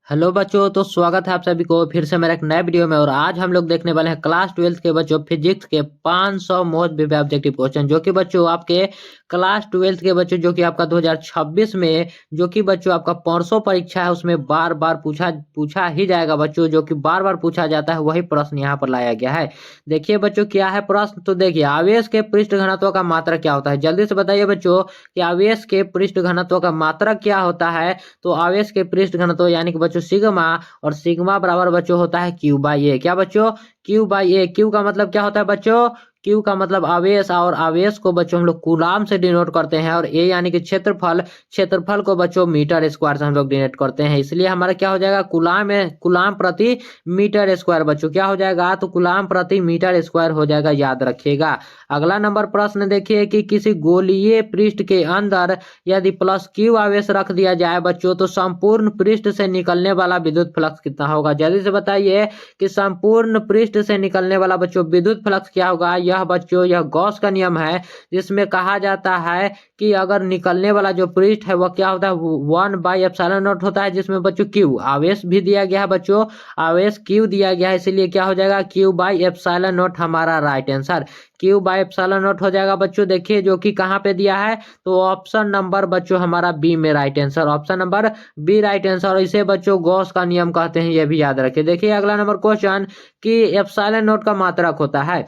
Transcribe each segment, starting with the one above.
Hello बच्चों, तो स्वागत है आप सभी को फिर से मेरे एक नए वीडियो में। और आज हम लोग देखने वाले हैं क्लास 12 के बच्चों फिजिक्स के 500 मोस्ट विविध ऑब्जेक्टिव क्वेश्चन, जो कि बच्चों आपके क्लास 12 के बच्चों जो कि आपका 2026 में जो कि बच्चों आपका 500 परीक्षा है उसमें बार बार पूछा ही जाएगा बच्चों। जो कि बार बार पूछा जाता है वही प्रश्न यहाँ पर लाया गया है। देखिए बच्चों क्या है प्रश्न, तो देखिए आवेश के पृष्ठ घनत्व का मात्रा क्या होता है। जल्दी से बताइए बच्चों कि आवेश के पृष्ठ घनत्व का मात्रा क्या होता है। तो आवेश के पृष्ठ घनत्व यानी कि बच्चों सिग्मा, और सिग्मा बराबर बच्चों होता है क्यू बाई ए। क्या बच्चों? Q by A. क्यू का मतलब क्या होता है बच्चों? क्यू का मतलब आवेश, और आवेश को बच्चों हम लोग कूलाम से डिनोट करते हैं। और ए यानी कि क्षेत्रफल, क्षेत्रफल को बच्चों मीटर स्क्वायर से हम लोग डिनोट करते हैं। इसलिए हमारा क्या हो जाएगा, कूलाम है, कूलाम प्रति मीटर स्क्वायर बच्चों क्या हो जाएगा, तो कूलाम प्रति मीटर स्क्वायर हो जाएगा, याद रखिएगा। अगला नंबर प्रश्न देखिए कि किसी गोलीय पृष्ठ के अंदर यदि प्लस क्यू आवेश रख दिया जाए बच्चों तो संपूर्ण पृष्ठ से निकलने वाला विद्युत फ्लक्स कितना होगा। जल्दी से बताइए कि संपूर्ण पृष्ठ से निकलने वाला बच्चों विद्युत फ्लक्स क्या होगा। यह बच्चों यह गॉस का नियम है, जिसमें कहा जाता है कि अगर निकलने वाला जो पृष्ठ है वह क्या होता है, 1/ε0 होता है, जिसमें बच्चों क्यू आवेश भी दिया गया है बच्चों, आवेश क्यू दिया गया है। इसीलिए क्या हो जाएगा, Q/ε0 हमारा राइट आंसर Q/ε0 हो जाएगा बच्चों। देखिए जो कि कहाँ पे दिया है, तो ऑप्शन नंबर बच्चों हमारा बी में right answer, option number B right answer. और इसे बच्चों गॉस का नियम कहते हैं, ये भी याद रखिए। देखिए अगला नंबर क्वेश्चन कि एप्सिलॉन नोट का मात्रक होता है।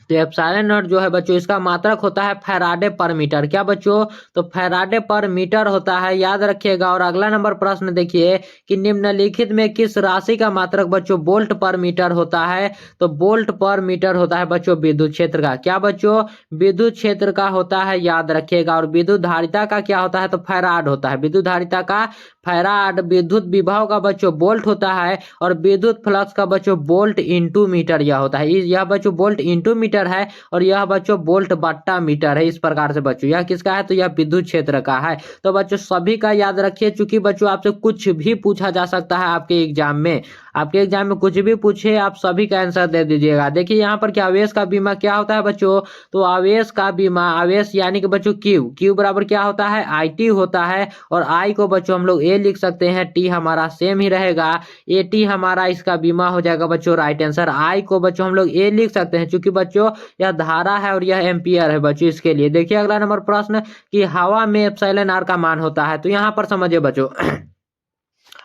तो एप्सिलॉन नॉट जो है बच्चों इसका मात्रक होता है फैराडे पर मीटर। क्या बच्चों? तो फैराडे पर मीटर होता है, याद रखिएगा। और अगला नंबर प्रश्न देखिए कि निम्नलिखित में किस राशि का मात्रक बच्चों वोल्ट पर मीटर होता है। तो वोल्ट पर मीटर होता है बच्चों विद्युत क्षेत्र का। क्या बच्चों? विद्युत क्षेत्र का होता है, याद रखिएगा। और विद्युत धारिता का क्या होता है, तो फैराड होता है। विद्युत धारिता का फैराड, विद्युत विभव का बच्चों वोल्ट होता है, और विद्युत फ्लक्स का बच्चों वोल्ट इंटू मीटर यह होता है। यह बच्चों वोल्ट इंटू मीटर है, और यह बच्चों वोल्ट बट्टा मीटर है। इस प्रकार से बच्चों यह किसका है, तो यह विद्युत क्षेत्र का है। तो बच्चों सभी का याद रखिए, चूंकि बच्चों आपसे कुछ भी पूछा जा सकता है आपके एग्जाम में, आपके एग्जाम में कुछ भी पूछे आप सभी का आंसर दे दीजिएगा। देखिए यहाँ पर क्या आवेश का बीमा क्या होता है बच्चों, तो आवेश का बीमा, आवेश यानी कि बच्चों क्यू, क्यू बराबर क्या होता है, आई टी होता है। और आई को बच्चों हम लोग ए लिख सकते हैं, टी हमारा सेम ही रहेगा, ए टी हमारा इसका बीमा हो जाएगा बच्चों राइट आंसर। आई को बच्चों हम लोग ए लिख सकते हैं, चूंकि बच्चों यह धारा है और यह एम्पियर है बच्चों इसके लिए। देखिए अगला नंबर प्रश्न कि हवा में एप्सिलॉन आर का मान होता है। तो यहाँ पर समझिए बच्चों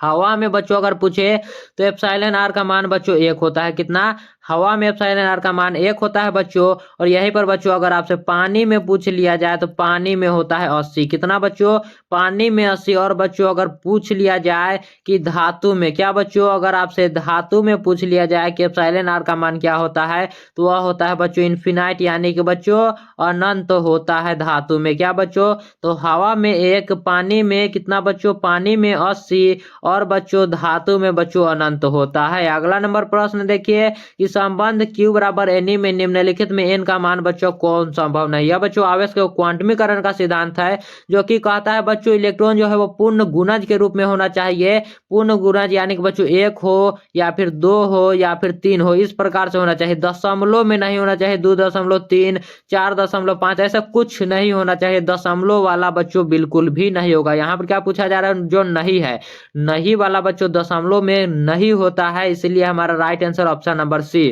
हवा में बच्चों अगर पूछे तो एप्सिलॉन आर का मान बच्चों 1 होता है। कितना? हवा में एप्सिलॉन आर का मान 1 होता है बच्चों। और यहीं पर बच्चों अगर आपसे पानी में पूछ लिया जाए तो पानी में होता है 80। कितना बच्चों? पानी में 80। और बच्चों अगर पूछ लिया जाए कि धातु में, क्या बच्चों अगर आपसे धातु में पूछ लिया जाए कि एप्सिलॉन आर का मान क्या होता है, तो वह होता है बच्चों इन्फिनाइट, यानी कि बच्चों अनंत होता है धातु में। क्या बच्चों? तो हवा में 1, पानी में कितना बच्चों, पानी में 80, और बच्चों धातु में बच्चों अनंत होता है। अगला नंबर प्रश्न देखिए कि संबंध Q बराबर एनी में निम्नलिखित में n का मान बच्चों कौन संभव नहीं है। बच्चों आवेश के क्वांटमीकरण का सिद्धांत है, जो कि कहता है बच्चों इलेक्ट्रॉन जो है वो पूर्ण गुणज के रूप में होना चाहिए। पूर्ण गुणज यानी कि बच्चों 1 हो या फिर 2 हो या फिर 3 हो, इस प्रकार से होना चाहिए। दशमलव में नहीं होना चाहिए 2.3, 4.5, ऐसा कुछ नहीं होना चाहिए। दशमलव वाला बच्चों बिल्कुल भी नहीं होगा। यहाँ पर क्या पूछा जा रहा है, जो नहीं है, नहीं वाला बच्चों दशमलव में नहीं होता है। इसलिए हमारा right answer option number C.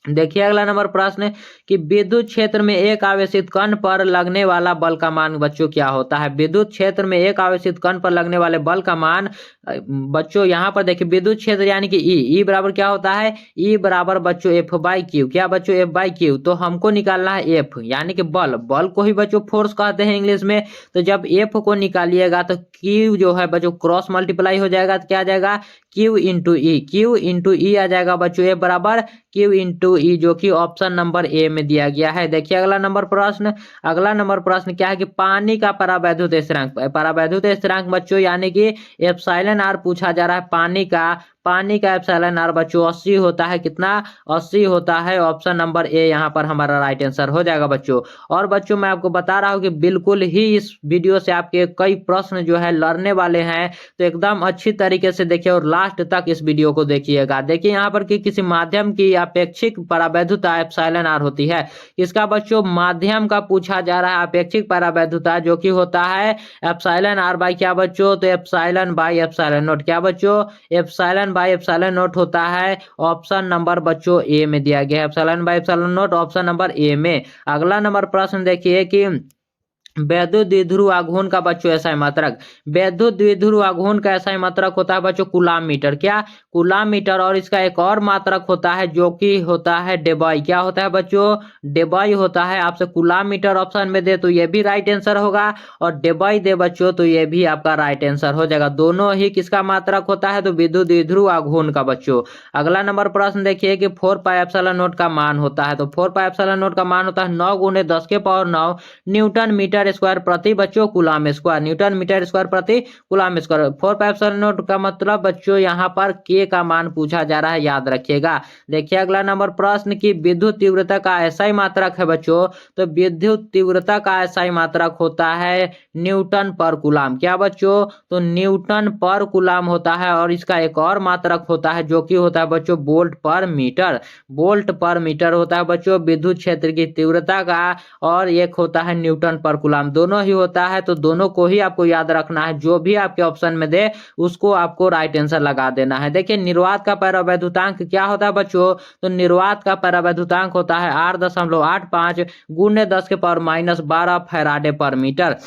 देखिए अगला नंबर प्रश्न कि विद्युत क्षेत्र में एक आवेशित कण पर लगने वाला बल का मान बच्चों क्या होता है। विद्युत क्षेत्र में एक आवेशित कण पर लगने वाले बल का मान बच्चों यहाँ पर देखिए विद्युत क्षेत्र यानी कि ई बराबर क्या होता है, ई बराबर बच्चों एफ बाई क्यू। क्या बच्चों? F by Q. तो हमको निकालना है एफ यानी कि बल, बल को ही बच्चों फोर्स कहते हैं इंग्लिश में। तो जब एफ को निकालिएगा तो क्यू जो है बच्चों क्रॉस मल्टीप्लाई हो जाएगा, तो क्या आ जाएगा, क्यू इंटू ई, क्यू इंटू ई आ जाएगा बच्चों एफ बराबर क्यू इंटू ई, जो कि ऑप्शन नंबर ए में दिया गया है। देखिए अगला नंबर प्रश्न, अगला नंबर प्रश्न क्या है कि पानी का परावैद्युत स्थिरांक, परावैद्युत स्थिरांक बच्चों यानी कि एप्सिलॉन आर पूछा जा रहा है पानी का पानी का एप्सिलॉन आर बच्चों 80 होता है। कितना? 80 होता है। ऑप्शन नंबर ए यहाँ पर हमारा राइट आंसर हो जाएगा बच्चों। और बच्चों मैं आपको बता रहा हूँ कि बिल्कुल ही इस वीडियो से आपके कई प्रश्न जो है लड़ने वाले हैं, तो एकदम अच्छी तरीके से देखिए और लास्ट तक इस वीडियो को देखिएगा। देखिए यहाँ पर कि किसी माध्यम की अपेक्षिक परावैधुता एप्सिलॉन आर होती है। इसका बच्चों माध्यम का पूछा जा रहा है अपेक्षिक परावैधुता, जो कि होता है एप्सिलॉन आर बाई क्या बच्चों? तो एप्सिलॉन बाई एप्सिलॉन नॉट। क्या बच्चों? एप्सिलॉन बाई एप्सिलॉन नॉट होता है। ऑप्शन नंबर बच्चों ए में दिया गया है, epsilon by epsilon not option number A में। अगला नंबर प्रश्न देखिए कि वैद्युत द्विध्रुव आघूर्ण का बच्चों एसआई मात्रक। वैद्युत द्विध्रुव आघूर्ण का एसआई मात्रक होता है बच्चों कूलाम मीटर। क्या? Coulomb meter. और इसका एक और मात्रक होता है जो कि होता है डेबाई। क्या होता है बच्चों? डेबाई होता है। आपसे कूलाम मीटर ऑप्शन में दे तो ये भी राइट आंसर होगा, और डेबाई दे बच्चों तो ये भी आपका राइट आंसर हो जाएगा। दोनों ही किसका मात्रक होता है? तो विद्युत द्विध्रुव आघूर्ण का बच्चों। अगला नंबर प्रश्न देखिए कि 4 पाई एप्सिलॉन नॉट का मान होता है। तो 4 पाई एप्सिलॉन नॉट का मान होता है 9 गुने 10 के पावर 9 न्यूटन मीटर स्क्वायर प्रति बच्चों coulomb square. Newton metre square प्रति coulomb square. 4 pi epsilon naught का मतलब बच्चों यहाँ पर के का मान पूछा जा रहा है, याद रखिएगा। देखिए अगला नंबर प्रश्न की विद्युत तीव्रता का एसआई मात्रक है बच्चों। तो विद्युत तीव्रता का एसआई मात्रक होता है न्यूटन पर कूलाम। क्या बच्चों? तो न्यूटन पर कूलाम होता है। और इसका एक और मात्रक होता है जो कि होता है बच्चों वोल्ट पर मीटर। वोल्ट पर मीटर होता है बच्चों विद्युत क्षेत्र की तीव्रता का, और एक होता है न्यूटन पर कूलाम। दोनों ही होता है, तो दोनों को ही आपको याद रखना है। जो भी आपके ऑप्शन में दे उसको आपको राइट आंसर लगा देना है। देखिए निर्वात का परावैद्युतांक क्या होता है बच्चों? तो निर्वात का परावैद्युतांक होता है 8.85 गुणे 10 के पावर -12 फैराडे पर मीटर।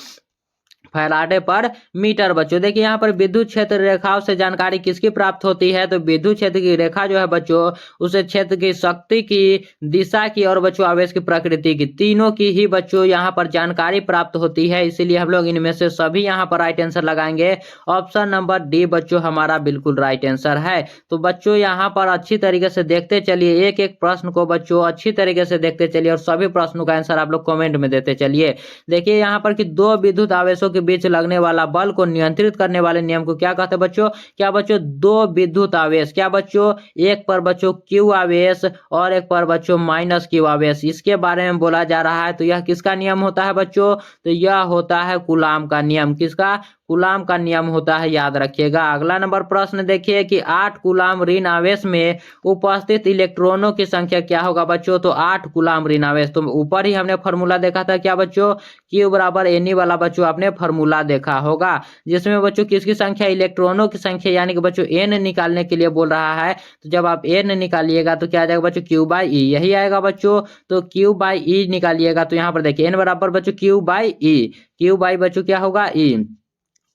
फैराडे पर मीटर बच्चों। देखिए यहाँ पर विद्युत क्षेत्र रेखाओं से जानकारी किसकी प्राप्त होती है? तो विद्युत क्षेत्र की रेखा जो है बच्चों उसे क्षेत्र की शक्ति की, दिशा की और बच्चों आवेश की प्रकृति की, तीनों की ही बच्चों यहाँ पर जानकारी प्राप्त होती है। इसीलिए हम लोग इनमें से सभी यहाँ पर राइट आंसर लगाएंगे। ऑप्शन नंबर डी बच्चों हमारा बिल्कुल राइट आंसर है। तो बच्चों यहाँ पर अच्छी तरीके से देखते चलिए, एक एक प्रश्न को बच्चों अच्छी तरीके से देखते चलिए और सभी प्रश्नों का आंसर आप लोग कमेंट में देते चलिए। देखिए यहाँ पर कि दो विद्युत आवेशों के बीच लगने वाला बल को नियंत्रित करने वाले नियम को क्या कहते हैं बच्चों? क्या बच्चों? दो विद्युत आवेश। क्या बच्चों? एक पर बच्चों क्यू आवेश और एक पर बच्चों माइनस क्यू आवेश, इसके बारे में बोला जा रहा है। तो यह किसका नियम होता है बच्चों? तो यह होता है कूलाम का नियम। किसका? कूलाम का नियम होता है, याद रखिएगा। अगला नंबर प्रश्न देखिए कि 8 कूलाम ऋण आवेश में उपस्थित इलेक्ट्रॉनों की संख्या क्या होगा बच्चों? तो 8 कूलाम ऋण आवेश। तो ऊपर ही हमने फॉर्मूला देखा था, क्या बच्चों? Q बराबर NE वाला बच्चों आपने फॉर्मूला देखा होगा, जिसमें बच्चों किसकी संख्या? इलेक्ट्रॉनों की संख्या, यानी कि बच्चों N निकालने के लिए बोल रहा है। तो जब आप N निकालिएगा तो क्या आ जाएगा बच्चों? Q/E, यही आएगा बच्चों। तो Q/E निकालिएगा तो यहाँ पर देखिए N बराबर बच्चों Q/E। Q/ बच्चों क्या होगा? E।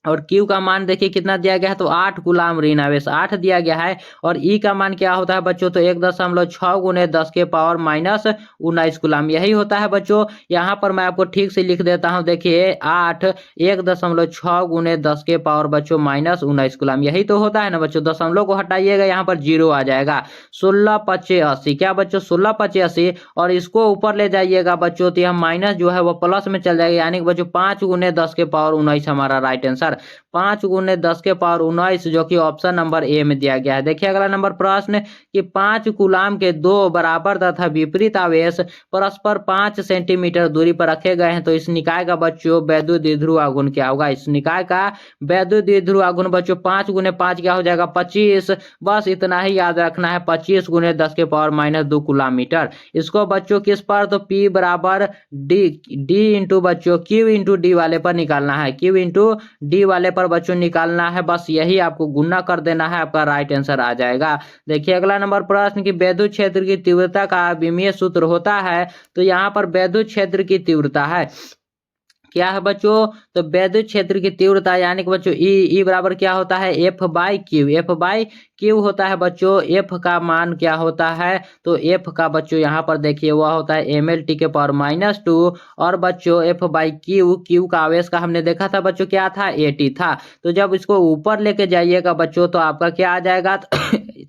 और Q का मान देखिए कितना दिया गया है? तो 8 कूलाम ऋण आवेश 8 दिया गया है। और E का मान क्या होता है बच्चों? तो 1.6 गुने 10 के पावर -19 कूलाम, यही होता है बच्चों। यहाँ पर मैं आपको ठीक से लिख देता हूँ। देखिए 8 1.6 गुने 10 के पावर बच्चों -19 कूलाम, यही तो होता है ना बच्चों। दशमलव को हटाइएगा, यहाँ पर 0 आ जाएगा। 16×5=80। क्या बच्चों? 16×5=80। और इसको ऊपर ले जाइएगा बच्चों तो यह माइनस जो है वो प्लस में चल जाएगा, यानी कि बच्चों 5 गुने 10 के पावर 19 हमारा राइट आंसर। 5 गुने 10 के पावर 19 जो कि ऑप्शन नंबर ए में दिया गया है। देखिए अगला नंबर प्रश्न कि 5 कूलाम के दो बराबर तथा विपरीत आवेश परस्पर 5 सेंटीमीटर दूरी पर रखे गए हैं। तो इस निकाय का बच्चों वैद्युत द्विध्रुव आघूर्ण क्या होगा? इस निकाय का वैद्युत द्विध्रुव आघूर्ण बच्चों 5 गुने 5 क्या हो जाएगा? 25। बस इतना ही याद रखना है, 25 गुने 10 के पावर -2 कूलाम मीटर। इसको बच्चों किस पर? तो P बराबर डी इंटू बच्चों Q इंटू डी वाले पर निकालना है। Q इंटू डी वाले पर बच्चों निकालना है, बस यही आपको गुणा कर देना है, आपका राइट आंसर आ जाएगा। देखिए अगला नंबर प्रश्न की विद्युत क्षेत्र की तीव्रता का विमीय सूत्र होता है। तो यहाँ पर विद्युत क्षेत्र की तीव्रता है, क्या है बच्चों? तो विद्युत क्षेत्र की तीव्रता, यानी कि बच्चों ई बराबर क्या होता है? F/Q। F/Q होता है बच्चों। F का मान क्या होता है? तो F का बच्चों यहाँ पर देखिए वह होता है mLT के पावर -2। और बच्चों F/Q, Q का आवेश का हमने देखा था बच्चों क्या था? AT था। तो जब इसको ऊपर लेके जाइएगा बच्चों तो आपका क्या आ जाएगा?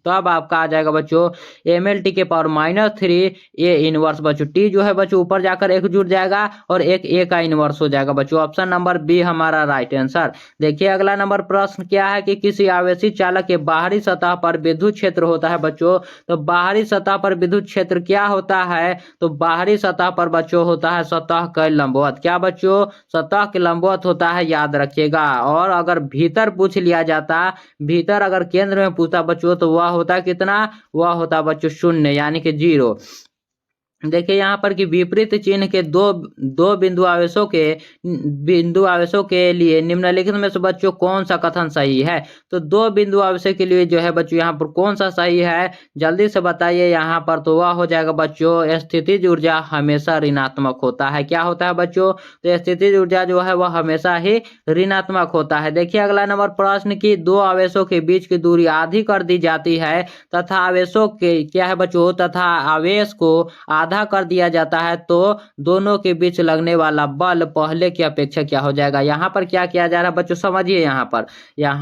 तो अब आपका आ जाएगा बच्चों ml के पावर -3 A इनवर्स बच्चों। टी जो है बच्चों ऊपर जाकर एक जुड़ जाएगा और एक ए का इनवर्स हो जाएगा बच्चों। ऑप्शन नंबर बी हमारा राइट आंसर। देखिए अगला नंबर प्रश्न क्या है कि किसी आवेशित चालक के बाहरी सतह पर विद्युत क्षेत्र होता है बच्चों। तो बाहरी सतह पर विद्युत क्षेत्र क्या होता है? तो बाहरी सतह पर बच्चों होता है सतह के लंबवत। क्या बच्चों? सतह के लंबवत होता है, याद रखिएगा। और अगर भीतर पूछ लिया जाता, भीतर अगर केंद्र में पूछता बच्चों तो वह होता कितना? वह होता बच्चों 0 यानी कि 0। देखिए यहाँ पर कि विपरीत चिन्ह के दो दो बिंदु आवेशों के लिए निम्नलिखित में से बच्चों कौन सा कथन सही है? तो दो बिंदु आवेशों के लिए जो है बच्चों यहाँ पर कौन सा सही है, जल्दी से बताइए यहाँ पर। तो वह हो जाएगा बच्चों स्थितिज ऊर्जा हमेशा ऋणात्मक होता है। क्या होता है बच्चों? तो स्थितिज ऊर्जा जो है वह हमेशा ही ऋणात्मक होता है। देखिए अगला नंबर प्रश्न की दो आवेशों के बीच की दूरी आधी कर दी जाती है तथा आवेशों के क्या है बच्चों, तथा आवेश को आधा कर दिया जाता है तो दोनों के बीच लगने वाला बल पहले की अपेक्षा क्या हो जाएगा? यहाँ पर क्या किया जा रहा है बच्चों, समझिए। यहाँ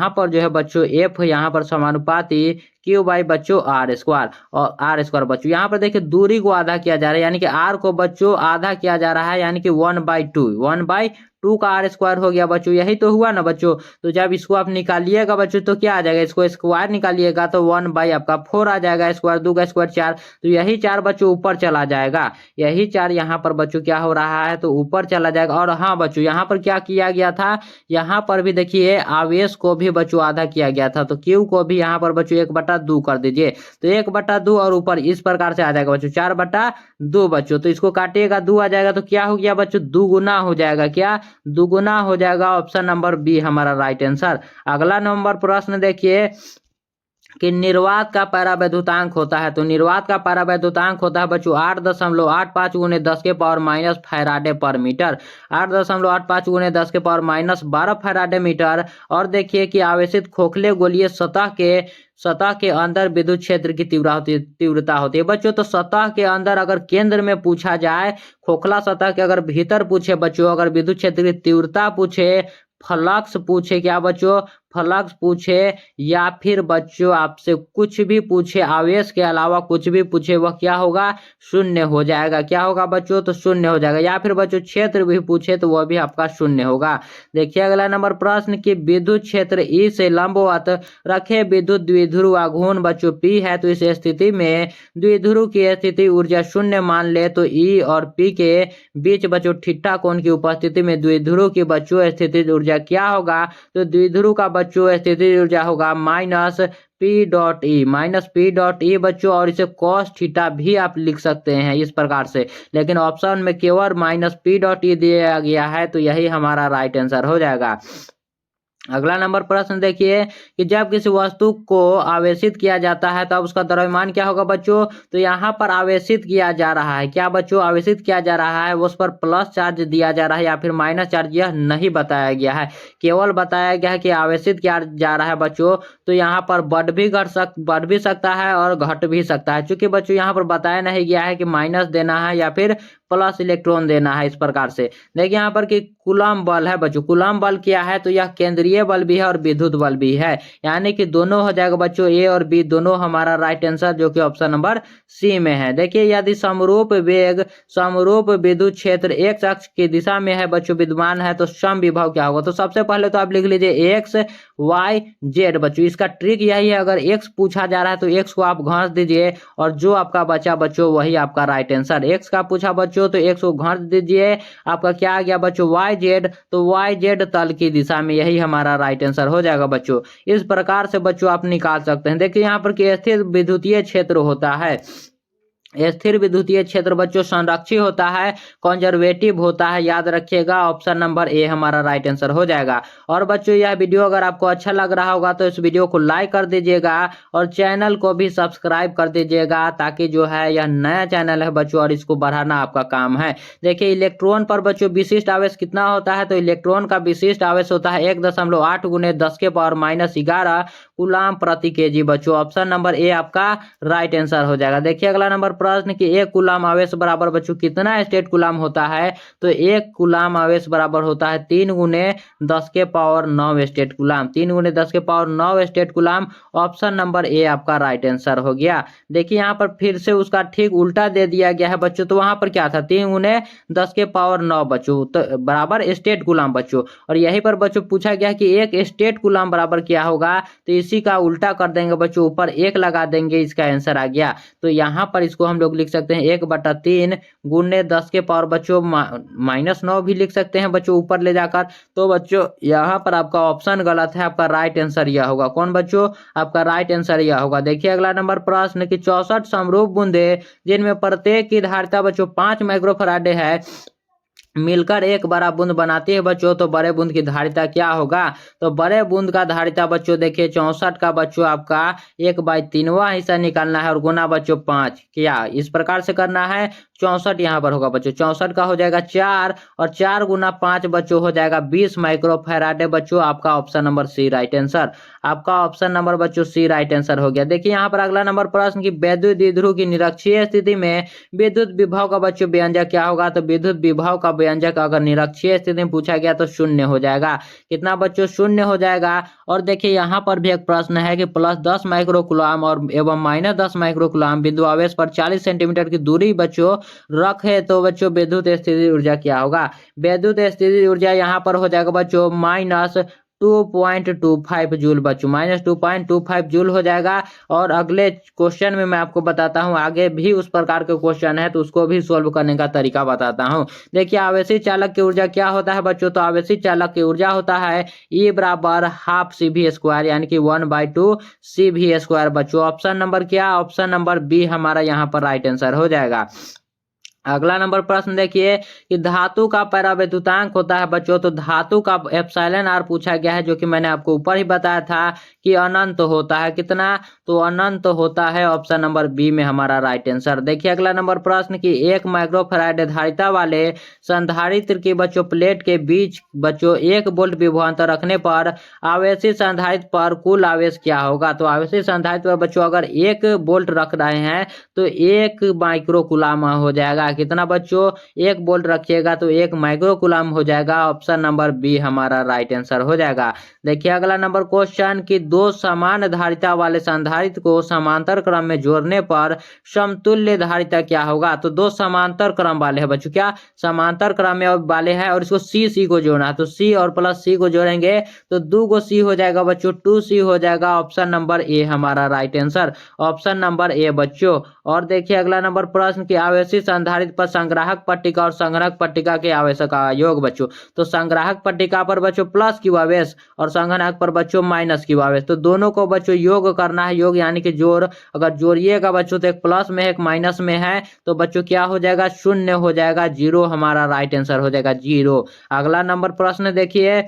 पर जो है बच्चों एफ यहाँ पर समानुपाती क्यू बाई बच्चों आर स्क्वायर, और आर स्क्वायर बच्चों यहाँ पर देखिए दूरी को आधा किया जा रहा है, यानी कि आर को बच्चों आधा किया जा रहा है, यानी कि 1/2 का आर स्क्वायर हो गया बच्चों। यही तो हुआ ना बच्चों। तो जब इसको आप निकालिएगा बच्चों तो क्या आ जाएगा, इसको स्क्वायर निकालिएगा तो 1/4 आ जाएगा, स्क्वायर 2 का स्क्वायर 4। तो यही 4 बच्चों ऊपर चला जाएगा, यही 4 यहाँ पर बच्चों क्या हो रहा है तो ऊपर चला जाएगा। और हाँ बच्चों यहाँ पर क्या किया गया था, यहाँ पर भी देखिए आवेश को भी बच्चों आधा किया गया था, तो क्यू को भी यहाँ पर बच्चों 1/2 कर दीजिए। तो 1/2 और ऊपर इस प्रकार से आ जाएगा बच्चों 4/2 बच्चों। तो इसको काटिएगा 2 आ जाएगा, तो क्या हो गया बच्चों, दुगुना हो जाएगा। क्या? दुगुना हो जाएगा। ऑप्शन नंबर बी हमारा राइट आंसर। अगला नंबर प्रश्न देखिए कि निर्वात का परावैद्युतांक होता है। तो निर्वात का परावैद्युतांक होता है बच्चों 8.85 × 10⁻⁻ फैराडे पर मीटर, 8.85 × 10⁻12 फैराडे मीटर। और देखिए कि आवेशित खोखले गोलीय सतह के अंदर विद्युत क्षेत्र की तीव्रता होती है बच्चों। तो सतह के अंदर अगर केंद्र में पूछा जाए, खोखला सतह के अगर भीतर पूछे बच्चों, अगर विद्युत क्षेत्र की तीव्रता पूछे, फ्लक्स पूछे, क्या बच्चों, फ्लक्स पूछे, या फिर बच्चों आपसे कुछ भी पूछे, आवेश के अलावा कुछ भी पूछे, वह क्या होगा, 0 हो जाएगा। क्या होगा बच्चों, तो 0 हो जाएगा। या फिर बच्चों क्षेत्र भी पूछे तो वह भी आपका 0 होगा। देखिए अगला नंबर प्रश्न की विद्युत क्षेत्र ई से लंबवत रखे विद्युत द्विध्रुव आघूर्ण बच्चों पी है। तो इस स्थिति में द्विध्रुव की स्थिति ऊर्जा 0 मान ले तो ई और पी के बीच बच्चों थीटा कोण की उपस्थिति में द्विध्रुव की बच्चों स्थिति ऊर्जा क्या होगा? तो द्विध्रुव का बच्चों स्थिति ऊर्जा होगा -P.E बच्चों। और इसे cos थीटा भी आप लिख सकते हैं इस प्रकार से, लेकिन ऑप्शन में केवल -P.E दिया गया है, तो यही हमारा राइट आंसर हो जाएगा। अगला नंबर प्रश्न देखिए कि जब किसी वस्तु को आवेशित किया जाता है तब उसका द्रव्यमान क्या होगा बच्चों? तो यहाँ पर आवेशित किया जा रहा है, क्या बच्चों, आवेशित किया जा रहा है, उस पर प्लस चार्ज दिया जा रहा है या फिर माइनस चार्ज, यह नहीं बताया गया है। केवल बताया गया है कि आवेशित किया जा रहा है बच्चों। तो यहाँ पर बढ़ भी सकता है और घट भी सकता है, चूंकि बच्चों यहाँ पर बताया नहीं गया है कि माइनस देना है या फिर प्लस इलेक्ट्रॉन देना है। इस प्रकार से देखिए यहाँ पर कि कूलम्ब बल है बच्चों। कूलम्ब बल क्या है? तो यह केंद्रीय बल भी है और विद्युत बल भी है, यानी कि दोनों हो जाएगा बच्चों, ए और बी दोनों हमारा राइट आंसर, जो कि ऑप्शन नंबर सी में है। देखिए यदि समरूप विद्युत क्षेत्र एक्स अक्ष की दिशा में है बच्चों विद्यमान है तो सम विभव क्या होगा? तो सबसे पहले तो आप लिख लीजिए एक्स वाई जेड बच्चों। इसका ट्रिक यही है, अगर एक्स पूछा जा रहा है तो एक्स को आप घांस दीजिए और जो आपका बचा बच्चों वही आपका राइट आंसर। एक्स का पूछा बच्चों तो एक्स को घांस दीजिए, आपका क्या आ गया बच्चों, वाई जेड। तो वाई जेड तल की दिशा में, यही हमारा राइट आंसर हो जाएगा बच्चों। इस प्रकार से बच्चों आप निकाल सकते हैं। देखिए यहाँ पर कि स्थिर विद्युतीय क्षेत्र होता है, स्थिर विद्युतीय क्षेत्र बच्चों संरक्षी होता है, कंजर्वेटिव होता है, याद रखिएगा। ऑप्शन नंबर ए हमारा राइट आंसर हो जाएगा। और बच्चों यह वीडियो अगर आपको अच्छा लग रहा होगा तो इस वीडियो को लाइक कर दीजिएगा और चैनल को भी सब्सक्राइब कर दीजिएगा, ताकि जो है यह नया चैनल है बच्चों और इसको बढ़ाना आपका काम है। देखिए इलेक्ट्रॉन पर बच्चों विशिष्ट आवेश कितना होता है? तो इलेक्ट्रॉन का विशिष्ट आवेश होता है 1.8 × 10⁻⁻11 कूलम्ब प्रति केजी बच्चों। ऑप्शन नंबर ए आपका राइट आंसर हो जाएगा। देखिए अगला नंबर प्रश्न कि 1 कूलाम आवेश बराबर बच्चों कितना स्टेट कूलाम होता है, तो 1 कूलाम आवेश बराबर होता है 3 गुने 10 के पावर 9 स्टेट कूलाम। 3 गुने 10 के power 9 state coulomb. Option number A आपका राइट आंसर हो गया। देखिए यहाँ पर फिर से उसका ठीक उल्टा दे दिया गया है बच्चों, तो वहां पर क्या था 3 गुने 10 के पावर 9 बच्चों तो बराबर स्टेट कूलाम बच्चों, और यहीं पर बच्चों पूछा गया कि 1 स्टेट कूलाम बराबर क्या होगा, तो इसी का उल्टा कर देंगे बच्चों, ऊपर 1 लगा देंगे, इसका आंसर आ गया। तो यहाँ पर इसको हम लोग लिख सकते हैं 1/3 गुने 10 के पावर बच्चों -9 भी लिख सकते हैं बच्चों ऊपर ले जाकर। तो बच्चों यहाँ पर आपका ऑप्शन गलत है, आपका राइट आंसर यह होगा। कौन बच्चों, आपका राइट आंसर यह होगा। देखिए अगला नंबर प्रश्न कि 64 समरूप बूंदे जिनमें प्रत्येक की धारिता बच्चों 5 माइक्रोफराडे है मिलकर एक बड़ा बूंद बनाती है बच्चों, तो बड़े बूंद की धारिता क्या होगा, तो बड़े बूंद का धारिता बच्चों देखिए 64 का बच्चों आपका 1/3वां हिस्सा निकालना है और गुना बच्चों 5, क्या इस प्रकार से करना है। 64 यहाँ पर होगा बच्चों, 64 का हो जाएगा 4 और 4 गुना 5 बच्चों हो जाएगा 20 माइक्रोफैराडे बच्चों। आपका option number C right answer, आपका ऑप्शन नंबर बच्चों सी राइट आंसर हो गया। देखिए यहाँ पर अगला नंबर प्रश्न की वैद्युत द्विध्रुव की निरक्षीय स्थिति में विद्युत विभव का बच्चों व्यंजक क्या होगा, तो विद्युत विभव का व्यंजक अगर निरक्षीय स्थिति में पूछा गया तो शून्य हो जाएगा। कितना बच्चों, शून्य हो जाएगा। और देखिए यहाँ पर भी एक प्रश्न है कि +10 माइक्रोकूलाम और एवं -10 माइक्रोकूलाम बिंदु आवेश पर 40 सेंटीमीटर की दूरी बच्चों रखे, तो बच्चों विद्युत स्थिति ऊर्जा क्या होगा। विद्युत स्थिति ऊर्जा यहाँ पर हो जाएगा बच्चों -2.25 जूल बच्चों, -2.25 जूल हो जाएगा। और अगले क्वेश्चन में मैं आपको बताता हूँ, आगे भी उस प्रकार के क्वेश्चन है तो उसको भी सोल्व करने का तरीका बताता हूँ। देखिए आवेशी चालक की ऊर्जा क्या होता है बच्चों, तो आवेशी चालक की ऊर्जा होता है E बराबर ½ CV² यानी कि 1/2 CV² बच्चों। ऑप्शन नंबर क्या, ऑप्शन नंबर बी हमारा यहाँ पर राइट आंसर हो जाएगा। अगला नंबर प्रश्न देखिए कि धातु का परावैद्युतांक होता है बच्चों, तो धातु का εr पूछा गया है, जो कि मैंने आपको ऊपर ही बताया था कि अनंत होता है। कितना, तो अनंत होता है। ऑप्शन नंबर बी में हमारा राइट आंसर। देखिए अगला नंबर प्रश्न कि 1 माइक्रोफैराड धारिता वाले संधारित्र की बच्चों प्लेट के बीच बच्चों 1 वोल्ट विभवांतर रखने पर आवेशी संधारित्र पर कुल आवेश क्या होगा, तो आवेशी संधारित्र पर बच्चों अगर 1 वोल्ट रख रहे हैं तो 1 माइक्रोकूलाम हो जाएगा। कितना बच्चों, 1 वोल्ट रखिएगा तो 1 माइक्रोकूलाम हो जाएगा। ऑप्शन नंबर बी हमारा राइट आंसर हो जाएगा। देखिए अगला नंबर क्वेश्चन कि 2 समान धारिता वाले संधारित्र को समांतर क्रम में जोड़ने पर समतुल्य धारिता क्या होगा, तो 2 समांतर क्रम वाले हैं बच्चों, क्या समांतर क्रम में वाले हैं और इसको सी को जोड़ना है, तो सी और प्लस सी को जोड़ेंगे तो 2 गो सी हो जाएगा बच्चों, 2C हो जाएगा। ऑप्शन नंबर ए हमारा right answer, option number A बच्चों। और देखिए अगला नंबर प्रश्न की आवेशी संधारित्र पर संग्राहक पट्टिका और संग्राहक पट्टिका के आवेशक का योग बच्चों, तो संग्राहक पट्टिका पर बच्चों प्लस क्यू आवेश और संग्राहक पर बच्चों माइनस क्यू आवेश, तो दोनों को बच्चों योग करना है। योग यानी कि जोड़, अगर जोड़िएगा बच्चों तो एक प्लस में एक माइनस में है, तो बच्चों क्या हो जाएगा, शून्य हो जाएगा, 0 हमारा राइट आंसर हो जाएगा, 0। अगला नंबर प्रश्न देखिए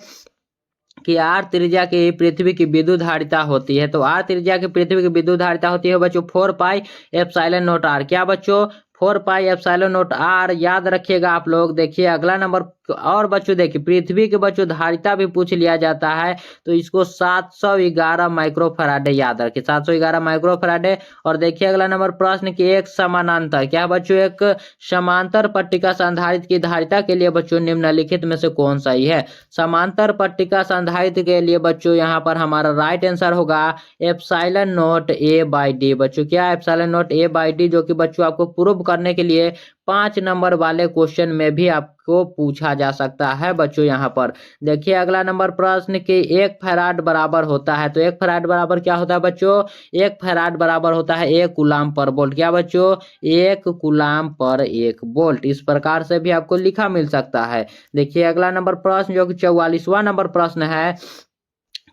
कि r त्रिज्या की पृथ्वी की विद्युत धारिता होती है, तो r त्रिज्या की पृथ्वी की विद्युत धारिता होती है बच्चों 4πε0r, क्या बच्चों, 4πε0r याद रखिएगा आप लोग। देखिए अगला नंबर, और बच्चों देखिए पृथ्वी के बच्चों धारिता भी पूछ लिया जाता है, तो इसको 711 माइक्रोफैराडे याद रखिए, 711 माइक्रोफैराडे। और देखिए अगला नंबर प्रश्न कि एक समानांतर, क्या बच्चों, एक समांतर पट्टिका संधारित्र की धारिता के लिए बच्चों निम्नलिखित में से कौन सही है। समांतर पट्टिका संधारित्र के लिए बच्चों यहाँ पर हमारा राइट आंसर होगा ε0 A/d बच्चों, क्या ε0 A/d, जो कि बच्चों आपको प्रूव करने के लिए 5 नंबर वाले क्वेश्चन में भी आपको पूछा जा सकता है बच्चों। यहाँ पर देखिए अगला नंबर प्रश्न कि 1 फैराड बराबर होता है, तो 1 फैराड बराबर क्या होता है बच्चों, 1 फैराड बराबर होता है 1 कूलाम पर वोल्ट, क्या बच्चों, 1 कूलाम पर 1 वोल्ट, इस प्रकार से भी आपको लिखा मिल सकता है। देखिए अगला नंबर प्रश्न जो कि 44वां नंबर प्रश्न है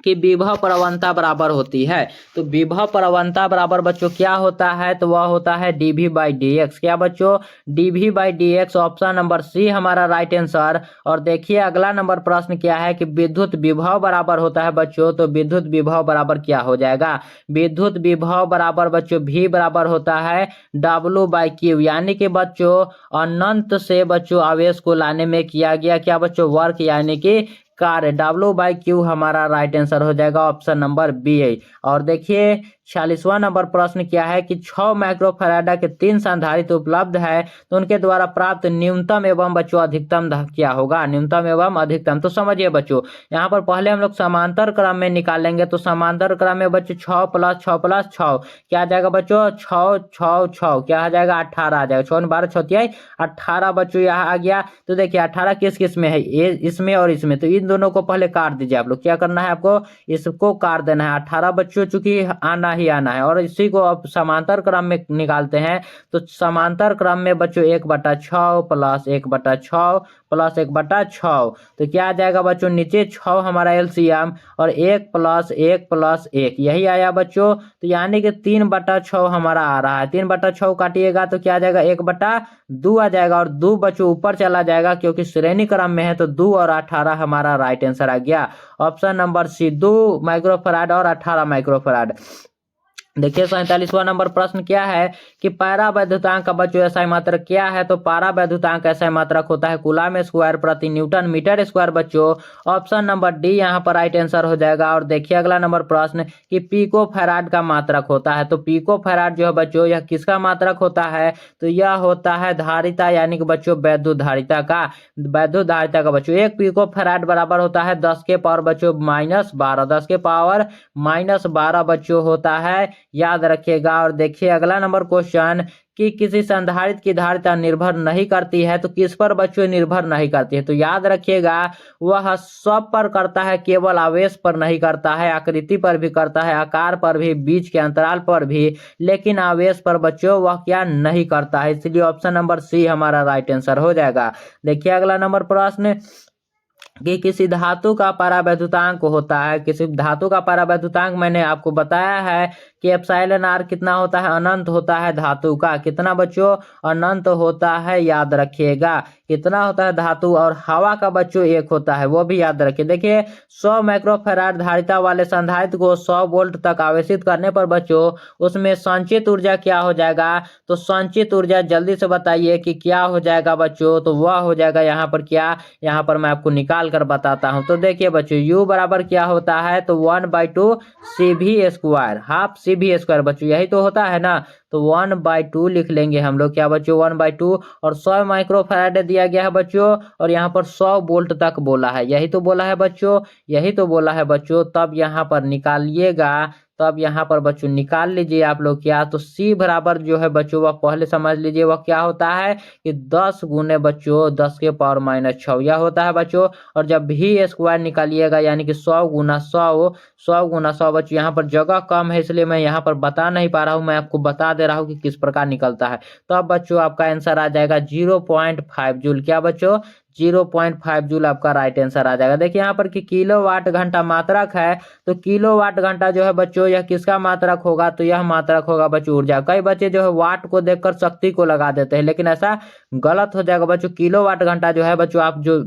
कि विभव प्रवणता बराबर होती है, तो विभव प्रवणता बराबर बच्चों क्या होता है, तो वह होता है dV/dx, क्या बच्चों, dV/dx। ऑप्शन नंबर सी हमारा राइट आंसर। और देखिए अगला नंबर प्रश्न क्या है कि विद्युत विभव बराबर होता है बच्चों, तो विद्युत विभव बराबर क्या हो जाएगा, विद्युत विभव बराबर बच्चों V बराबर होता है W/Q, यानी कि बच्चों अनंत से बच्चों आवेश को लाने में किया गया क्या बच्चों, वर्क यानी कि कार्य, W/Q हमारा राइट आंसर हो जाएगा। Option number B. और देखिए 46वां नंबर प्रश्न क्या है कि 6 माइक्रोफैराड के 3 संधारित्र उपलब्ध है तो उनके द्वारा प्राप्त न्यूनतम एवं बच्चों अधिकतम क्या होगा, न्यूनतम एवं अधिकतम। तो समझिए बच्चों, यहाँ पर पहले हम लोग समांतर क्रम में निकालेंगे। तो समांतर क्रम में बच्चों 6 + 6 + 6 क्या आ जाएगा बच्चों, 6 6 6 क्या आ जाएगा, 18 आ जाएगा। 6 12 6 18 बच्चों यहाँ आ गया। तो देखिए 18 किस किस में है, ये इसमें और इसमें, तो इन दोनों को पहले काट दीजिए। आप लोग क्या करना है, आपको इसको काट देना है। 18 बच्चों चूंकि आना ही आना है और इसी को अब समांतर क्रम में निकालते हैं। तो समांतर क्रम में बच्चों 1/6 + 1/6 + 1/6 तो क्या आ जाएगा बच्चों, नीचे 6 हमारा एलसीएम और 1 + 1 + 1 यही आया बच्चों। तो यानी कि 3/6 हमारा आ रहा है। 3/6 काटिएगा तो क्या आ जाएगा, 1/2 आ जाएगा और 2 बच्चों ऊपर चला जाएगा क्योंकि श्रेणी क्रम में है। तो 2 और 18 हमारा राइट आंसर आ गया। ऑप्शन नंबर सी, 2 माइक्रोफैराड और 18 माइक्रोफैराड। देखिए 47वां नंबर प्रश्न क्या है कि पैरा वैद्युतांक का बच्चों एसआई मात्रक क्या है। तो पैरा वैद्युतांक एसआई मात्रक होता है कूलम स्क्वायर प्रति न्यूटन मीटर स्क्वायर बच्चों। ऑप्शन नंबर डी यहाँ पर राइट आंसर हो जाएगा। और देखिए अगला नंबर प्रश्न कि पिको फैराड का मात्रक होता है। तो पिको फैराड जो है बच्चों यह किसका मात्रक होता है, तो यह होता है धारिता यानी कि बच्चों वैद्युत धारिता का, वैद्युत धारिता का बच्चों। 1 पिको फैराड बराबर होता है 10 के पावर बच्चों -12, 10 के पावर -12 बच्चों होता है, याद रखिएगा। और देखिए अगला नंबर क्वेश्चन कि किसी संधारित्र की धारिता निर्भर नहीं करती है। तो किस पर बच्चों निर्भर नहीं करती है, तो याद रखिएगा वह सब पर करता है, केवल आवेश पर नहीं करता है। आकृति पर भी करता है, आकार पर भी, बीच के अंतराल पर भी, लेकिन आवेश पर बच्चों वह क्या नहीं करता है। इसलिए ऑप्शन नंबर सी हमारा राइट आंसर हो जाएगा। देखिए अगला नंबर प्रश्न कि किसी धातु का परावैद्युतांक होता है। किसी धातु का परावैद्युतांक मैंने आपको बताया है कि एप्सिलॉन आर कितना होता है, अनंत होता है धातु का। कितना बच्चों, अनंत होता है, याद रखिएगा। कितना होता है धातु, और हवा का बच्चों 1 होता है, वो भी याद रखिए। देखिए 100 माइक्रोफैराड धारिता वाले संधारित्र को 100 वोल्ट तक आवेशित करने पर बच्चों उसमें संचित ऊर्जा क्या हो जाएगा। तो संचित ऊर्जा जल्दी से बताइए कि क्या हो जाएगा बच्चों, तो वह हो जाएगा यहाँ पर क्या, यहाँ पर मैं आपको निकाल कर बताता हूं। तो देखिए बच्चों U बराबर क्या होता है, तो 1/2 CV², हाफ CV² बच्चों, यही तो होता है ना। तो 1/2 लिख लेंगे हम लोग, क्या बच्चों 1/2, और 100 माइक्रोफैराड दिया गया है बच्चों, और यहाँ पर 100 वोल्ट तक बोला है, यही तो बोला है बच्चों, यही तो बोला है बच्चों। तब यहाँ पर निकालिएगा, तब यहाँ पर बच्चों निकाल लीजिए आप लोग क्या। तो C बराबर जो है बच्चों वह पहले समझ लीजिए वह क्या होता है कि 10 गुने बच्चों 10 के पावर -6 यह होता है बच्चों। और जब V² निकालिएगा यानी कि 100 गुना 100, 100 गुना 100 बच्चों, यहाँ पर जगह कम है इसलिए मैं यहाँ पर बता नहीं पा रहा हूँ, मैं आपको बता दे रहा हूँ कि किस प्रकार निकलता है। तो अब बच्चों आपका आंसर आ जाएगा 0.5 जूल, क्या बच्चों 0.5 जूल आपका राइट आंसर आ जाएगा। देखिए यहाँ पर कि किलोवाट घंटा मात्रक है। तो किलोवाट घंटा जो है बच्चों यह किसका मात्रक होगा, तो यह मात्रक होगा बच्चों ऊर्जा। कई बच्चे जो है वाट को देखकर शक्ति को लगा देते हैं, लेकिन ऐसा गलत हो जाएगा बच्चों। किलोवाट घंटा जो है बच्चों, आप जो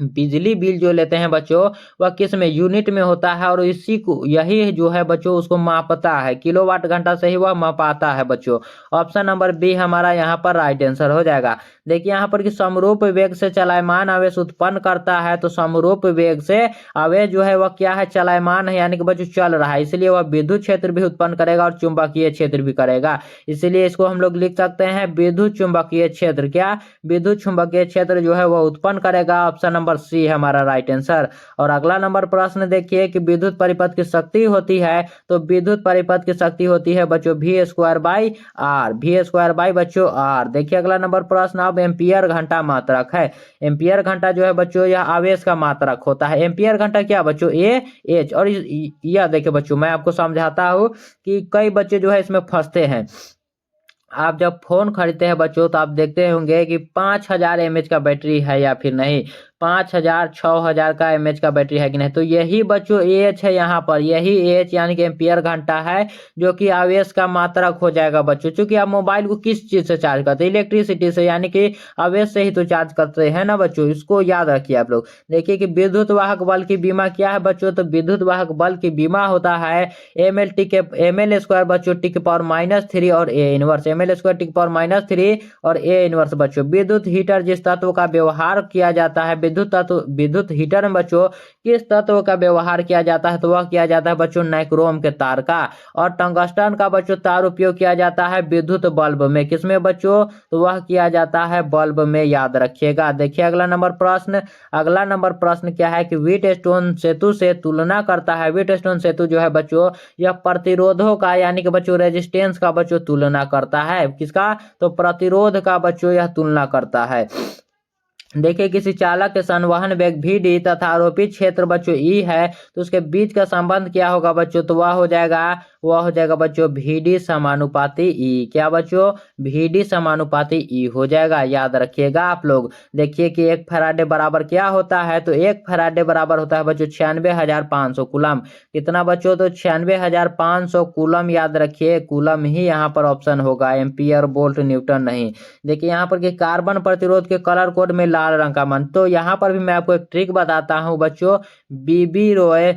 बिजली बिल जो लेते हैं बच्चों वह किस में, यूनिट में होता है, और इसी को यही जो है बच्चों उसको मापता है, किलोवाट घंटा से ही वह मापाता है बच्चों। ऑप्शन नंबर बी हमारा यहाँ पर राइट आंसर हो जाएगा। देखिए यहाँ पर कि समरूप वेग से चलायमान आवेश उत्पन्न करता है। तो समरूप वेग से आवेश जो है वह क्या है, चलायमान है, यानी कि बच्चों चल रहा है, इसलिए वह विद्युत क्षेत्र भी उत्पन्न करेगा और चुंबकीय क्षेत्र भी करेगा। इसीलिए इसको हम लोग लिख सकते हैं विद्युत चुंबकीय क्षेत्र, क्या विद्युत चुंबकीय क्षेत्र जो है वह उत्पन्न करेगा। ऑप्शन नंबर सी हमारा राइट आंसर। और अगला नंबर प्रश्न देखिए कि विद्युत परिपथ की शक्ति होती है। तो विद्युत परिपथ की शक्ति होती है बच्चों V²/R, V² बच्चों R। देखिए अगला नंबर प्रश्न अब एम्पियर घंटा मात्रक है। एम्पियर घंटा जो है बच्चों यह आवेश का मात्रक होता है। एम्पियर घंटा क्या बच्चों, AH। और यह देखिए बच्चों मैं आपको समझाता हूँ कि कई बच्चे जो है इसमें फंसते हैं। आप जब फोन खरीदते हैं बच्चों तो आप देखते होंगे कि 5000 mAh का बैटरी है या फिर नहीं, 5000 6000 का mAh का बैटरी है कि नहीं। तो यही बच्चों AH है, यहाँ पर यही AH यानी कि एम्पियर घंटा है, जो कि आवेश का मात्रक हो जाएगा बच्चों। चूंकि आप मोबाइल को किस चीज से चार्ज करते हैं, इलेक्ट्रिसिटी से, यानी कि आवेश से ही तो चार्ज करते हैं ना बच्चों, इसको याद रखिए आप लोग। देखिए कि विद्युत वाहक बल की बीमा क्या है बच्चों, तो विद्युत वाहक बल की बीमा होता है ml² बच्चों T⁻³ और A इनवर्स, ml² T⁻³ और A इनवर्स बच्चों। विद्युत हीटर जिस तत्व का व्यवहार किया जाता है विद्युत हीटर में बच्चों किस तत्व का व्यवहार किया जाता है, तो वह किया जाता है बच्चों नाइक्रोम के तार का। और टंगस्टन का बच्चों तार उपयोग किया जाता है विद्युत बल्ब में, किसमें बच्चों, तो वह किया जाता है बल्ब में, याद रखिएगा। देखिए अगला नंबर प्रश्न क्या है कि व्हीट स्टोन सेतु से तुलना करता है। व्हीट स्टोन सेतु जो है बच्चों यह प्रतिरोधों का यानी कि बच्चों रेजिस्टेंस का बच्चों तुलना करता है, किसका, तो प्रतिरोध का बच्चों यह तुलना करता है। देखिए किसी चालक के संवहन वेग VD तथा आरोपित क्षेत्र बच्चों E है, तो उसके बीच का संबंध क्या होगा बच्चों, तो वह हो जाएगा बच्चों VD समानुपाती E। क्या बच्चों, VD समानुपाती E हो जाएगा, याद रखिएगा आप लोग। देखिए कि 1 फैराडे बराबर क्या होता है, तो 1 फैराडे बराबर होता है बच्चों 96,500 कूलम। कितना बच्चों, तो 96,500 कूलम, याद रखिए कूलम ही यहाँ पर ऑप्शन होगा, एम्पियर वोल्ट न्यूटन नहीं। देखिए यहाँ पर कि कार्बन प्रतिरोध के कलर कोड में लाल रंग का मान, तो यहाँ पर भी मैं आपको एक ट्रिक बताता हूँ बच्चों, बीबी रॉय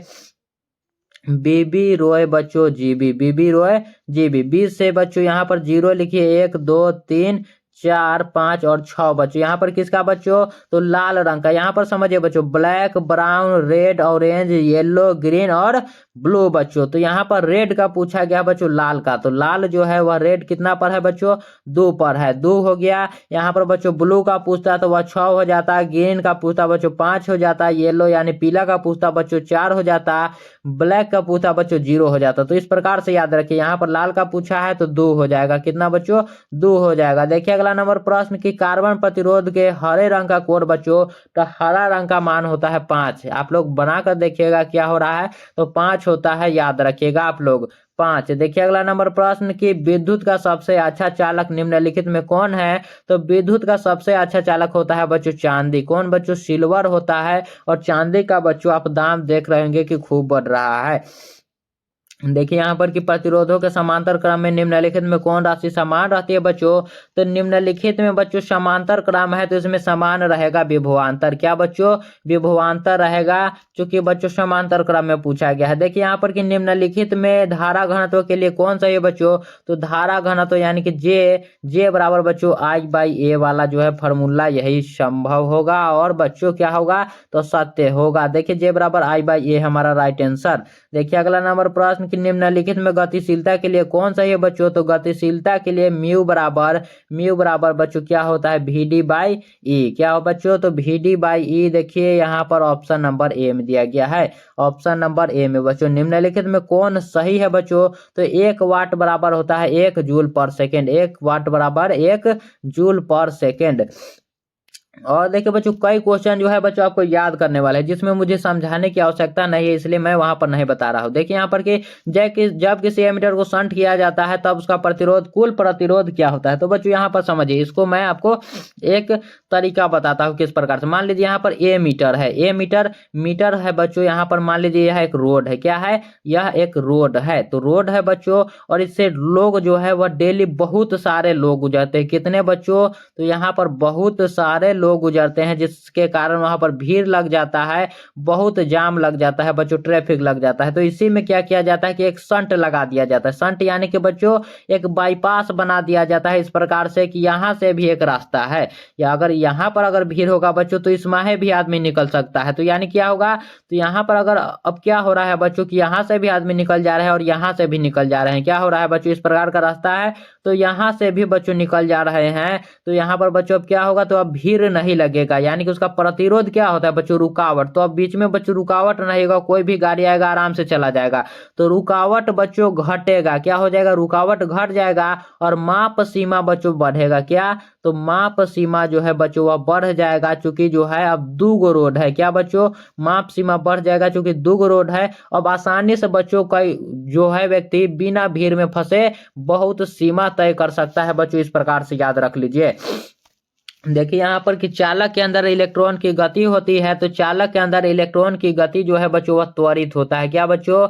बच्चों बीबी रॉय GB 20 से बच्चों यहाँ पर 0 लिखिए, 1 2 3 4 5 और 6 बच्चों, यहाँ पर किसका बच्चों, तो लाल रंग का। यहाँ पर समझिए बच्चों black, brown, red, orange, yellow, green और ब्लू बच्चों। तो यहाँ पर रेड का पूछा गया बच्चों लाल का, तो लाल जो है वह रेड कितना पर है बच्चों, 2 पर है, 2 हो गया। यहाँ पर बच्चों ब्लू का पूछता तो वह 6 हो जाता, ग्रीन का पूछता बच्चों 5 हो जाता, येलो यानी पीला का पूछता बच्चों 4 हो जाता, ब्लैक का पूछा बच्चों 0 हो जाता। तो इस प्रकार से याद रखिए, यहाँ पर लाल का पूछा है तो 2 हो जाएगा, कितना बच्चों, 2 हो जाएगा। देखिए अगला नंबर प्रश्न की कार्बन प्रतिरोध के हरे रंग का कोड बच्चों, तो हरा रंग का मान होता है 5। आप लोग बनाकर देखिएगा क्या हो रहा है, तो 5 होता है, याद रखिएगा आप लोग 5। देखिए अगला नंबर प्रश्न की विद्युत का सबसे अच्छा चालक निम्नलिखित में कौन है, तो विद्युत का सबसे अच्छा चालक होता है बच्चों चांदी। कौन बच्चों, सिल्वर होता है। और चांदी का बच्चों आप दाम देख रहे होंगे कि खूब बढ़ रहा है। देखिए यहाँ पर कि प्रतिरोधों के समांतर क्रम में निम्नलिखित में कौन राशि समान रहती है बच्चों, तो निम्नलिखित में बच्चों समांतर क्रम है तो इसमें समान रहेगा विभवांतर। क्या बच्चों, विभवांतर रहेगा, क्योंकि बच्चों समांतर क्रम में पूछा गया है। देखिए यहाँ पर कि निम्नलिखित में धारा घनत्व के लिए कौन सा है बच्चों, तो धारा घनत्व यानी कि जे बराबर बच्चों I/A वाला जो है फॉर्मूला यही संभव होगा और बच्चों क्या होगा, तो सत्य होगा। देखिए जे बराबर I/A हमारा राइट आंसर। देखिए अगला नंबर प्रश्न कि निम्नलिखित में गतिशीलता के लिए कौन सा है बच्चों, तो गतिशीलता के लिए म्यू बराबर बच्चों क्या होता है, VD/E। क्या हो बच्चों, तो VD/E। देखिए यहाँ पर ऑप्शन नंबर ए में दिया गया है, ऑप्शन नंबर ए में बच्चों निम्नलिखित में कौन सही है बच्चों, तो 1 वाट बराबर होता है 1 जूल पर सेकेंड, 1 वाट बराबर 1 जूल पर सेकेंड। और देखिए बच्चों कई क्वेश्चन जो है बच्चों आपको याद करने वाले हैं जिसमें मुझे समझाने की आवश्यकता नहीं है, इसलिए मैं वहां पर नहीं बता रहा हूं। देखिए यहाँ पर कि जब किसी एमीटर को शंट किया जाता है तब उसका प्रतिरोध, कुल प्रतिरोध क्या होता है, तो बच्चों यहाँ पर समझिए, इसको मैं आपको एक तरीका बताता हूँ किस प्रकार से। मान लीजिए यहाँ पर ए मीटर है, मीटर है बच्चों, यहाँ पर मान लीजिए यह एक रोड है, क्या है, यह एक रोड है, तो रोड है बच्चों, और इससे लोग जो है वह डेली बहुत सारे लोग गुजरते हैं। कितने बच्चों, तो यहाँ पर बहुत सारे लोग गुजरते हैं, जिसके कारण वहां पर भीड़ लग जाता है, बहुत जाम लग जाता है बच्चों, ट्रैफिक लग जाता है। तो इसी में क्या किया जाता है कि एक शंट लगा दिया जाता है। शंट यानी कि बच्चों एक बाईपास बना दिया जाता है इस प्रकार से कि यहाँ से भी एक रास्ता है, या अगर यहाँ पर अगर भीड़ होगा बच्चों तो इस माहे भी आदमी निकल सकता है। तो यानी क्या होगा, तो यहाँ पर अगर अब क्या हो रहा है बच्चों कि यहाँ से भी आदमी निकल जा रहे हैं और यहाँ से भी निकल जा रहे हैं। क्या हो रहा है बच्चों, इस प्रकार का रास्ता है तो यहाँ से भी बच्चों निकल जा रहे हैं। तो यहाँ पर बच्चों अब क्या होगा, तो अब भीड़ नहीं लगेगा, यानी कि उसका प्रतिरोध क्या होता है बच्चों, रुकावट। तो अब बीच में बच्चों रुकावट नहीं होगा, कोई भी गाड़ी आएगा आराम से चला जाएगा। तो रुकावट बच्चों घटेगा, क्या हो जाएगा, रुकावट घट जाएगा और माप सीमा बच्चों बढ़ेगा। क्या, तो माप सीमा जो है बच्चों वह बढ़ जाएगा, चूंकि जो है अब 2 रोड है। क्या बच्चों, माप सीमा बढ़ जाएगा चूंकि 2 रोड है। अब आसानी से बच्चों का जो है व्यक्ति बिना भीड़ में फंसे बहुत सीमा तय कर सकता है बच्चों, इस प्रकार से याद रख लीजिए। देखिए यहाँ पर कि चालक के अंदर इलेक्ट्रॉन की गति होती है, तो चालक के अंदर इलेक्ट्रॉन की गति जो है बच्चों वह त्वरित होता है। क्या बच्चों,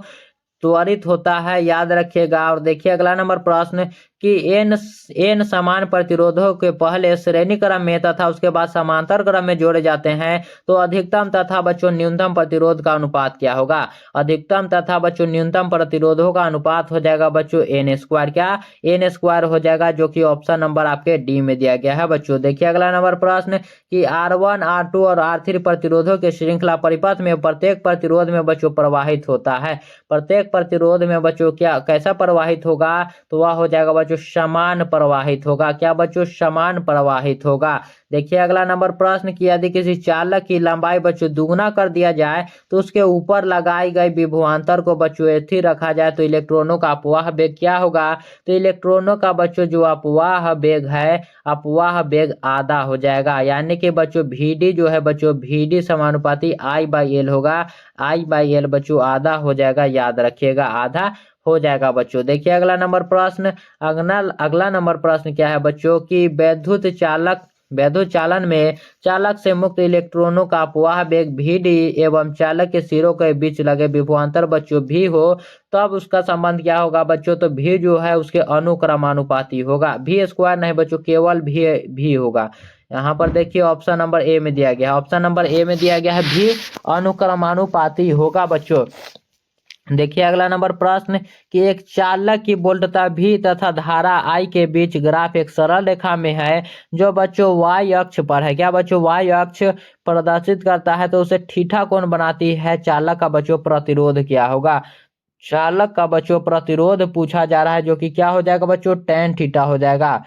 त्वरित होता है, याद रखिएगा। और देखिए अगला नंबर प्रश्न कि एन समान प्रतिरोधों के पहले श्रेणी क्रम में तथा उसके बाद समांतर क्रम में जोड़े जाते हैं तो अधिकतम तथा बच्चों न्यूनतम प्रतिरोध का अनुपात क्या होगा। अधिकतम तथा बच्चों न्यूनतम प्रतिरोधों का अनुपात हो जाएगा बच्चों एन स्क्वायर। क्या एन स्क्वायर हो जाएगा, जो कि ऑप्शन नंबर आपके डी में दिया गया है बच्चों। देखिए अगला नंबर प्रश्न कि R1 R2 और R3 प्रतिरोधों के श्रृंखला परिपथ में प्रत्येक प्रतिरोध में बच्चों प्रवाहित होता है। प्रत्येक प्रतिरोध में बच्चों क्या कैसा प्रवाहित होगा, तो वह हो जाएगा बच्चों समान प्रवाहित होगा। क्या बच्चों समान प्रवाहित होगा। देखिए अगला नंबर प्रश्न कि यदि किसी चालक की लंबाई बच्चों दुगुना कर दिया जाए तो उसके ऊपर लगाई गई विभवांतर को बच्चों स्थिर रखा जाए तो इलेक्ट्रॉनों का अपवाह वेग क्या होगा। तो इलेक्ट्रॉनों का बच्चों जो अपवाह वेग है, अपवाह वेग आधा हो जाएगा, यानी कि बच्चों VD जो है बच्चों VD समानुपाती I/L होगा। I/L बच्चों आधा हो जाएगा, याद रखिएगा आधा हो जाएगा बच्चों। देखिए अगला नंबर प्रश्न अगला नंबर प्रश्न क्या है बच्चों कि वैद्युत चालन में चालक से मुक्त इलेक्ट्रॉनों का अपवाह वेग VD एवं चालक के सिरों के बीच लगे विभवांतर बच्चों V हो, तब उसका संबंध क्या होगा बच्चों। तो V जो है उसके अनुक्रमानुपाती होगा। V स्क्वायर नहीं बच्चों, केवल V होगा। यहाँ पर देखिए ऑप्शन नंबर ए में दिया गया है, ऑप्शन नंबर ए में दिया गया है V अनुक्रमानुपाती होगा बच्चों। देखिए अगला नंबर प्रश्न कि एक चालक की वोल्टता V तथा धारा I के बीच ग्राफ एक सरल रेखा में है जो बच्चों Y अक्ष पर है। क्या बच्चों Y अक्ष प्रदर्शित करता है तो उसे थीटा कोण बनाती है। चालक का बच्चों प्रतिरोध क्या होगा। चालक का बच्चों प्रतिरोध पूछा जा रहा है, जो कि क्या हो जाएगा बच्चों tan थीटा हो जाएगा।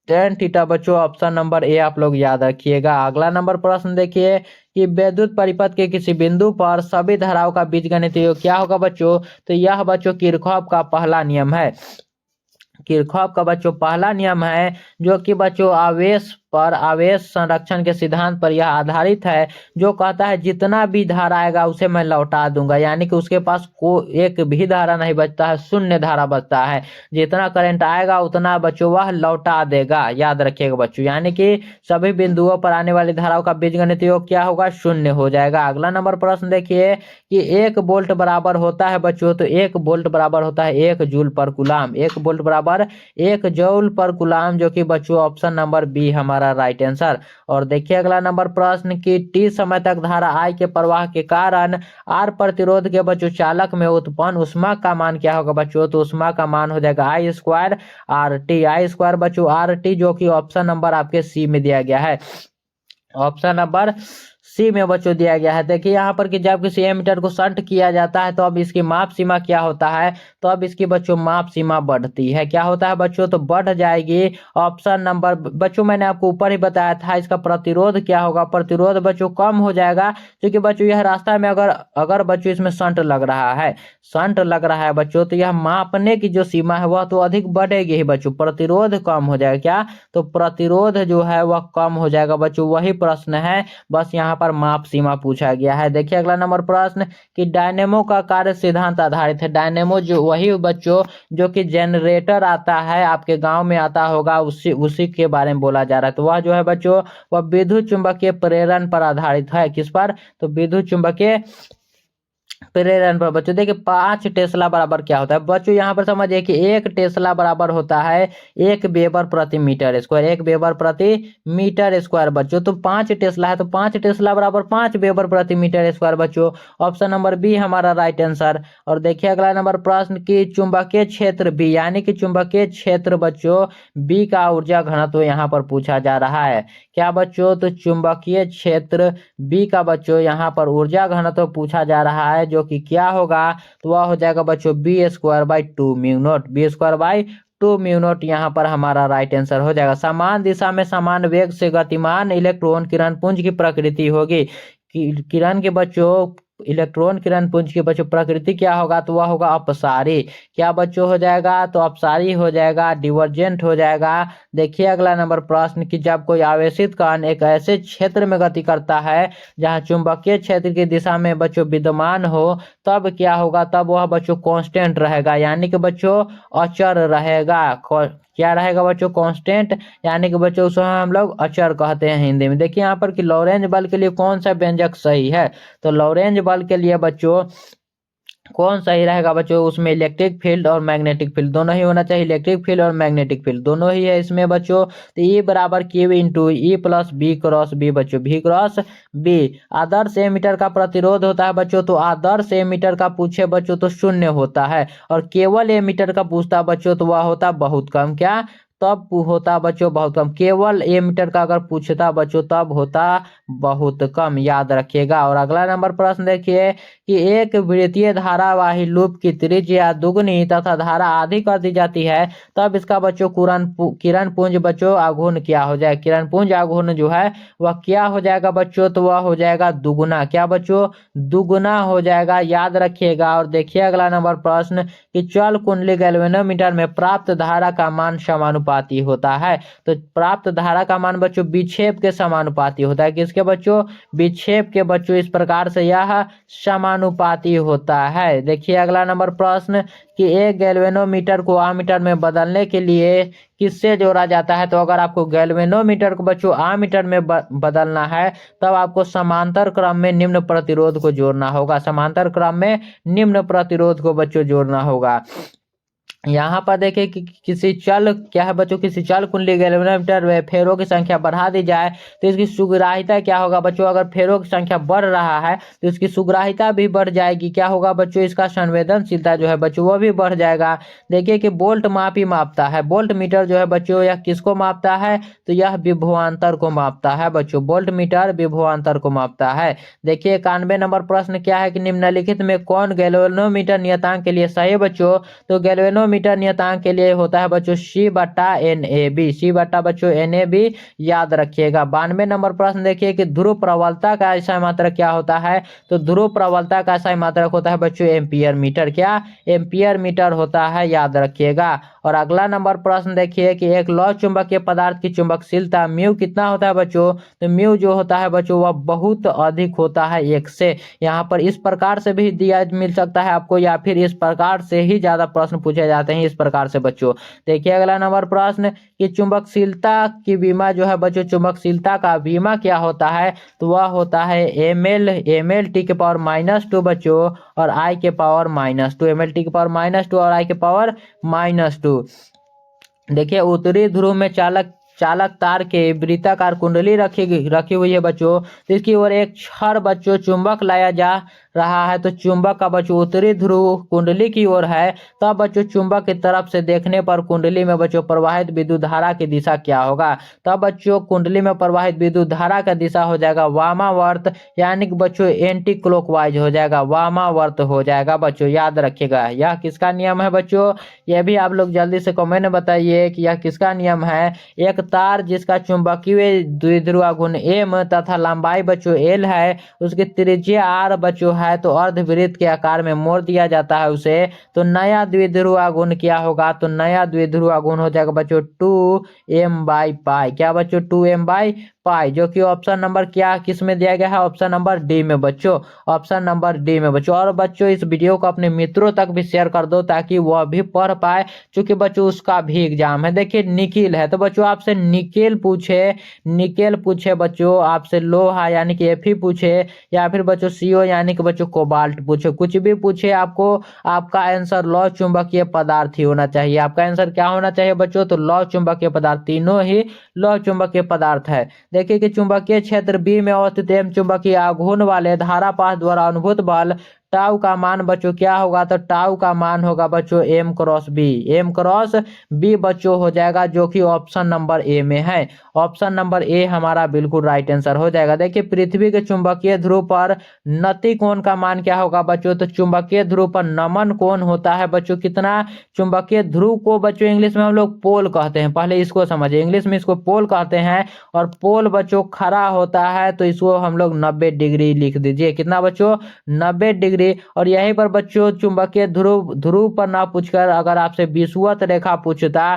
tan थीटा बच्चों ऑप्शन नंबर ए आप लोग याद रखिएगा। अगला नंबर प्रश्न देखिए कि विद्युत परिपथ के किसी बिंदु पर सभी धाराओं का बीजगणितीय योग क्या होगा बच्चों। तो यह बच्चों किरचॉफ का पहला नियम है। किरचॉफ का बच्चों पहला नियम है, जो कि बच्चों आवेश संरक्षण के सिद्धांत पर यह आधारित है, जो कहता है जितना भी धारा आएगा उसे मैं लौटा दूंगा, यानी कि उसके पास एक भी धारा नहीं बचता है, शून्य धारा बचता है। जितना करंट आएगा उतना बच्चों वह लौटा देगा, याद रखिएगा बच्चों। यानी कि सभी बिंदुओं पर आने वाली धाराओं का बीजगणितीय योग क्या होगा, शून्य हो जाएगा। अगला नंबर प्रश्न देखिए कि 1 वोल्ट बराबर होता है बच्चों, तो 1 वोल्ट बराबर होता है 1 जूल पर कूलाम। 1 वोल्ट बराबर 1 जूल पर कूलाम, जो कि बच्चों ऑप्शन नंबर बी हमारा राइट आंसर। और देखिए अगला नंबर प्रश्न कि T समय तक धारा I के प्रवाह के कारण R प्रतिरोध के बच्चों चालक में उत्पन्न ऊष्मा का मान क्या होगा बच्चों। तो ऊष्मा का मान हो जाएगा I square RT। I square बच्चों RT, जो कि ऑप्शन नंबर आपके सी में दिया गया है, ऑप्शन नंबर सी में बच्चों दिया गया है। देखिए यहाँ पर कि जब किसी एमीटर को शंट किया जाता है तो अब इसकी माप सीमा क्या होता है। तो अब इसकी बच्चों माप सीमा बढ़ती है। क्या होता है बच्चों, तो बढ़ जाएगी। ऑप्शन नंबर बच्चों मैंने आपको ऊपर ही बताया था, इसका प्रतिरोध क्या होगा, प्रतिरोध बच्चों कम हो जाएगा, क्योंकि बच्चों यह रास्ता में अगर बच्चों इसमें शंट लग रहा है बच्चों, तो यह मापने की जो सीमा है वह तो अधिक बढ़ेगी ही बच्चों, प्रतिरोध कम हो जाएगा। क्या, तो प्रतिरोध जो है वह कम हो जाएगा बच्चों, वही प्रश्न है, बस यहाँ पर माप सीमा पूछा गया है। देखिए अगला नंबर प्रश्न कि डायनेमो का कार्य सिद्धांत आधारित है। डायनेमो जो वही बच्चों जो कि जनरेटर आता है, आपके गांव में आता होगा, उसी के बारे में बोला जा रहा है। तो वह जो है बच्चों वह विद्युत चुंबकीय प्रेरण पर आधारित है। किस पर, तो विद्युत चुंबकीय प्रेरण पर बच्चों। देखिए 5 टेस्ला बराबर क्या होता है बच्चों, यहाँ पर समझिए कि 1 टेस्ला बराबर होता है 1 वेबर प्रति मीटर स्क्वायर। 1 वेबर प्रति मीटर स्क्वायर बच्चों, तो 5 टेस्ला है तो 5 टेस्ला बराबर 5 वेबर प्रति मीटर स्क्वायर बच्चों, ऑप्शन नंबर बी हमारा राइट आंसर। और देखिए अगला नंबर प्रश्न की चुंबकीय क्षेत्र बी, यानी कि चुंबकीय क्षेत्र बच्चों बी का ऊर्जा घनत्व यहाँ पर पूछा जा रहा है। क्या बच्चों, तो चुंबकीय क्षेत्र बी का बच्चों यहाँ पर ऊर्जा घनत्व पूछा जा रहा है, जो कि क्या होगा, तो वह हो जाएगा बच्चों B²/2 mu naught. B²/2 mu naught यहाँ पर हमारा राइट आंसर हो जाएगा। समान दिशा में समान वेग से गतिमान इलेक्ट्रॉन किरण पुंज की प्रकृति होगी। किरण के बच्चों इलेक्ट्रॉन किरण पुंज की बच्चों प्रकृति क्या होगा, तो वह होगा अपसारी। क्या बच्चों हो जाएगा, तो अपसारी हो जाएगा, डिवर्जेंट हो जाएगा। देखिए अगला नंबर प्रश्न कि जब कोई आवेशित कण एक ऐसे क्षेत्र में गति करता है जहां चुंबकीय क्षेत्र की दिशा में बच्चों विद्यमान हो, तब क्या होगा, तब वह बच्चों कांस्टेंट रहेगा, यानी कि बच्चों अचर रहेगा। क्या रहेगा बच्चों, कांस्टेंट, यानी कि बच्चों उसे हम लोग अचर कहते हैं हिंदी में। देखिए यहाँ पर कि लॉरेंज बल के लिए कौन सा व्यंजक सही है, तो लॉरेंज बल के लिए बच्चों कौन सही रहेगा बच्चों? उसमें इलेक्ट्रिक फील्ड और मैग्नेटिक फील्ड दोनों ही होना चाहिए। इलेक्ट्रिक फील्ड और मैग्नेटिक फील्ड दोनों ही है इसमें बच्चों। तो E बराबर Q into E plus B cross B बच्चों, बी क्रॉस बी। आदर्श एमीटर का प्रतिरोध होता है बच्चों, तो आदर्श एमीटर का पूछे बच्चों तो शून्य होता है, और केवल एमीटर का पूछता बच्चों तो वह होता बहुत कम। क्या? तब होता बच्चों बहुत कम। केवल एमीटर का अगर पूछता बच्चों तब होता बहुत कम, याद रखिएगा। और अगला नंबर प्रश्न देखिए कि एक वृत्तीय धारावाही लूप की त्रिज्या दुगनी तथा धारा आधी कर दी जाती है, तब इसका बच्चों किरण पुंज बच्चों आघूर्ण क्या हो जाए? किरण पुंज आघूर्ण जो है वह क्या हो जाएगा बच्चों? तो वह हो जाएगा दुगुना। क्या बच्चों? दुगुना हो जाएगा, याद रखिएगा। और देखिए अगला नंबर प्रश्न कि चल कुंडली गैल्वेनोमीटर में प्राप्त धारा का मान समानुपाती होता है। तो प्राप्त धारा का मान बच्चों विक्षेप के समानुपाती होता है। किसके बच्चों? विक्षेप के बच्चों। इस प्रकार से यह समानुपाती होता है। देखिए अगला नंबर प्रश्न कि एक गैल्वेनोमीटर को आमीटर में बदलने के लिए किससे जोड़ा जाता है? तो अगर आपको गैल्वेनोमीटर को बच्चों आमीटर में बदलना है, तब आपको समांतर क्रम में निम्न प्रतिरोध को जोड़ना होगा। समांतर क्रम में निम्न प्रतिरोध को बच्चों जोड़ना होगा। यहाँ पर देखिए कि किसी चल क्या है बच्चों, किसी चल कुंडली गैल्वेनोमीटर में फेरों की संख्या बढ़ा दी जाए तो इसकी सुग्राहिता क्या होगा बच्चों? अगर फेरों की संख्या बढ़ रहा है तो इसकी सुग्राहिता भी बढ़ जाएगी। क्या होगा बच्चों? इसका संवेदनशीलता जो है बच्चों वो भी बढ़ जाएगा। देखिए कि बोल्ट मापी मापता है, बोल्ट मीटर जो है बच्चों यह किसको मापता है? तो यह विभवांतर को मापता है बच्चों। बोल्ट मीटर विभवांतर को मापता है। देखिए 91 नंबर प्रश्न क्या है कि निम्नलिखित में कौन गैल्वेनोमीटर नियतांक के लिए सही बच्चों? तो गैल्वेनोमीटर नियतांक के लिए होता है बच्चों सी बट्टा एन ए बी, सी बट्टा बच्चों एन ए बी, याद रखिएगा। 92 नंबर प्रश्न देखिए कि ध्रुव प्रबलता का ऐसा मात्रक क्या होता है? तो ध्रुव प्रबलता का ऐसा मात्रक होता है बच्चों एम्पियर मीटर। क्या? एम्पियर मीटर होता है, याद रखिएगा। और अगला नंबर प्रश्न देखिए कि एक लौ चुंबकीय पदार्थ की चुंबकशीलता म्यू कितना होता है बच्चों? तो म्यू जो होता है बच्चों वह बहुत अधिक होता है 1 से। यहाँ पर इस प्रकार से भी दिया मिल सकता है आपको, या फिर इस प्रकार से ही ज्यादा प्रश्न पूछे जाते हैं इस प्रकार से बच्चों। देखिए अगला नंबर प्रश्न कि चुंबकशीलता की बीमा जो है बच्चों, चुंबकशीलता का बीमा क्या होता है? तो वह होता है एम एल टी के पावर -2 बच्चों और आई के पावर -2, एम एल टी के पावर -2 और आई के पावर -2। देखिए उत्तरी ध्रुव में चालक तार के वृत्ताकार कुंडली रखी हुई है बच्चों। तो इसकी ओर एक छड़ बच्चों चुंबक लाया जा रहा है, तो चुंबक का बच्चों उत्तरी ध्रुव कुंडली की ओर है। तब बच्चों चुंबक की तरफ से देखने पर कुंडली में बच्चों प्रवाहित विद्युत धारा की दिशा क्या होगा? तब बच्चों कुंडली में प्रवाहित विद्युत धारा का दिशा हो जाएगा वामावर्त, यानी कि बच्चों एंटी क्लॉकवाइज हो जाएगा, वामावर्त हो जाएगा बच्चों, याद रखिएगा। यह किसका नियम है बच्चों? यह भी आप लोग जल्दी से कमेंट में बताइए कि यह किसका नियम है। एक तार जिसका चुंबकीय द्विध्रुव गुण एम तथा लंबाई बच्चों एल है, उसकी त्रिज्या आर बच्चों है, तो अर्धवृत्त के आकार में मोड़ दिया जाता है उसे। तो नया द्विध्रुव गुण क्या होगा? तो नया द्विध्रुव गुण हो जाएगा बच्चों 2m/π। क्या बच्चों? 2m/π, जो कि ऑप्शन नंबर क्या किस में दिया गया है? ऑप्शन नंबर डी में बच्चों, ऑप्शन नंबर डी में बच्चों। और बच्चों इस वीडियो को अपने मित्रों तक भी शेयर कर दो ताकि वह भी पढ़ पाए, क्योंकि बच्चों उसका भी एग्जाम है। देखिए निकिल है, तो बच्चों आपसे निकेल पूछे बच्चों, आपसे लोहा यानी कि Fe पूछे, या फिर बच्चों CO यानी कि बच्चों कोबाल्ट पूछे, कुछ भी पूछे आपको, आपका आंसर लौ चुंबकीय पदार्थ ही होना चाहिए। आपका आंसर क्या होना चाहिए बच्चों? तो लौ चुंबकीय पदार्थ, तीनों ही लौ चुंबकीय पदार्थ है। देखिए कि चुंबकीय क्षेत्र बी में अवस्थित एम चुंबकीय आघूर्ण वाले धारापाश द्वारा अनुभूत बल टाउ का मान बच्चों क्या होगा? तो टाउ का मान होगा बच्चों m×b बच्चों हो जाएगा, जो कि ऑप्शन नंबर ए में है। ऑप्शन नंबर ए हमारा बिल्कुल राइट आंसर हो जाएगा। देखिए पृथ्वी के चुंबकीय ध्रुव पर नति कोण का मान क्या होगा बच्चों? तो चुंबकीय ध्रुव पर नमन कोण होता है बच्चों कितना? चुंबकीय ध्रुव को बच्चों इंग्लिश में हम लोग पोल कहते हैं, पहले इसको समझिए, इंग्लिश में इसको पोल कहते हैं। और पोल बच्चों खड़ा होता है, तो इसको हम लोग 90 डिग्री लिख दीजिए। कितना बच्चों? 90 डिग्री। और यहीं पर बच्चों चुंबकीय ध्रुव पर ना पूछकर अगर आपसे विषुवत रेखा पूछता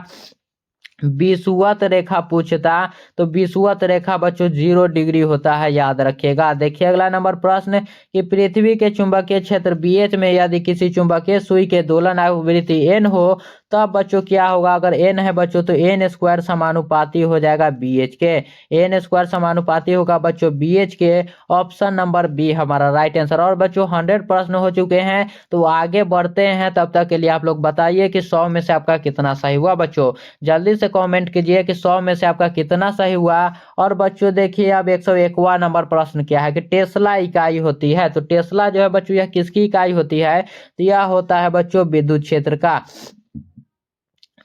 तो विषुवत रेखा बच्चों 0 डिग्री होता है, याद रखिएगा। देखिए अगला नंबर प्रश्न कि पृथ्वी के चुंबकीय क्षेत्र BH में यदि किसी चुंबकीय सुई के दोलन आवृत्ति n हो, तब बच्चों क्या होगा, अगर एन है बच्चों तो एन स्क्वायर समानुपाती हो जाएगा बी एच के। एन स्क्वायर समानुपाती होगा बच्चों बी एच के। ऑप्शन नंबर बी हमारा राइट आंसर। और बच्चों 100 प्रश्न हो चुके हैं, तो आगे बढ़ते हैं। तब तक के लिए आप लोग बताइए कि 100 में से आपका कितना सही हुआ बच्चों। जल्दी से कमेंट कीजिए कि 100 में से आपका कितना सही हुआ। और बच्चों देखिए अब 101वां नंबर प्रश्न क्या है कि टेस्ला इकाई होती है। तो टेस्ला जो है बच्चों यह किसकी इकाई होती है, तो यह होता है बच्चों विद्युत क्षेत्र का।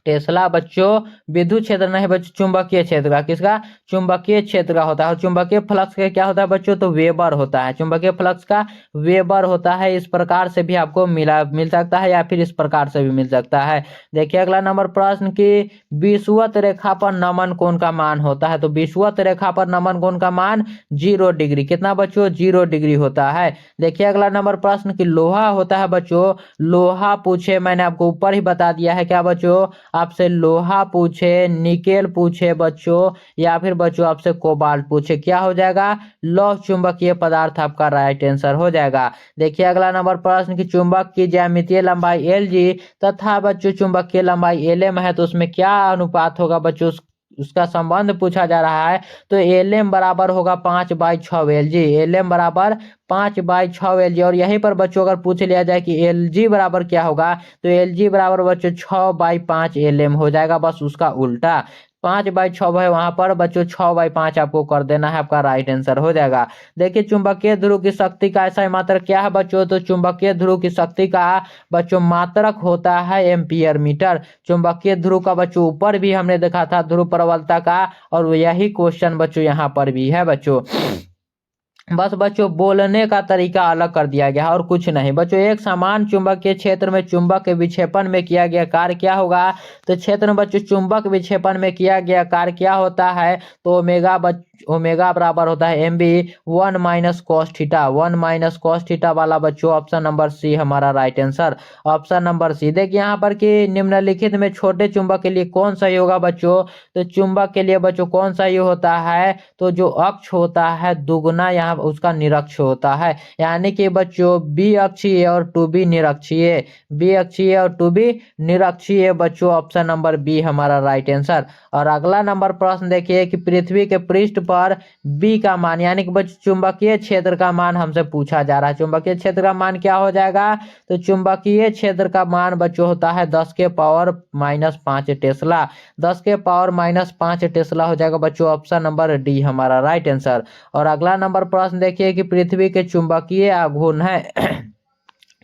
टेस्ला बच्चों विद्युत क्षेत्र नहीं बच्चों, चुंबकीय क्षेत्र का। किसका, चुंबकीय क्षेत्र का होता है। और चुंबकीय फ्लक्स का क्या होता है बच्चों, तो वेबर होता है। चुंबकीय फ्लक्स का वेबर होता है। इस प्रकार से भी आपको मिल सकता है या फिर इस प्रकार से भी मिल सकता है। देखिए अगला नंबर प्रश्न की विषुवत रेखा पर नमन कोण का मान होता है। तो विषुवत रेखा पर नमन कोण का मान 0 डिग्री। कितना बच्चों, 0 डिग्री होता है। देखिए अगला नंबर प्रश्न की लोहा होता है बच्चों, लोहा पूछे, मैंने आपको ऊपर ही बता दिया है क्या बच्चों, आपसे लोहा पूछे, निकेल पूछे बच्चों, या फिर बच्चों आपसे कोबाल्ट पूछे, क्या हो जाएगा, लौह चुंबकीय पदार्थ आपका राइट आंसर हो जाएगा। देखिए अगला नंबर प्रश्न की चुंबक की ज्यामितीय लंबाई एल जी तथा बच्चों चुंबकीय लंबाई एल एम है, तो उसमें क्या अनुपात होगा बच्चों, उसका संबंध पूछा जा रहा है। तो एल एम बराबर होगा 5/6 एल जी। एल एम बराबर 5/6 एल जी। और यहीं पर बच्चों अगर पूछ लिया जाए कि एल जी बराबर क्या होगा, तो एल जी बराबर बच्चों 6/5 एल एम हो जाएगा, बस उसका उल्टा। 5/6 है वहां पर बच्चों, 6/5 आपको कर देना है, आपका राइट आंसर हो जाएगा। देखिए चुंबकीय ध्रुव की शक्ति का ऐसा मात्रक क्या है बच्चों, तो चुंबकीय ध्रुव की शक्ति का बच्चों मात्रक होता है एम्पियर मीटर। चुंबकीय ध्रुव का बच्चों ऊपर भी हमने देखा था ध्रुव प्रबलता का, और यही क्वेश्चन बच्चों यहाँ पर भी है बच्चों। बस बच्चों बोलने का तरीका अलग कर दिया गया और कुछ नहीं बच्चों। एक समान चुंबकीय क्षेत्र में चुंबक के विक्षेपण में किया गया कार्य क्या होगा, तो क्षेत्र में बच्चों चुंबक विक्षेपण में किया गया कार्य क्या होता है, तो ओमेगा बराबर होता है M B 1 - cos theta. 1 - cos theta वाला बच्चों ऑप्शन नंबर सी हमारा right answer. Option number C. देखिए यहाँ पर कि निम्नलिखित में छोटे चुंबक के लिए कौन सही होगा बच्चों, तो चुंबक के लिए बच्चों कौन सही होता है, तो जो अक्ष होता है दुगुना यहाँ उसका निरक्ष होता है। यानी कि बच्चों बी अक्षीय और टू बी निरक्षीय, बी अक्षीय और टू बी निरक्षीय बच्चों, ऑप्शन नंबर बी हमारा राइट आंसर। और अगला नंबर प्रश्न देखिए कि पृथ्वी के पृष्ठ पर बी का मान, यानी कि बच्चों चुंबकीय क्षेत्र का मान हमसे पूछा जा रहा है। चुंबकीय क्षेत्र का मान क्या हो जाएगा, तो चुंबकीय क्षेत्र का मान बच्चों होता है 10⁻⁻5 टेस्ला। 10⁻⁻5 टेस्ला हो जाएगा बच्चों, ऑप्शन नंबर डी हमारा राइट आंसर। और अगला नंबर प्रश्न देखिए कि पृथ्वी के चुंबकीय आघूर्ण है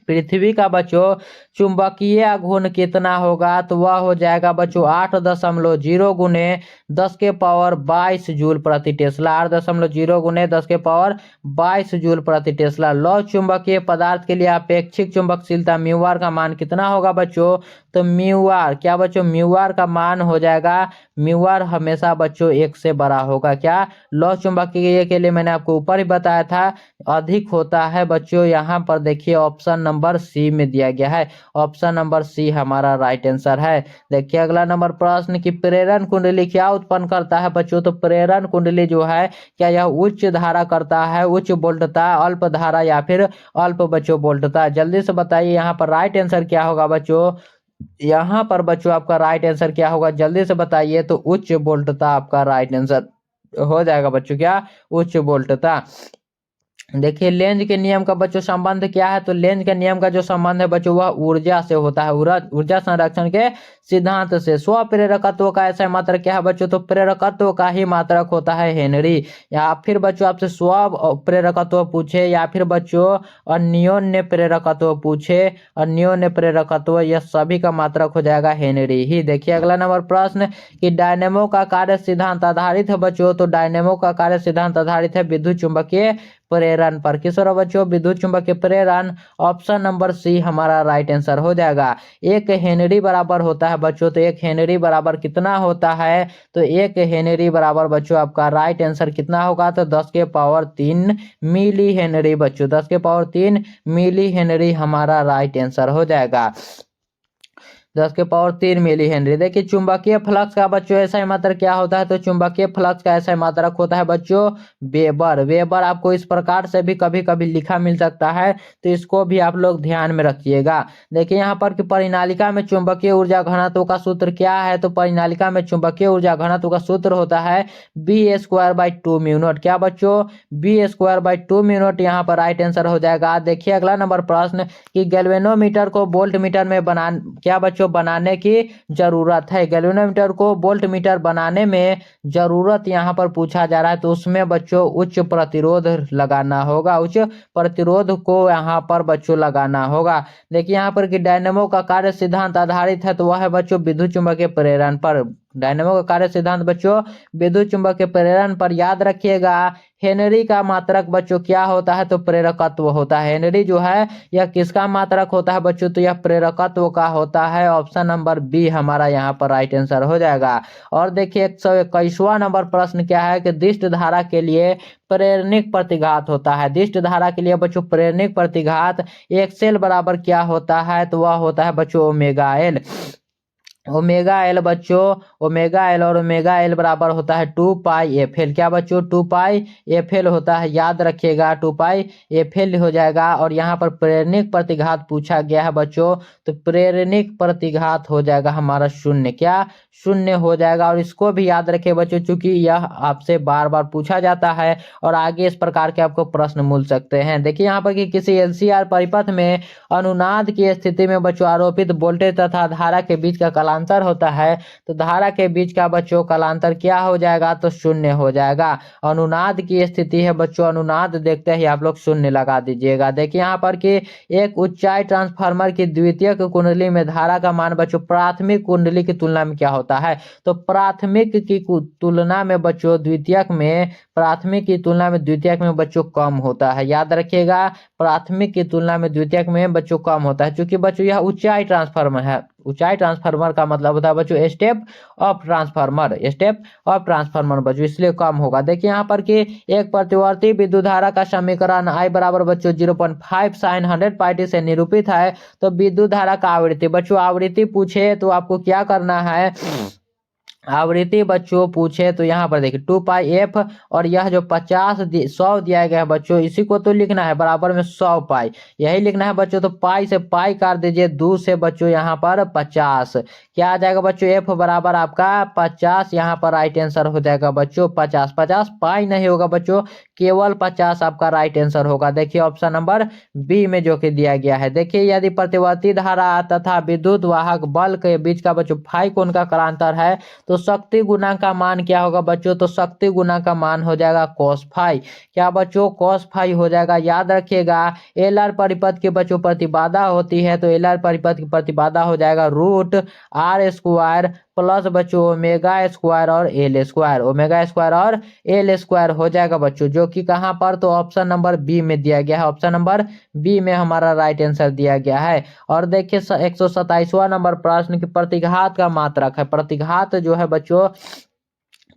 पृथ्वी का बच्चों चुंबकीय आघूर्ण कितना होगा, तो वह हो जाएगा बच्चों 8.0 गुने 10⁻22 जूल प्रति टेस्ला। 8.0 गुने 10⁻22 जूल प्रति टेस्ला। लौह चुंबकीय पदार्थ के लिए अपेक्षिक चुंबकशीलता म्यू आर का मान कितना होगा बच्चों, तो म्यू आर क्या बच्चों, म्यू आर का मान हो जाएगा, म्यू आर हमेशा बच्चों 1 से बड़ा होगा। क्या, लौह चुंबकीय के लिए मैंने आपको ऊपर ही बताया था अधिक होता है बच्चों। यहाँ पर देखिए ऑप्शन नंबर सी में दिया गया है, ऑप्शन नंबर सी हमारा राइट आंसर है। देखिए अगला नंबर प्रश्न की प्रेरण कुंडली क्या उत्पन्न करता है बच्चों, तो प्रेरण कुंडली जो है क्या यह उच्च धारा करता है, उच्च वोल्टता, अल्प धारा या फिर अल्प बच्चों वोल्टता, जल्दी से बताइए यहाँ पर राइट आंसर क्या होगा बच्चों। यहाँ पर बच्चों आपका राइट आंसर क्या होगा, जल्दी से बताइए, तो उच्च वोल्टता आपका राइट आंसर हो जाएगा बच्चों, क्या, उच्च वोल्टता। देखिए लेंज के नियम का बच्चों संबंध क्या है, तो लेंज के नियम का जो संबंध है बच्चों वह ऊर्जा से होता है, ऊर्जा संरक्षण के सिद्धांत से। स्व प्रेरकत्व का ऐसा मात्रक क्या है बच्चों, तो प्रेरकत्व का ही मात्रक होता है हेनरी। या फिर बच्चों आपसे स्व प्रेरकत्व पूछे या फिर बच्चों अन्योन्य प्रेरकत्व पूछे, अन्योन्य प्रेरकत्व, यह सभी का मात्रक हो जाएगा हेनरी ही। देखिए अगला नंबर प्रश्न कि डायनेमो का कार्य सिद्धांत आधारित है बच्चों, तो डायनेमो का कार्य सिद्धांत आधारित है विद्युत चुंबकीय प्रेरण पर। किस और बच्चों, विद्युत चुंबकीय प्रेरण, ऑप्शन नंबर सी हमारा राइट आंसर हो जाएगा। 1 हेनरी बराबर होता है बच्चों, तो 1 हेनरी बराबर कितना होता है, तो 1 हेनरी बराबर बच्चों आपका राइट आंसर कितना होगा, तो 10⁻³ मिली हेनरी बच्चों, 10⁻³ मिली हेनरी हमारा राइट आंसर हो जाएगा। 10 की पावर 3 मिली हेनरी। देखिए चुंबकीय फ्लक्स का बच्चों ऐसा मात्रक क्या होता है, तो चुंबकीय फ्लक्स का ऐसा मात्रक होता है बच्चों वेबर। वेबर आपको इस प्रकार से भी कभी कभी लिखा मिल सकता है, तो इसको भी आप लोग ध्यान में रखिएगा। देखिए यहाँ पर कि परिनालिका में चुंबकीय ऊर्जा घनत्व का सूत्र क्या है, तो परिनालिका में चुंबकीय ऊर्जा घनत्व का सूत्र होता है B²/2μ0। क्या बच्चों, B²/2μ0 यहाँ पर राइट आंसर हो जाएगा। देखिए अगला नंबर प्रश्न कि गैल्वेनोमीटर को वोल्ट मीटर में क्या बच्चों बनाने की जरूरत है। गैल्वेनोमीटर को वोल्ट मीटर बनाने में जरूरत यहाँ पर पूछा जा रहा है, तो उसमें बच्चों उच्च प्रतिरोध लगाना होगा। उच्च प्रतिरोध को यहाँ पर बच्चों लगाना होगा। देखिए यहाँ पर कि डायनेमो का कार्य सिद्धांत आधारित है, तो वह है बच्चों विद्युत चुम्बकीय प्रेरण पर। डायनेमो का कार्य सिद्धांत बच्चों विद्युत चुम्बकीय प्रेरण पर। याद रखिएगा हेनरी का मात्रक बच्चों क्या होता है, तो प्रेरकत्व होता है। हेनरी जो है यह किसका मात्रक होता है बच्चों, तो यह प्रेरकत्व का होता है। ऑप्शन नंबर बी हमारा यहाँ पर राइट आंसर हो जाएगा। और देखिए 121वां नंबर प्रश्न क्या है कि दिष्ट धारा के लिए प्रेरणिक प्रतिघात होता है। दिष्ट धारा के लिए बच्चों प्रेरणिक प्रतिघात एक्सेल बराबर क्या होता है, तो वह होता है बच्चों ओमेगा एल। ओमेगा एल बच्चों, ओमेगा एल और ओमेगा एल बराबर होता है 2πfl। क्या बच्चों 2πfl होता है, याद रखिएगा 2πfl हो जाएगा। और यहाँ पर प्रेरणिक प्रतिघात पूछा गया है बच्चों, तो प्रेरणिक प्रतिघात हो जाएगा हमारा शून्य। क्या शून्य हो जाएगा। और इसको भी याद रखिए बच्चों, चूंकि यह आपसे बार बार पूछा जाता है और आगे इस प्रकार के आपको प्रश्न मिल सकते हैं। देखिए यहाँ पर कि किसी एलसीआर परिपथ में अनुनाद की स्थिति में बच्चों आरोपित वोल्टेज तथा धारा के बीच का कालांतर होता है, तो धारा के बीच का बच्चों कालांतर क्या हो जाएगा, तो शून्य हो जाएगा। अनुनाद की स्थिति है बच्चों, अनुनाद देखते ही आप लोग शून्य लगा दीजिएगा। देखिए यहाँ पर कि एक ऊंचाई ट्रांसफार्मर की द्वितीयक कुंडली में धारा का मान बच्चों प्राथमिक कुंडली की तुलना में क्या होता है, तो प्राथमिक की तुलना में बच्चों द्वितीयक में, प्राथमिक की तुलना में द्वितीयक में बच्चों कम होता है। याद रखिएगा प्राथमिक की तुलना में द्वितीयक में बच्चों कम होता है, क्योंकि बच्चों यह ऊंचाई ट्रांसफार्मर है। ऊंचाई ट्रांसफार्मर का मतलब होता है बच्चों step of transformer, step of transformer बच्चों, इसलिए कम होगा। देखिए यहाँ पर कि एक प्रतिवर्ती विद्युत धारा का समीकरण I बराबर बच्चों 0.5 sin 100πt से निरूपित है। तो विद्युत धारा का आवृत्ति बच्चों, आवृत्ति पूछे तो आपको क्या करना है, आवृत्ति बच्चों पूछे तो यहाँ पर देखिए 2πf और यह जो 100 दिया गया है बच्चों, इसी को तो लिखना है बराबर में 100π, यही लिखना है बच्चों। तो पाई से पाई काट दीजिए, 2 से बच्चों यहाँ पर 50, क्या आ जाएगा बच्चों, f बराबर आपका 50, यहाँ पर राइट आंसर हो जाएगा बच्चों 50। 50 पाई नहीं होगा बच्चों, केवल 50 आपका राइट आंसर होगा। देखिए ऑप्शन नंबर बी में जो कि दिया गया है। देखिए यदि प्रतिवर्ती धारा तथा विद्युत वाहक बल के बीच का बच्चों फाई कोण का कालांतर है, तो शक्ति गुणा का मान क्या होगा बच्चों, तो शक्ति गुणा का मान हो जाएगा cos फाई। क्या बच्चों cos फाई हो जाएगा। याद रखिएगा एल आर परिपथ की बच्चों प्रतिबाधा होती है, तो एल आर परिपथ की प्रतिबाधा हो जाएगा √r² प्लस बच्चों ओमेगा स्क्वायर और एल स्क्वायर, ओमेगा स्क्वायर और एल स्क्वायर हो जाएगा बच्चों, जो कि कहाँ पर, तो ऑप्शन नंबर बी में दिया गया है। ऑप्शन नंबर बी में हमारा राइट आंसर दिया गया है। और देखिए 127वां नंबर प्रश्न की प्रतिघात का मात्रक है। प्रतिघात जो है बच्चों,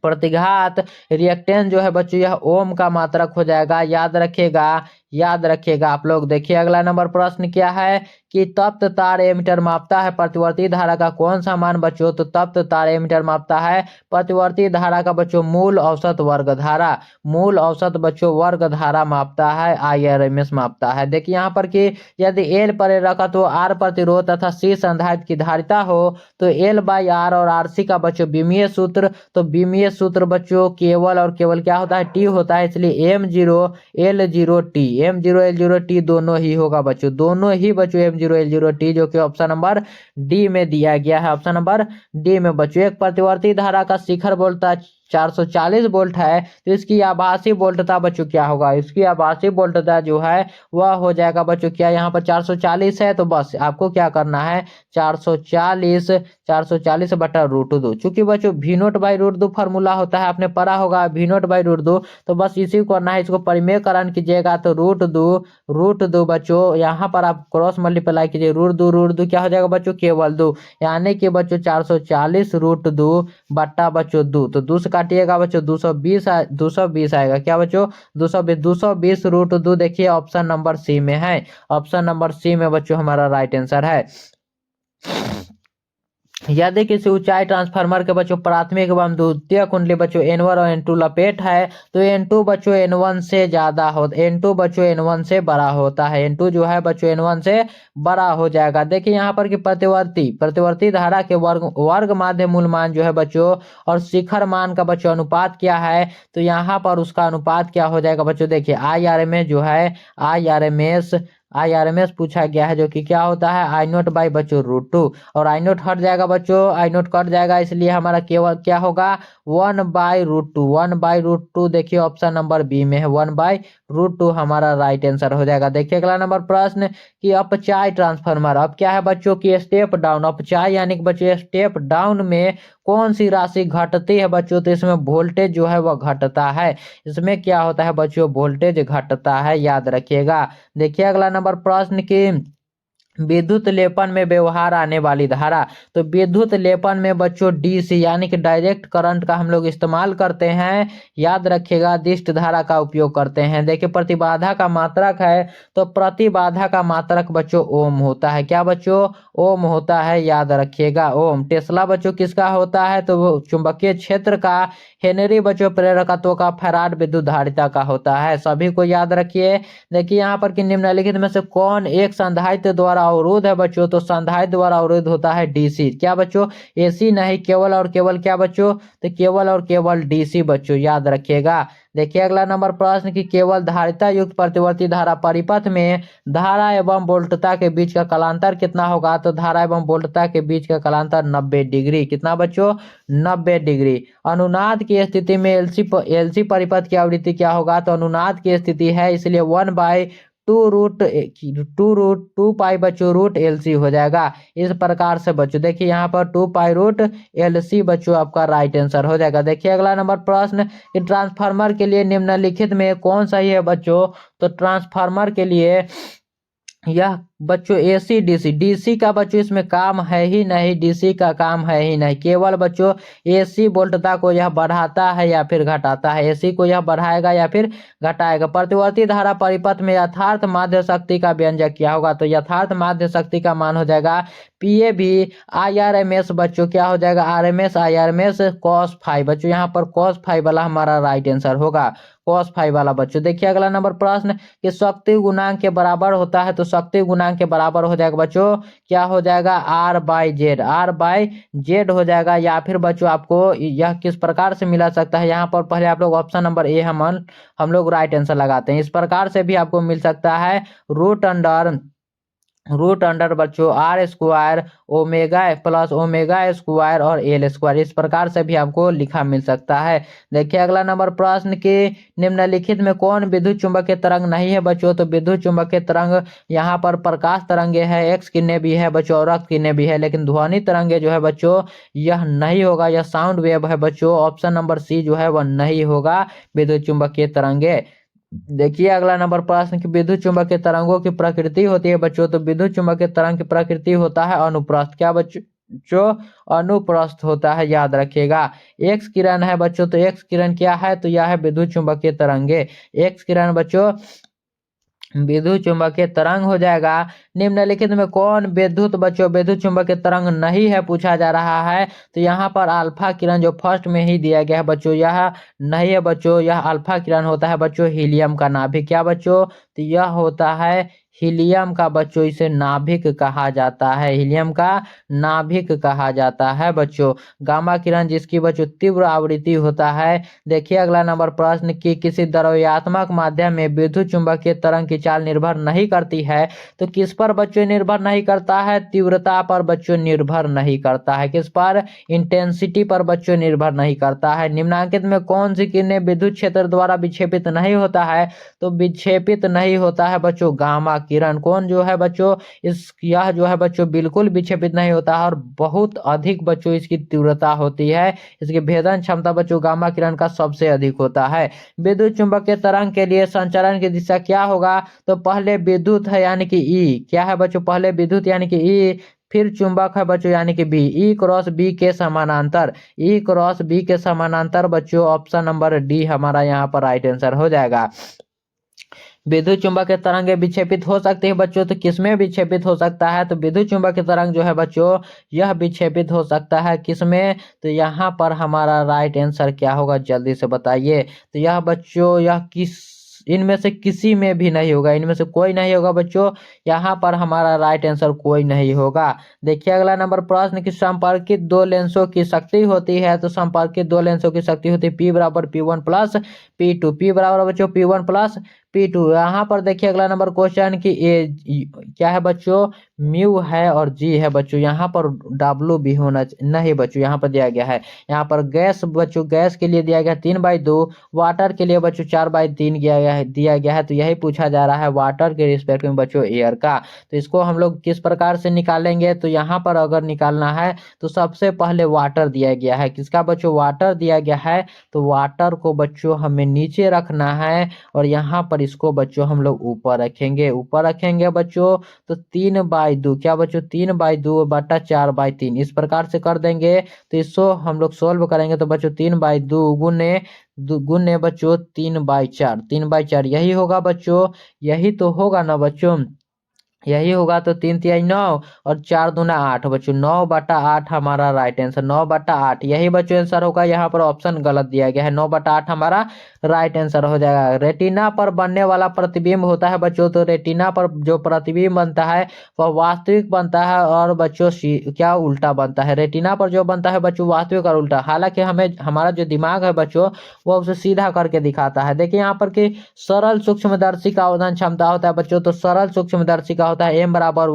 प्रतिघात रिएक्टेंस जो है बच्चों यह ओम का मात्रक हो जाएगा। याद रखिएगा, याद रखिएगा आप लोग। देखिए अगला नंबर प्रश्न क्या है कि तप्त तार एमीटर मापता है प्रतिवर्ती धारा का कौन सा मान बच्चों, तो तप्त तार एमीटर मापता है प्रतिवर्ती धारा का बच्चों मूल औसत वर्ग धारा, मूल औसत बच्चों वर्ग धारा मापता है, IRMS मापता है। देखिए यहाँ पर कि यदि एल प्रेरकत्व आर प्रतिरोध तथा सी संधारित्र की धारिता हो, तो L/R और RC का बच्चों विमीय सूत्र, तो विमीय सूत्र बच्चों केवल और केवल क्या होता है, T होता है, इसलिए M0L0T, M0L0T दोनों ही होगा बच्चों, दोनों ही बच्चों M0L0T, जो कि ऑप्शन नंबर डी में दिया गया है। ऑप्शन नंबर डी में बच्चों एक प्रतिवर्ती धारा का शिखर वोल्टेज 440 वोल्ट है, तो इसकी आभासी वोल्टता बच्चों क्या होगा, इसकी आभासी वोल्टता जो है वह हो जाएगा बच्चों क्या, यहाँ पर 440 है, तो बस आपको क्या करना है 440 बटा √2, चूंकि बच्चों V0/√2 फार्मूला होता है, आपने पढ़ा होगा V0/√2, तो बस इसी को करना है, इसको परिमेयकरण कीजिएगा तो √2 बच्चों यहाँ पर आप क्रॉस मल्टीप्लाई कीजिए, √2 क्या हो जाएगा बच्चों, केवल 2, यानी कि बच्चों 440 √2 बट्टा बच्चों 2, तो 2 से काटिएगा बच्चों 220 आएगा। क्या बच्चों 220 √2। देखिए ऑप्शन नंबर सी में है, ऑप्शन नंबर सी में बच्चों हमारा राइट आंसर है। यदि किसी ऊंचाई ट्रांसफार्मर के बच्चों प्राथमिक एवं द्वितीय कुंडली बच्चों N1 और N2 लपेट है तो N2 बच्चों N1 से ज्यादा हो, N2 बच्चों N1 से बड़ा होता है। N2 जो है बच्चों N1 से बड़ा हो जाएगा। देखिए यहाँ पर कि प्रतिवर्ती धारा के वर्ग माध्य मूल मान जो है बच्चों और शिखर मान का बच्चों अनुपात क्या है, तो यहाँ पर उसका अनुपात क्या हो जाएगा बच्चों। देखिए IRMS जो है IRMS पूछा गया है, जो कि क्या होता है I0 बाई बच्चों √2, और I0 हट जाएगा बच्चों, I0 कट जाएगा, इसलिए हमारा केवल क्या होगा 1/√2, 1/√2। देखिए ऑप्शन नंबर बी में है 1/√2 हमारा राइट आंसर हो जाएगा। देखिए अगला नंबर प्रश्न कि अपचाई ट्रांसफार्मर, अब क्या है बच्चों की स्टेप डाउन, अपचाई यानी कि बच्चों स्टेप डाउन में कौन सी राशि घटती है बच्चों, तो इसमें वोल्टेज जो है वह घटता है। इसमें क्या होता है बच्चों, वोल्टेज घटता है, याद रखिएगा। देखिए अगला नंबर प्रश्न की विद्युत लेपन में व्यवहार आने वाली धारा, तो विद्युत लेपन में बच्चों डीसी यानी कि डायरेक्ट करंट का हम लोग इस्तेमाल करते हैं, याद रखिएगा, दिष्ट धारा का उपयोग करते हैं। देखिए प्रतिबाधा का मात्रक है, तो प्रतिबाधा का मात्रक बच्चों ओम होता है। क्या बच्चों, ओम होता है, याद रखिएगा ओम। टेस्ला बच्चों किसका होता है, तो वो चुंबकीय क्षेत्र का, हेनरी बच्चों प्रेरकत्व का, फैराड विद्युत धारिता का होता है। सभी को याद रखिए। देखिए यहाँ पर कि निम्नलिखित में से कौन एक संधारित्र द्वारा अवरोध है बच्चों, तो संधारित्र द्वारा अवरोध होता है डीसी। क्या बच्चों, एसी नहीं, केवल और केवल क्या बच्चों, तो केवल और केवल डीसी बच्चों, याद रखिएगा। देखिए अगला नंबर प्रश्न की केवल धारिता युक्त प्रतिवर्ती धारा परिपथ में धारा एवं वोल्टता के बीच का कालांतर कितना होगा, तो धारा एवं वोल्टता के बीच का कालांतर 90 डिग्री। कितना बच्चों, 90 डिग्री। अनुनाद की स्थिति में एलसी परिपथ की आवृत्ति क्या होगा, तो अनुनाद की स्थिति है, इसलिए 1/2 बच्चों √LC हो जाएगा। इस प्रकार से बच्चों देखिए यहाँ पर 2π√LC बच्चों आपका राइट आंसर हो जाएगा। देखिए अगला नंबर प्रश्न कि ट्रांसफार्मर के लिए निम्नलिखित में कौन सही है बच्चों, तो ट्रांसफार्मर के लिए यह बच्चों एसी डीसी का बच्चों इसमें काम है ही नहीं, डीसी का काम है ही नहीं। केवल बच्चों एसी वोल्टता को यह बढ़ाता है या फिर घटाता है, एसी को यह बढ़ाएगा या फिर घटाएगा। प्रतिवर्ती धारा परिपथ में यथार्थ माध्य शक्ति का व्यंजक क्या होगा, तो यथार्थ माध्य शक्ति का मान हो जाएगा PA भी IRMS बच्चों, क्या हो जाएगा RMS IRMS cos फाइव बच्चों, यहाँ पर cos फाइव वाला हमारा राइट आंसर होगा, cos फाइव वाला बच्चों। देखिए अगला नंबर प्रश्न कि शक्ति गुणांक के बराबर होता है, तो शक्ति गुणांक के बराबर हो जाएगा बच्चों, क्या हो जाएगा R/Z हो जाएगा। या फिर बच्चों आपको यह किस प्रकार से मिला सकता है, यहाँ पर पहले आप लोग ऑप्शन नंबर ए हम लोग राइट आंसर लगाते हैं। इस प्रकार से भी आपको मिल सकता है रूट अंडर बच्चों R² omega plus omega square और L², इस प्रकार से भी आपको लिखा मिल सकता है। देखिए अगला नंबर प्रश्न के निम्नलिखित में कौन विद्युत चुंबकीय तरंग नहीं है बच्चों, तो विद्युत चुंबकीय तरंग यहाँ पर प्रकाश तरंगे है, एक्स किरणें भी है बच्चों और रक्त किरणें भी है, लेकिन ध्वनि तरंगे जो है बच्चों यह नहीं होगा, यह साउंड वेव है बच्चों। ऑप्शन नंबर सी जो है वह नहीं होगा विद्युत चुंबकीय तरंगे। देखिए अगला नंबर प्रश्न की विद्युत चुंबकीय तरंगों की प्रकृति होती है बच्चों, तो विद्युत चुंबकीय तरंग की प्रकृति होता है अनुप्रस्थ। क्या बच्चों, जो अनुप्रस्थ होता है, याद रखिएगा। एक्स किरण है बच्चों, तो एक्स किरण क्या है, तो यह है विद्युत चुंबकीय तरंगे। एक्स किरण बच्चों विद्युत चुंबकीय तरंग हो जाएगा। निम्नलिखित में कौन विद्युत चुंबकीय तरंग नहीं है पूछा जा रहा है, तो यहाँ पर अल्फा किरण जो फर्स्ट में ही दिया गया है बच्चों यह नहीं है बच्चों, यह अल्फा किरण होता है बच्चों हीलियम का नाभिक। क्या बच्चों, तो यह होता है हीलियम का बच्चों, इसे नाभिक कहा जाता है, हीलियम का नाभिक कहा जाता है बच्चों। गामा किरण जिसकी बच्चों तीव्र आवृत्ति होता है। देखिए अगला नंबर प्रश्न की किसी द्रव्यात्मक माध्यम में विद्युत चुंबकीय तरंग की चाल निर्भर नहीं करती है, तो किस पर बच्चों निर्भर नहीं करता है, तीव्रता पर बच्चों निर्भर नहीं करता है। किस पर, इंटेंसिटी पर बच्चों निर्भर नहीं करता है। निम्नांकित में कौन सी किरणें विद्युत क्षेत्र द्वारा विक्षेपित नहीं होता है, तो विक्षेपित नहीं होता है बच्चों गामा किरण। कौन जो है बच्चों, यह जो है बच्चों बिल्कुल विक्षेपित नहीं होता है और बहुत अधिक बच्चों इसकी तीव्रता होती है, इसकी भेदन क्षमता बच्चों गामा किरण का सबसे अधिक होता है। विद्युत चुंबकीय तरंग के लिए संचरण की दिशा क्या होगा, तो पहले विद्युत है यानी कि ई, क्या है बच्चों, पहले विद्युत यानी कि ई, फिर चुंबक है बच्चों यानी कि बी, ई क्रॉस बी के समानांतर, ई क्रॉस बी के समानांतर बच्चों। ऑप्शन नंबर डी हमारा यहाँ पर राइट आंसर हो जाएगा। विद्युत चुंबकीय तरंगें विक्षेपित हो सकती है बच्चों, तो किसमें विक्षेपित हो सकता है, तो विद्युत चुंबकीय तरंग जो है बच्चों यह विक्षेपित हो सकता है किसमें, तो यहाँ पर हमारा राइट आंसर क्या होगा जल्दी से बताइए। तो यह बच्चों यह किस इनमें से किसी में भी नहीं होगा, इनमें से कोई नहीं होगा बच्चों, यहाँ पर हमारा राइट आंसर कोई नहीं होगा। देखिए अगला नंबर प्रश्न की संपर्कित दो लेंसों की शक्ति होती है, तो संपर्कित दो लेंसों की शक्ति होती है P बराबर P1 प्लस P2, P बराबर बच्चों P1 प्लस P2। यहाँ पर देखिए अगला नंबर क्वेश्चन की ए क्या है बच्चों, म्यू है और जी है बच्चों, यहाँ पर डब्लू भी होना नहीं बच्चों, यहाँ पर दिया गया है। यहाँ पर गैस बच्चों, गैस के लिए दिया गया 3/2, वाटर के लिए बच्चों 4/3 दिया गया है। तो यही पूछा जा रहा है वाटर के रिस्पेक्ट में बच्चों एयर का। तो इसको हम लोग किस प्रकार से निकालेंगे, तो यहाँ पर अगर निकालना है तो सबसे पहले वाटर दिया गया है, किसका बच्चों, वाटर दिया गया है। तो वाटर को बच्चों हमें नीचे रखना है और यहाँ पर इसको बच्चों हम लोग ऊपर रखेंगे, ऊपर रखेंगे बच्चों। तो 3/2 क्या बच्चों, 3/2 बटा 4/3 इस प्रकार से कर देंगे। तो इसको हम लोग सोल्व करेंगे तो बच्चों 3/2 गुने बच्चों 3/4, 3/4 यही होगा बच्चों, यही तो होगा ना बच्चों, यही होगा। तो 3×3 = 9 और 4×2 = 8 बच्चों, 9/8 हमारा राइट आंसर, 9/8 यही बच्चों आंसर होगा। यहाँ पर ऑप्शन गलत दिया गया है, 9/8 हमारा राइट आंसर हो जाएगा। रेटिना पर बनने वाला प्रतिबिंब होता है बच्चों, तो रेटिना पर जो प्रतिबिंब बनता है वह वास्तविक बनता है और बच्चों क्या उल्टा बनता है। रेटिना पर जो बनता है बच्चों वास्तविक और उल्टा, हालांकि हमें हमारा जो दिमाग है बच्चों वो उसे सीधा करके दिखाता है। देखिए यहाँ पर कि सरल सूक्ष्मदर्शी का अवधान क्षमता होता है बच्चों, तो सरल सूक्ष्मदर्शी का होता है M बराबर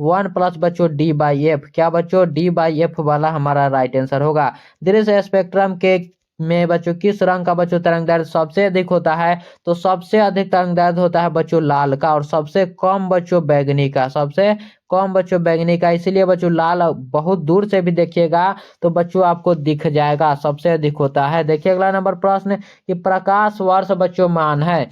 1 प्लस बच्चों D/F, क्या बच्चों, D/F वाला हमारा राइट आंसर होगा। दृश्य स्पेक्ट्रम के में बच्चों किस रंग का बच्चों तरंगदैर्घ्य सबसे अधिक होता है, तो सबसे अधिक तरंगदैर्घ्य होता है बच्चों लाल का और सबसे कम बच्चों बैगनी का, सबसे कम बच्चों बैगनी का। इसीलिए बच्चों लाल बहुत दूर से भी देखिएगा तो बच्चों आपको दिख जाएगा, सबसे अधिक होता है। देखिए अगला नंबर प्रश्न कि प्रकाश वर्ष बच्चों मान है,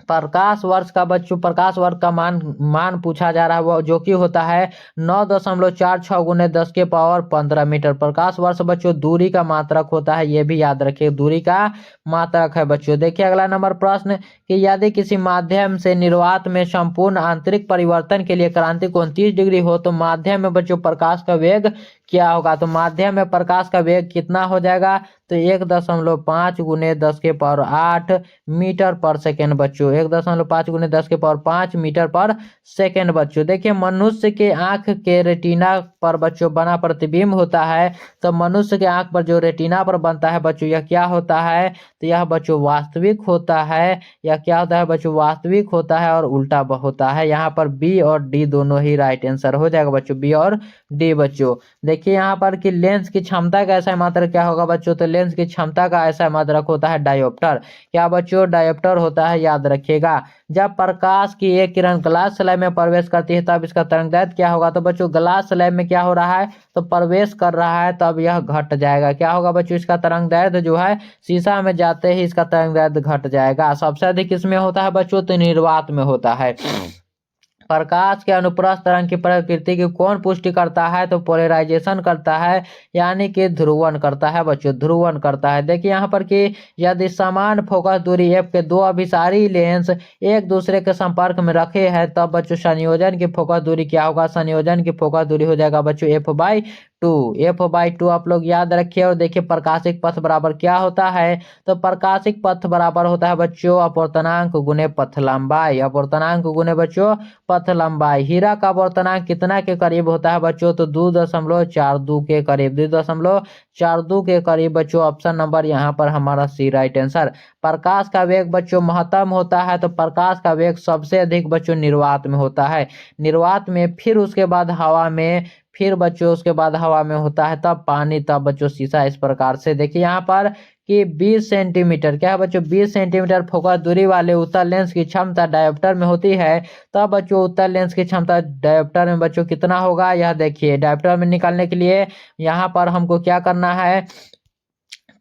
प्रकाश वर्ष का बच्चों, प्रकाश वर्ष का मान पूछा जा रहा है, वो जो कि होता है 9.46 गुने 10⁻15 मीटर। प्रकाश वर्ष बच्चों दूरी का मात्रक होता है, ये भी याद रखिए, दूरी का मात्रक है बच्चों। देखिए अगला नंबर प्रश्न कि यदि किसी माध्यम से निर्वात में संपूर्ण आंतरिक परिवर्तन के लिए क्रांति 29 डिग्री हो तो माध्यम में बच्चों प्रकाश का वेग क्या होगा, तो माध्यम में प्रकाश का वेग कितना हो जाएगा, तो 1.5 गुने 10⁸ मीटर पर सेकेंड बच्चों, 1.5 गुने 10⁵ मीटर पर सेकेंड बच्चों। देखिए मनुष्य के आंख के रेटिना पर बच्चों बना प्रतिबिंब होता है, तो मनुष्य के आंख पर जो रेटिना पर बनता है बच्चों यह क्या होता है, तो यह बच्चों वास्तविक होता है, यह क्या होता है बच्चों, वास्तविक होता है और उल्टा होता है। यहाँ पर बी और डी दोनों ही राइट आंसर हो जाएगा बच्चों, बी और डी बच्चों। देखिए यहाँ पर कि लेंस की क्षमता का ऐसा मात्रक क्या होगा बच्चों, तो लेंस की क्षमता का ऐसा मात्रक होता है डायोप्टर, क्या बच्चों, डायोप्टर होता है, याद रखिएगा। जब प्रकाश की एक किरण ग्लास स्लैब में प्रवेश करती है तब इसका तरंगदैर्घ्य क्या होगा, तो बच्चों ग्लास स्लैब में क्या हो रहा है, तो प्रवेश कर रहा है तब यह घट जाएगा, क्या होगा बच्चों, इसका तरंगदैर्घ्य जो है शीशा में जाते ही इसका तरंगदैर्घ्य घट जाएगा। सबसे अधिक इसमें होता है बच्चों, तो निर्वात में होता है। प्रकाश के अनुप्रस्थ तरंग की प्रकृति की कौन पुष्टि करता है, तो पोलराइजेशन करता है, यानी कि ध्रुवन करता है बच्चों, ध्रुवन करता है। देखिए यहाँ पर कि यदि समान फोकस दूरी f के दो अभिसारी लेंस एक दूसरे के संपर्क में रखे हैं तब बच्चों संयोजन की फोकस दूरी क्या होगा, संयोजन की फोकस दूरी हो जाएगा बच्चों f/2 आप लोग याद रखिए। और देखिए प्रकाशिक पथ बराबर क्या होता है, तो प्रकाशिक पथ बराबर होता है बच्चों अपवर्तनांक गुने पथ लंबाई, अपवर्तनांक गुने बच्चों पथ लंबाई। हीरा का अपवर्तनांक कितना के करीब होता है बच्चों, तो 2.42 के करीब, 2.42 के करीब बच्चों। ऑप्शन नंबर यहाँ पर हमारा सी राइट आंसर। प्रकाश का वेग बच्चों महत्तम होता है, तो प्रकाश का वेग सबसे अधिक बच्चों निर्वात में होता है, निर्वात में, फिर उसके बाद हवा में, फिर बच्चों उसके बाद हवा में होता है, तब पानी, तब बच्चों शीशा। इस प्रकार से देखिए यहाँ पर कि 20 सेंटीमीटर क्या है बच्चों, 20 सेंटीमीटर फोकस दूरी वाले उत्तल लेंस की क्षमता डायोप्टर में होती है, तब बच्चों उत्तल लेंस की क्षमता डायोप्टर में बच्चों कितना होगा, यह देखिए डायोप्टर में निकालने के लिए यहाँ पर हमको क्या करना है,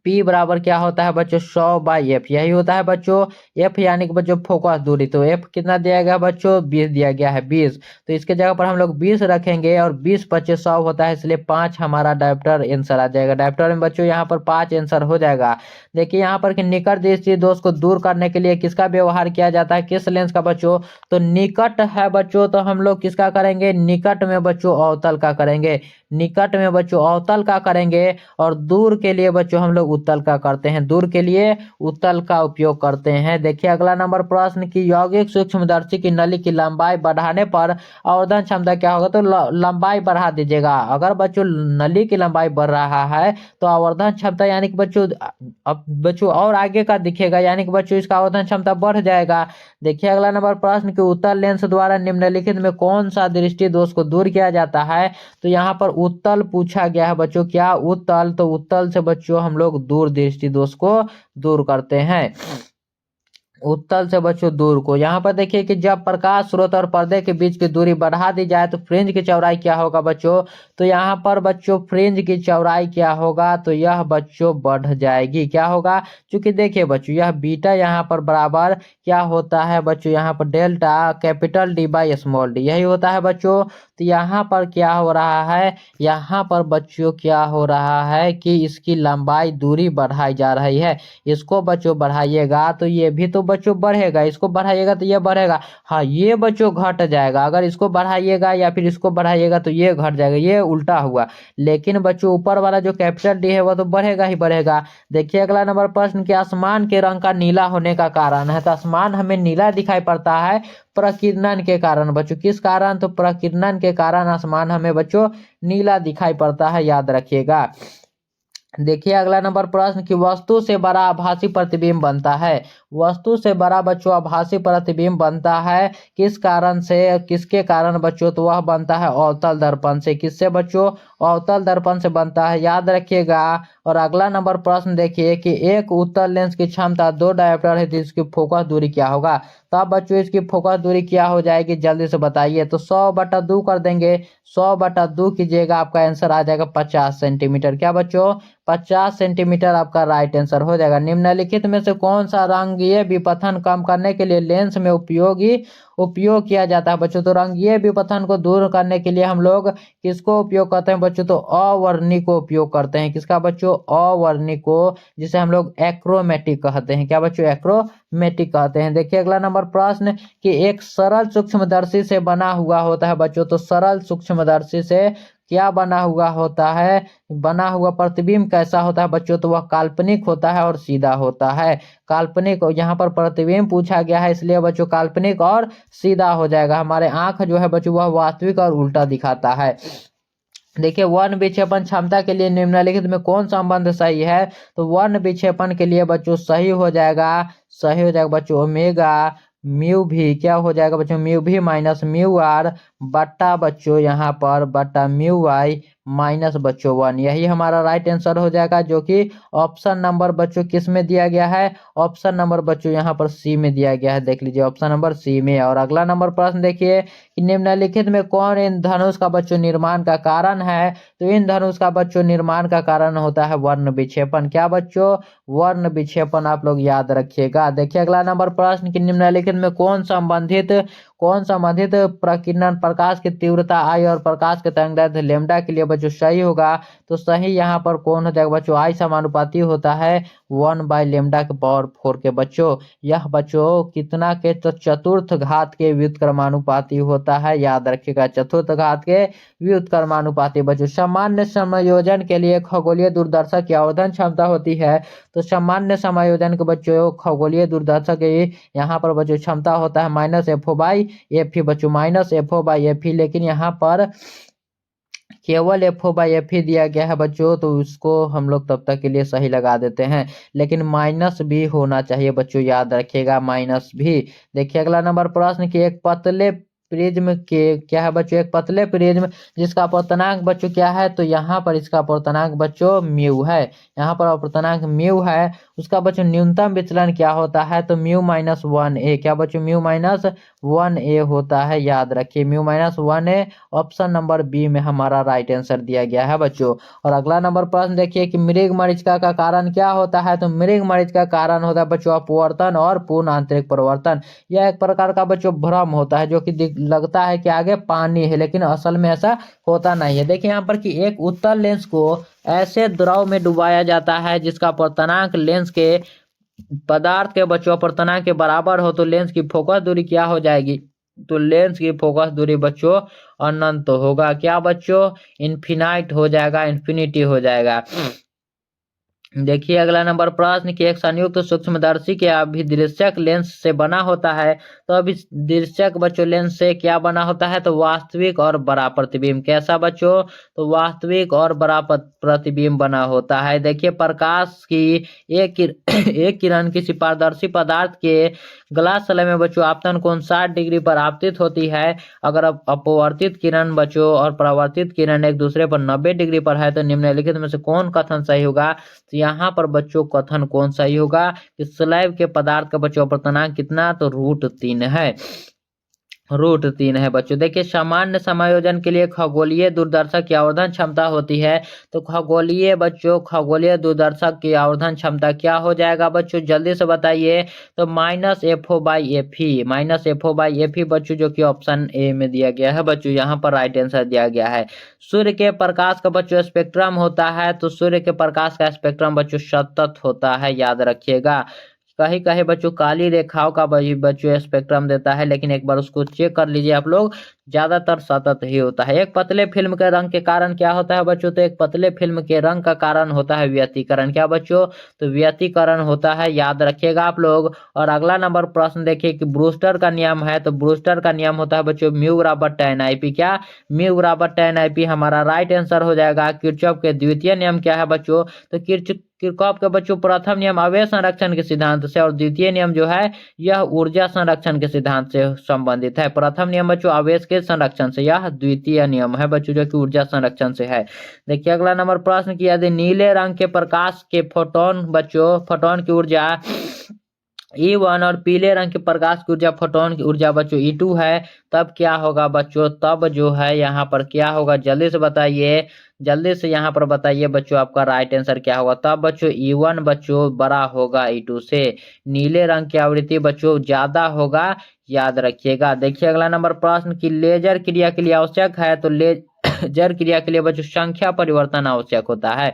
P बराबर क्या होता है बच्चों 100/F, यही होता है बच्चों F यानी कि बच्चों फोकस दूरी। तो F कितना दिया गया बच्चों 20 दिया गया है 20। तो इसके जगह पर हम लोग 20 रखेंगे और 20 25 100 होता है, इसलिए 5 हमारा डायप्टर आंसर आ जाएगा। डायप्टर में बच्चों यहाँ पर 5 आंसर हो जाएगा। देखिए यहाँ पर कि निकट दृष्टि दोष को दूर करने के लिए किसका व्यवहार किया जाता है, किस लेंस का बच्चों, तो निकट है बच्चों तो हम लोग किसका करेंगे, निकट में बच्चों अवतल का करेंगे। निकट में बच्चों अवतल का करेंगे और दूर के लिए बच्चों हम लोग उत्तल का करते हैं, दूर के लिए उत्तल का उपयोग करते हैं। देखिए अगला नंबर प्रश्न की यौगिक सूक्ष्मदर्शी की नली की लंबाई बढ़ाने पर आवर्धन क्षमता क्या होगा, तो लंबाई बढ़ा दीजिएगा। अगर बच्चों नली की लंबाई बढ़ रहा है तो आवर्धन क्षमता यानी कि बच्चों अब बच्चों और आगे का दिखेगा, यानी कि बच्चों इसका आवर्धन क्षमता बढ़ जाएगा। देखिए अगला नंबर प्रश्न की उत्तल लेंस द्वारा निम्नलिखित में कौन सा दृष्टि दोष को दूर किया जाता है, तो यहाँ पर उत्तल पूछा गया है बच्चों, क्या उत्तल, तो उत्तल से बच्चों हम लोग दूर दृष्टि दोष को दूर करते हैं, उत्तल से बच्चों दूर को। यहाँ पर देखिए कि जब प्रकाश स्रोत और पर्दे के बीच की दूरी बढ़ा दी जाए तो फ्रिंज की चौड़ाई क्या होगा बच्चों, तो यहाँ पर बच्चों फ्रिंज की चौड़ाई क्या होगा, तो यह बच्चों बढ़ जाएगी। क्या होगा, क्योंकि देखिए बच्चों यह बीटा यहाँ पर बराबर क्या होता है बच्चों, यहाँ पर डेल्टा कैपिटल D/स्मॉल d यही होता है बच्चों। तो यहाँ पर क्या हो रहा है, यहाँ पर बच्चों क्या हो रहा है कि इसकी लंबाई दूरी बढ़ाई जा रही है। इसको बच्चों बढ़ाइएगा तो ये भी तो बच्चों बढ़ेगा, इसको बढ़ाइएगा तो ये बढ़ेगा। हाँ ये बच्चों घट जाएगा, अगर इसको बढ़ाइएगा या फिर इसको बढ़ाइएगा तो ये घट जाएगा, ये उल्टा हुआ। लेकिन बच्चों ऊपर वाला जो कैपिटल D है वो तो बढ़ेगा ही बढ़ेगा। देखिए अगला नंबर प्रश्न कि आसमान के रंग का नीला होने का कारण है, तो आसमान हमें नीला दिखाई पड़ता है प्रकीर्णन के कारण बच्चों, किस कारण, तो प्रकीर्णन के कारण आसमान हमें बच्चों नीला दिखाई पड़ता है, याद रखिएगा। देखिए अगला नंबर प्रश्न कि वस्तु से बड़ा आभासी प्रतिबिंब बनता है, वस्तु से बड़ा बच्चों आभासी प्रतिबिंब बनता है किस कारण से, किसके कारण बच्चों, तो वह बनता है अवतल दर्पण से। किससे बच्चों, अवतल दर्पण से बनता है, याद रखिएगा। और अगला नंबर प्रश्न देखिए कि एक उत्तल लेंस की क्षमता 2 डायोप्टर है, तो इसकी फोकस दूरी क्या होगा, तब बच्चों इसकी फोकस दूरी क्या हो जाएगी, जल्दी से बताइए। तो 100/2 कर देंगे, 100/2 कीजिएगा, आपका आंसर आ जाएगा 50 सेंटीमीटर। क्या बच्चों, 50 सेंटीमीटर आपका राइट आंसर हो जाएगा। निम्नलिखित में से कौन सा रंगीय विपथन कम करने के लिए लेंस में उपयोग किया जाता है बच्चों, तो रंगीय विपथन को दूर करने के लिए हम लोग किसको उपयोग करते हैं बच्चों, तो अवर्णी को उपयोग करते हैं। किसका बच्चों, अवर्णी को, जिसे हम लोग एक्रोमेटिक कहते हैं। क्या बच्चों, एक्रोमेटिक कहते हैं। देखिए अगला नंबर प्रश्न कि एक सरल सूक्ष्मदर्शी से बना हुआ होता है बच्चों, तो सरल सूक्ष्मदर्शी से क्या बना हुआ होता है, बना हुआ प्रतिबिंब कैसा होता है बच्चों, तो वह काल्पनिक होता है और सीधा होता है। काल्पनिक, यहाँ पर प्रतिबिंब पूछा गया है इसलिए बच्चों काल्पनिक और सीधा हो जाएगा। हमारे आंख जो है बच्चों वह वास्तविक और उल्टा दिखाता है। देखिए वन विक्षेपण क्षमता के लिए निम्नलिखित में कौन संबंध सही है, तो वन विक्षेपण के लिए बच्चों सही हो जाएगा, सही हो जाएगा बच्चों ओमेगा म्यू भी, क्या हो जाएगा बच्चों, म्यू भी माइनस म्यू आर बट्टा बच्चों यहाँ पर बट्टा म्यू वाई माइनस बच्चों 1, यही हमारा राइट आंसर हो जाएगा, जो कि ऑप्शन नंबर बच्चों किस में दिया गया है, ऑप्शन नंबर बच्चों यहाँ पर सी में दिया गया है, देख लीजिए ऑप्शन नंबर सी में। और अगला नंबर प्रश्न देखिए कि निम्नलिखित में कौन इन धनुष का बच्चों निर्माण का कारण है, तो इन धनुष का बच्चों निर्माण का कारण होता है वर्ण विक्षेपण। क्या बच्चों, वर्ण विक्षेपण, आप लोग याद रखिएगा। देखिए अगला नंबर प्रश्न कि निम्नलिखित में कौन संबंधित प्रकीर्णन प्रकाश की तीव्रता आई और प्रकाश के तरंगदैर्घ्य लैम्डा के लिए बच्चों सही होगा, तो सही यहाँ पर कौन हो जाएगा बच्चों, आई समानुपाती होता है 1/λ के पावर 4 के बच्चों। यह बच्चों कितना के, तो चतुर्थ घात के व्युत्क्रमानुपाती होता है, याद रखिएगा, चतुर्थ घात के व्युत्क्रमानुपाती बच्चों। सामान्य समायोजन के लिए खगोलीय दूरदर्शक की आवर्धन क्षमता होती है, तो सामान्य समायोजन के बच्चों खगोलीय दूरदर्शक की यहाँ पर बच्चों क्षमता होता है -FO/FE बच्चों, -FO/FE, लेकिन यहाँ पर केवल FO/FE दिया गया है बच्चों, तो उसको हम लोग तब तक के लिए सही लगा देते हैं, लेकिन माइनस भी होना चाहिए बच्चों, याद रखिएगा माइनस भी। देखिए अगला नंबर प्रश्न कि एक पतले प्रिज्म के क्या है बच्चों, एक पतले प्रिज्म जिसका अपर्तनांक बच्चों क्या है, तो यहाँ पर इसका अपर्तनांक बच्चों म्यू है। यहाँ पर अपर्तनांक म्यू है। उसका बच्चों न्यूनतम विचलन क्या होता है, तो म्यू-1 ए। क्या बच्चों, म्यू-1 ए होता है, याद रखिए म्यू-1 ए। ऑप्शन नंबर बी में हमारा राइट आंसर दिया गया है बच्चों। और अगला नंबर प्रश्न देखिए कि मृग मरीचिका का कारण क्या होता है, तो मृग मरीचिका का कारण होता है बच्चों अपवर्तन और पूर्ण आंतरिक परिवर्तन। यह एक प्रकार का बच्चों भ्रम होता है, जो कि लगता है कि आगे पानी है, लेकिन असल में ऐसा होता नहीं है। देखिए यहाँ पर कि एक उत्तल लेंस को ऐसे द्रव में डुबाया जाता है जिसका अपर्तनांक लेंस के पदार्थ के बच्चों अपर्तनांक के बराबर हो, तो लेंस की फोकस दूरी क्या हो जाएगी, तो लेंस की फोकस दूरी बच्चों अनंत होगा। क्या बच्चों, इन्फिनाइट हो जाएगा, इन्फिनिटी हो जाएगा। देखिए अगला नंबर प्रश्न कि एक संयुक्त सूक्ष्मदर्शी के अभिदृश्यक लेंस से बना होता है, तो अभिदृश्यक बच्चों लेंस से क्या बना होता है, तो वास्तविक और बड़ा प्रतिबिंब। कैसा बच्चों, तो वास्तविक और बड़ा प्रतिबिंब बना होता है। देखिए प्रकाश की एक किरण किसी पारदर्शी पदार्थ के ग्लास स्लैब में बच्चों आपतन कोण 60 डिग्री पर आपतित होती है। अगर अपवर्तित किरण बच्चों और परावर्तित किरण एक दूसरे पर 90 डिग्री पर है, तो निम्नलिखित में से कौन कथन सही होगा, तो यहाँ पर बच्चों कथन कौन सही होगा कि स्लैब के पदार्थ का बच्चों अपर्तनांक कितना, तो √3 है, √3 है बच्चों। देखिए सामान्य समायोजन के लिए खगोलीय दूरदर्शक की आवर्धन क्षमता होती है, तो खगोलीय बच्चों खगोलीय दूरदर्शक की आवर्धन क्षमता क्या हो जाएगा बच्चों, जल्दी से बताइए, तो -FO/FE, -FO/FE बच्चों, जो कि ऑप्शन ए में दिया गया है बच्चों। यहाँ पर राइट आंसर दिया गया है। सूर्य के प्रकाश का बच्चों स्पेक्ट्रम होता है, तो सूर्य के प्रकाश का स्पेक्ट्रम बच्चों सतत होता है, याद रखिएगा। कहीं कहीं बच्चों काली रेखाओं का बच्चों स्पेक्ट्रम देता है, लेकिन एक बार उसको चेक कर लीजिए आप लोग, ज्यादातर सतत ही होता है। एक पतले फिल्म के रंग के कारण क्या होता है बच्चों, तो एक पतले फिल्म के रंग का कारण होता है व्यतिकरण। क्या बच्चों, तो व्यतिकरण होता है, याद रखिएगा आप लोग। और अगला नंबर प्रश्न देखिए कि ब्रूस्टर का नियम है, तो ब्रूस्टर का नियम होता है बच्चों μ/tan/IP। क्या, μ/tan/IP हमारा राइट आंसर हो जाएगा। किरचॉफ के द्वितीय नियम क्या है बच्चों, तो किरचॉफ के बच्चों प्रथम नियम आवेश संरक्षण के सिद्धांत से, और द्वितीय नियम जो है यह ऊर्जा संरक्षण के सिद्धांत से संबंधित है। प्रथम नियम बच्चों आवेश के संरक्षण से, यह द्वितीय नियम है बच्चों जो कि ऊर्जा संरक्षण से है। देखिए अगला नंबर प्रश्न कि यदि नीले रंग के प्रकाश के फोटोन बच्चों, फोटोन की ऊर्जा E1 और पीले रंग के प्रकाश की ऊर्जा फोटोन की ऊर्जा बच्चों E2 है, तब क्या होगा बच्चों, तब जो है यहाँ पर क्या होगा, जल्दी से बताइए, जल्दी से यहाँ पर बताइए बच्चों, आपका राइट आंसर क्या होगा। तब बच्चों E1 बच्चों बड़ा होगा E2 से, नीले रंग की आवृत्ति बच्चों ज्यादा होगा, याद रखिएगा। देखिए अगला नंबर प्रश्न की लेजर क्रिया के लिए आवश्यक है, तो लेजर क्रिया के लिए बच्चों संख्या परिवर्तन आवश्यक होता है,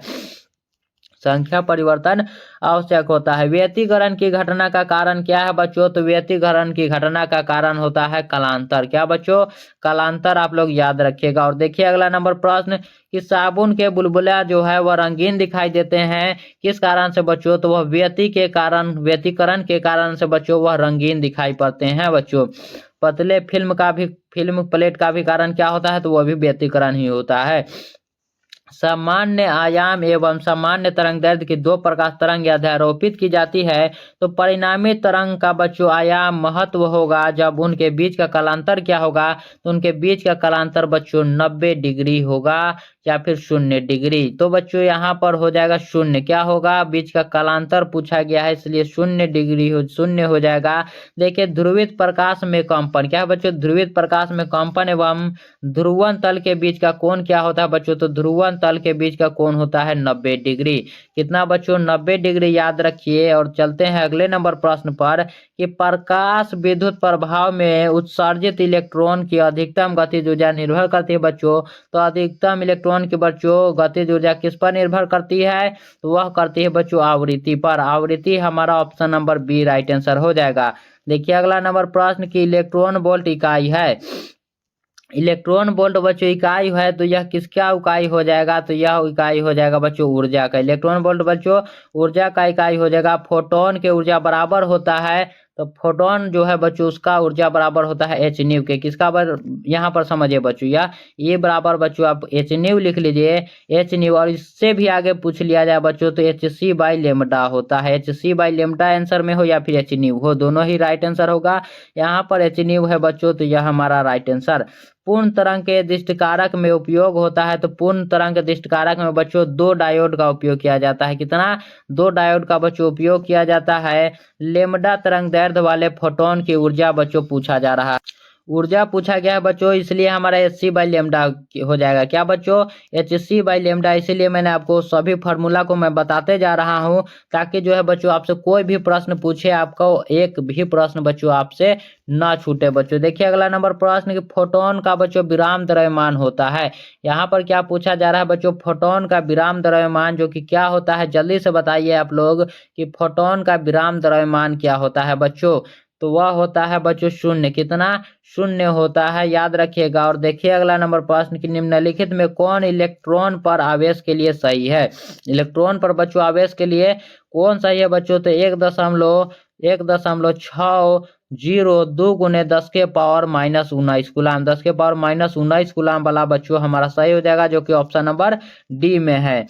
संख्या परिवर्तन आवश्यक होता है। व्यतिकरण की घटना का कारण क्या है बच्चों, तो व्यतिकरण की घटना का कारण होता है कालांतर। क्या बच्चों, कालांतर आप लोग याद रखिएगा। और देखिए अगला नंबर प्रश्न कि साबुन के बुलबुला जो है वह रंगीन दिखाई देते हैं, किस कारण से बच्चों, तो वह व्यतिकरण के कारण से बच्चों वह रंगीन दिखाई पड़ते हैं बच्चों। पतले फिल्म प्लेट का भी कारण क्या होता है, तो वह भी व्यतिकरण ही होता है। सामान्य आयाम एवं सामान्य तरंग दैर्ध्य की दो प्रकाश तरंग यदि आरोपित की जाती है, तो परिणामी तरंग का बच्चों आयाम महत्व होगा जब उनके बीच का कालांतर क्या होगा, तो उनके बीच का कालांतर बच्चों 90 डिग्री होगा या फिर 0 डिग्री। तो बच्चों यहाँ पर हो जाएगा 0, क्या होगा, बीच का कालांतर पूछा गया है इसलिए 0 डिग्री 0 हो जाएगा। देखिए ध्रुवित प्रकाश में कंपन, क्या है बच्चों, ध्रुवित प्रकाश में कंपन एवं ध्रुवन तल के बीच का कोण क्या होता है बच्चों, तो ध्रुवन तल के बीच का कोण होता है 90 डिग्री। कितना बच्चों, 90 डिग्री, याद रखिए। और चलते हैं अगले नंबर प्रश्न पर कि प्रकाश विद्युत प्रभाव में उत्सर्जित इलेक्ट्रॉन की अधिकतम गतिज ऊर्जा निर्भर करती है बच्चों, तो अधिकतम इलेक्ट्रॉन की बच्चों गतिज ऊर्जा किस पर निर्भर करती है, तो वह करती है बच्चों आवृत्ति पर। आवृत्ति हमारा option number B right answer हो जाएगा। देखिए अगला नंबर प्रश्न की इलेक्ट्रॉन वोल्ट इकाई है, इलेक्ट्रॉन वोल्ट बच्चों इकाई है, तो यह किसका इकाई हो जाएगा, तो यह इकाई हो जाएगा बच्चों ऊर्जा का। इलेक्ट्रॉन वोल्ट बच्चों ऊर्जा का इकाई हो जाएगा। फोटोन के ऊर्जा बराबर होता है तो फोटोन जो है बच्चों उसका ऊर्जा बराबर होता है एच न्यू के। किसका यहाँ पर समझिए बच्चों, या ये बराबर बच्चों आप एच न्यू लिख लीजिए, एच न्यू। और इससे भी आगे पूछ लिया जाए बच्चों तो एच सी बाई लेमडा होता है। H C by lambda answer में हो या फिर एच न्यू हो, दोनों ही राइट आंसर होगा। यहाँ पर एच न्यू है बच्चों, तो यह हमारा राइट आंसर। पूर्ण तरंग के दृष्टिकारक में उपयोग होता है, तो पूर्ण तरंग के दृष्टिकारक में बच्चों 2 डायोड का उपयोग किया जाता है। कितना? 2 डायोड का बच्चों उपयोग किया जाता है। लेमडा तरंग दैर्ध्य वाले फोटोन की ऊर्जा बच्चों पूछा जा रहा है, ऊर्जा पूछा गया है बच्चों, इसलिए हमारा एच सी बाई लेमडा हो जाएगा। क्या बच्चों? H C by lambda. इसीलिए मैंने आपको सभी फार्मूला को मैं बताते जा रहा हूं, ताकि जो है बच्चों आपसे कोई भी प्रश्न पूछे, आपको एक भी प्रश्न बच्चों आपसे ना छूटे बच्चों। देखिए अगला नंबर प्रश्न कि फोटोन का बच्चों विराम द्रव्यमान होता है। यहाँ पर क्या पूछा जा रहा है बच्चों? फोटोन का विराम द्रव्यमान जो कि क्या होता है, जल्दी से बताइए आप लोग कि फोटोन का विराम द्रव्यमान क्या होता है बच्चों? तो वह होता है बच्चों शून्य। कितना? शून्य होता है, याद रखिएगा। और देखिए अगला नंबर प्रश्न कि निम्नलिखित में कौन इलेक्ट्रॉन पर आवेश के लिए सही है? इलेक्ट्रॉन पर बच्चों आवेश के लिए कौन सही है बच्चों? तो 1.1.602 गुने 10 के पावर माइनस 19 गुलाम, 10 के पावर माइनस 19 गुलाम वाला बच्चों हमारा सही हो जाएगा, जो कि ऑप्शन नंबर डी में है।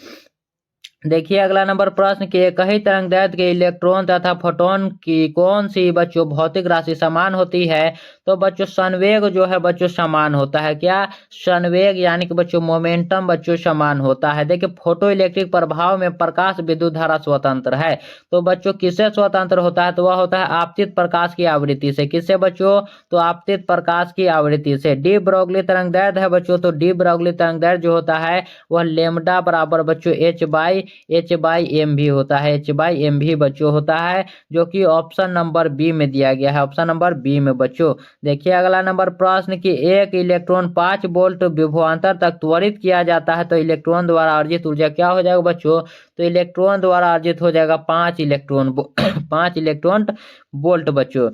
देखिए अगला नंबर प्रश्न कि एक ही तरंगदैर्ध्य के इलेक्ट्रॉन तथा फोटोन की कौन सी बच्चों भौतिक राशि समान होती है? तो बच्चों संवेग जो है बच्चों समान होता है। क्या? संवेग यानी कि बच्चों मोमेंटम बच्चों समान होता है। देखिए फोटो इलेक्ट्रिक प्रभाव में प्रकाश विद्युत धारा स्वतंत्र है, तो बच्चों किससे स्वतंत्र होता है? तो वह होता है आपतित प्रकाश की आवृत्ति से। किससे बच्चों? तो आपतित प्रकाश की आवृत्ति से। डी ब्रोगली तरंगदैर्ध्य है बच्चों, तो डी ब्रोगली तरंगदैर्ध्य जो होता है वह लेमडा बराबर बच्चों एच बाई एम भी होता है, एच बाई एम भी बच्चों होता है, जो कि ऑप्शन नंबर बी में दिया गया है, ऑप्शन नंबर बी में बच्चों। देखिए अगला नंबर प्रश्न कि एक इलेक्ट्रॉन 5 वोल्ट विभवांतर तक त्वरित किया जाता है, तो इलेक्ट्रॉन द्वारा अर्जित ऊर्जा क्या हो जाएगा बच्चों? तो इलेक्ट्रॉन द्वारा अर्जित हो जाएगा 5 इलेक्ट्रॉन 5 इलेक्ट्रॉन वोल्ट बच्चों।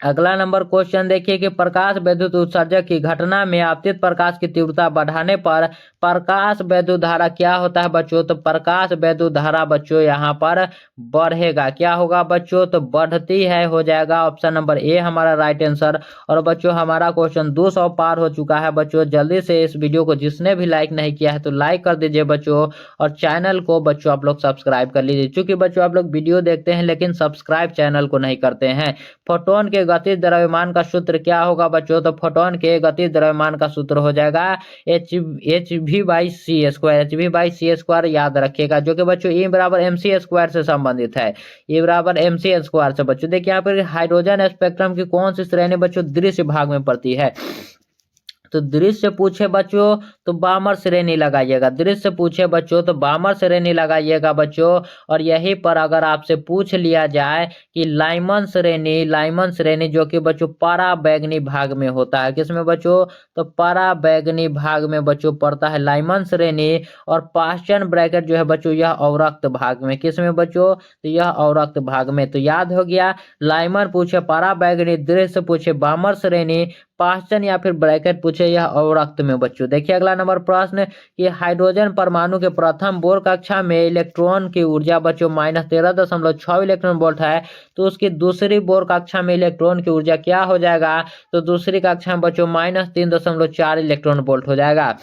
अगला नंबर क्वेश्चन देखिए कि प्रकाश वैद्युत उत्सर्जक की घटना में आपतित प्रकाश की तीव्रता बढ़ाने पर प्रकाश वैद्युत धारा क्या होता है बच्चों? तो प्रकाश वैद्युत धारा बच्चों यहाँ पर बढ़ेगा। क्या होगा बच्चों? तो बढ़ती है, हो जाएगा ऑप्शन नंबर ए हमारा राइट आंसर। और बच्चों हमारा क्वेश्चन 200 पार हो चुका है बच्चों। जल्दी से इस वीडियो को जिसने भी लाइक नहीं किया है तो लाइक कर दीजिए बच्चों, और चैनल को बच्चों आप लोग सब्सक्राइब कर लीजिए। चूंकि बच्चों आप लोग वीडियो देखते हैं लेकिन सब्सक्राइब चैनल को नहीं करते हैं। फोटोन के गतिज द्रव्यमान का सूत्र क्या होगा बच्चों? तो फोटोन के गतिज द्रव्यमान का सूत्र हो जाएगा H V by C square, H V by C square याद रखिएगा, जो कि बच्चों ई बराबर एम सी स्क्वायर से संबंधित है, ई बराबर एम सी स्क्वायर से बच्चों। देखिए यहाँ पर हाइड्रोजन स्पेक्ट्रम की कौन सी श्रेणी बच्चों दृश्य भाग में पड़ती है? तो दृश्य पूछे बच्चों तो बामर श्रेणी लगाइएगा, दृश्य पूछे बच्चों तो बामर श्रेणी लगाइएगा बच्चों। और यहीं पर अगर आपसे पूछ लिया जाए कि लाइमन श्रेणी जो कि बच्चों पारा बैगनी भाग में होता है, किसमें बच्चों? तो पारा बैगनी भाग में बच्चों पड़ता है लाइमन श्रेणी। और पास्चन ब्रैकेट जो है बच्चों यह अवरक्त भाग में, किसमें बच्चों? तो यह अवरक्त भाग में। तो याद हो गया, लाइमन पूछे पारा बैगनी, दृश्य पूछे बामर श्रेणी, पास्चन या फिर ब्रैकेट पूछे यह अवरक्त में बच्चों। देखिए अगला नंबर प्रश्न कि हाइड्रोजन परमाणु के प्रथम बोर कक्षा में इलेक्ट्रॉन की ऊर्जा बच्चों -13.6 इलेक्ट्रॉन वोल्ट है, तो उसकी दूसरी बोर कक्षा में इलेक्ट्रॉन की ऊर्जा क्या हो जाएगा? तो दूसरी कक्षा में बच्चों -3.4 इलेक्ट्रॉन वोल्ट हो जाएगा,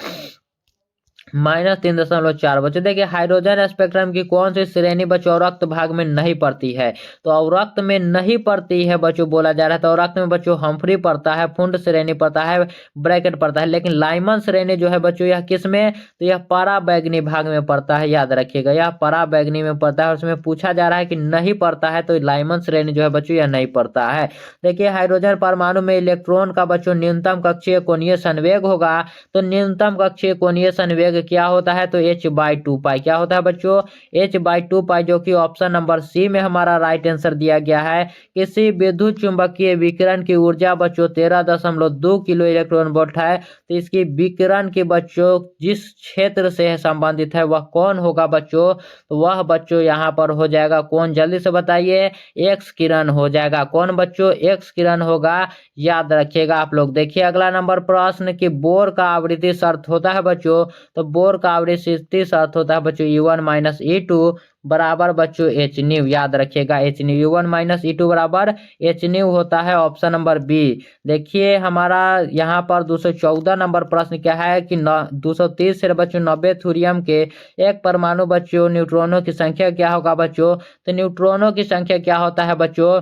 -3.4 बच्चों। देखिए हाइड्रोजन स्पेक्ट्रम की कौन सी श्रेणी बच्चों अवरक्त भाग में नहीं पड़ती है? तो अवरक्त में नहीं पड़ती है बच्चों बोला जा रहा है, तो अवरक्त में बच्चों हम्फ्री पड़ता है, फुंड श्रेणी पड़ता है, ब्रैकेट पड़ता है। लेकिन लाइमन श्रेणी जो है बच्चों यह किस में? तो यह पारा बैगनी भाग में पड़ता है, याद रखिएगा यह पारा बैगनी में पड़ता है। और उसमें पूछा जा रहा है कि नहीं पड़ता है, तो लाइमन श्रेणी जो है बच्चों यह नहीं पड़ता है। देखिए हाइड्रोजन परमाणु में इलेक्ट्रॉन का बच्चों न्यूनतम कक्षीय कोणीय संवेग होगा, तो न्यूनतम कक्षीय कोणीय संवेग क्या होता है? तो h/2π क्या होता है बच्चों? h/2π, जो कि ऑप्शन नंबर सी में हमारा राइट आंसर दिया गया है। किसी विद्युत चुंबकीय विकिरण की ऊर्जा बच्चों 13.2 किलो इलेक्ट्रॉन वोल्ट है, तो इसकी विकिरण के बच्चों जिस क्षेत्र से संबंधित है वह कौन होगा बच्चों? तो वह बच्चों यहाँ पर हो जाएगा कौन? जल्दी से बताइए, एक्स किरण हो जाएगा। कौन बच्चों? एक्स किरण होगा, याद रखिएगा आप लोग। देखिए अगला नंबर प्रश्न कि बोर का आवृत्ति शर्त होता है बच्चों, तो बोर का आवृत्ति अर्थ होता है बच्चों E1 माइनस E2 बराबर बच्चों एच न्यू। याद रखिएगा H new, E1 minus E2 बराबर एच न्यू होता है ऑप्शन नंबर बी। देखिए हमारा यहाँ पर 214 नंबर प्रश्न क्या है कि 230 से बच्चों 90 थोरियम के एक परमाणु बच्चों न्यूट्रॉनों की संख्या क्या होगा बच्चों। तो न्यूट्रॉनों की संख्या क्या होता है बच्चों,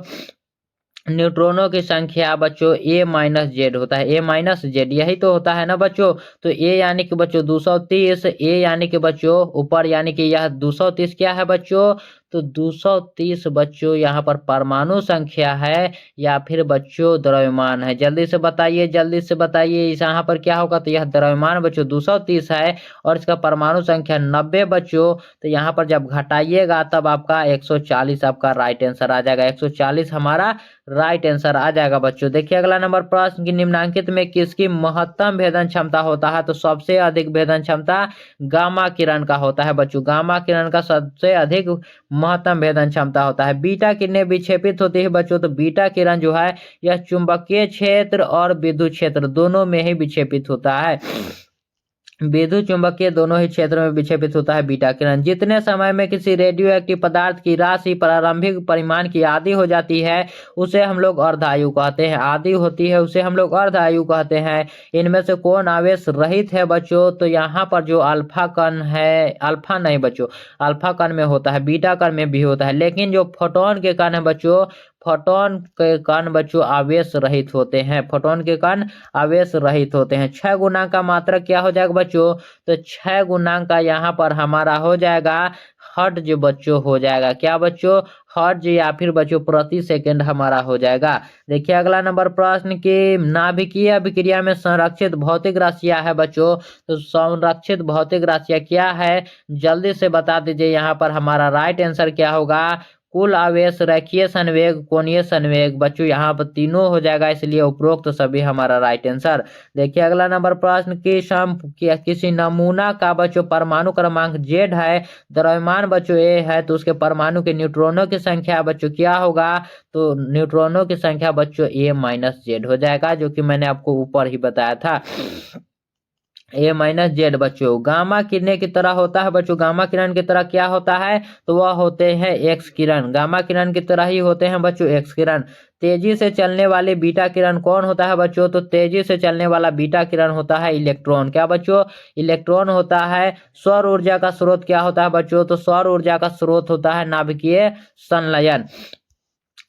न्यूट्रॉनों की संख्या बच्चों ए माइनस जेड होता है, ए माइनस जेड यही तो होता है ना बच्चों। तो ए यानी कि बच्चों 230, ए यानी कि बच्चों ऊपर यानी कि यह 230 क्या है बच्चों, तो 230 बच्चों यहाँ पर परमाणु संख्या है या फिर बच्चों द्रव्यमान है। जल्दी से बताइए, जल्दी से बताइए इस यहाँ पर क्या होगा। तो यह द्रव्यमान बच्चों 230 है और इसका परमाणु संख्या 90 बच्चों। तो यहाँ पर जब घटाइएगा तब आपका 140 आपका राइट आंसर आ जाएगा, 140 हमारा राइट आंसर आ जाएगा बच्चों। देखिए अगला नंबर प्रश्न की निम्नांकित में किसकी महत्तम भेदन क्षमता होता है। तो सबसे अधिक भेदन क्षमता गामा किरण का होता है बच्चों, गामा किरण का सबसे अधिक महत्तम भेदन क्षमता होता है। बीटा किरणें विक्षेपित होती है बच्चों। तो बीटा किरण जो है यह चुंबकीय क्षेत्र और विद्युत क्षेत्र दोनों में ही विक्षेपित होता है, विद्युत चुंबकीय दोनों ही क्षेत्रों में विक्षेपित होता है बीटा किरण। जितने समय में किसी रेडियो एक्टिव पदार्थ की राशि प्रारंभिक परिमाण की आधी हो जाती है उसे हम लोग अर्धायु कहते हैं, आधी होती है उसे हम लोग अर्धायु कहते हैं। इनमें से कौन आवेश रहित है बच्चों। तो यहाँ पर जो अल्फा कण है, अल्फा नहीं बच्चों, अल्फा कण में होता है, बीटा कण में भी होता है, लेकिन जो फोटोन के कण है बच्चों, फोटोन के कण बच्चों आवेश रहित होते हैं, फोटोन के कण आवेश रहित होते हैं। 6 गुणांक का मात्रक क्या हो जाएगा बच्चों। तो 6 गुणांक का यहाँ पर हमारा हो जाएगा हर्ट्ज बच्चों, हो जाएगा क्या बच्चों, हर्ट्ज या फिर बच्चों प्रति सेकंड हमारा हो जाएगा। देखिए अगला नंबर प्रश्न की नाभिकीय अभिक्रिया में संरक्षित भौतिक राशियां है बच्चों। तो संरक्षित भौतिक राशियां क्या है जल्दी से बता दीजिए। यहाँ पर हमारा राइट आंसर क्या होगा, कुल आवेश, रेखीय संवेग, कोणीय संवेग बच्चों यहाँ पर तीनों हो जाएगा, इसलिए उपरोक्त सभी हमारा राइट आंसर। देखिए अगला नंबर प्रश्न की किसी नमूना का बच्चों परमाणु क्रमांक जेड है, द्रव्यमान बच्चों ए है, तो उसके परमाणु के न्यूट्रॉनों की संख्या बच्चों क्या होगा। तो न्यूट्रॉनों की संख्या बच्चों ए माइनस जेड हो जाएगा, जो कि मैंने आपको ऊपर ही बताया था, ए माइनस जेड बच्चों। गामा किरणें की तरह होता है बच्चों, गामा किरण की तरह क्या होता है, तो वह होते हैं एक्स किरण, गामा किरण की तरह ही होते हैं बच्चों एक्स किरण। तेजी से चलने वाली बीटा किरण कौन होता है बच्चों। तो तेजी से चलने वाला बीटा किरण होता है इलेक्ट्रॉन, क्या बच्चों, इलेक्ट्रॉन होता है। सौर ऊर्जा का स्रोत क्या होता है बच्चों। तो सौर ऊर्जा का स्रोत होता है नाभिकीय संलयन।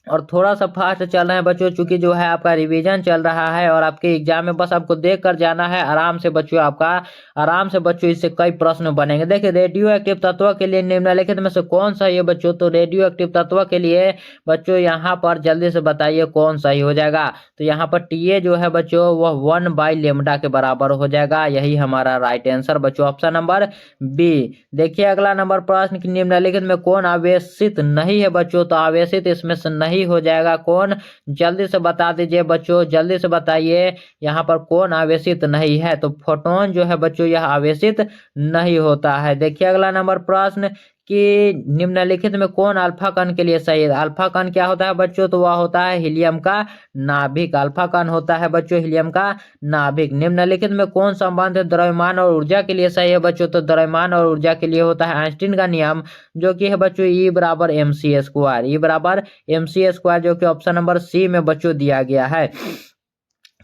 और थोड़ा सा फास्ट चल रहे हैं बच्चों, चूंकि जो है आपका रिवीजन चल रहा है और आपके एग्जाम में बस आपको देख कर जाना है आराम से बच्चों, आपका आराम से बच्चों इससे कई प्रश्न बनेंगे। देखिए रेडियो एक्टिव तत्व के लिए निम्नलिखित में से कौन सही है बच्चों। तो रेडियो एक्टिव तत्व के लिए बच्चों यहाँ पर जल्दी से बताइए कौन सही हो जाएगा। तो यहाँ पर TA जो है बच्चों वह 1/λ के बराबर हो जाएगा, यही हमारा राइट आंसर बच्चों, ऑप्शन नंबर बी। देखिए अगला नंबर प्रश्न की निम्नलिखित में कौन आवेशित नहीं है बच्चों। तो आवेशित इसमें से नहीं हो जाएगा कौन, जल्दी से बता दीजिए बच्चों, जल्दी से बताइए यहाँ पर कौन आवेशित नहीं है। तो फोटोन जो है बच्चों यह आवेशित नहीं होता है। देखिए अगला नंबर प्रश्न कि निम्नलिखित में कौन अल्फा कण के लिए सही है। अल्फा कण क्या होता है बच्चों, तो वह होता है हीलियम का नाभिक, अल्फा कण होता है बच्चों हीलियम का नाभिक। निम्नलिखित में कौन संबंध द्रव्यमान और ऊर्जा के लिए सही है बच्चों। तो द्रव्यमान और ऊर्जा के लिए होता है आइंस्टीन का नियम, जो कि है बच्चों E बराबर mc², E बराबर mc², जो कि ऑप्शन नंबर सी में बच्चों दिया गया है।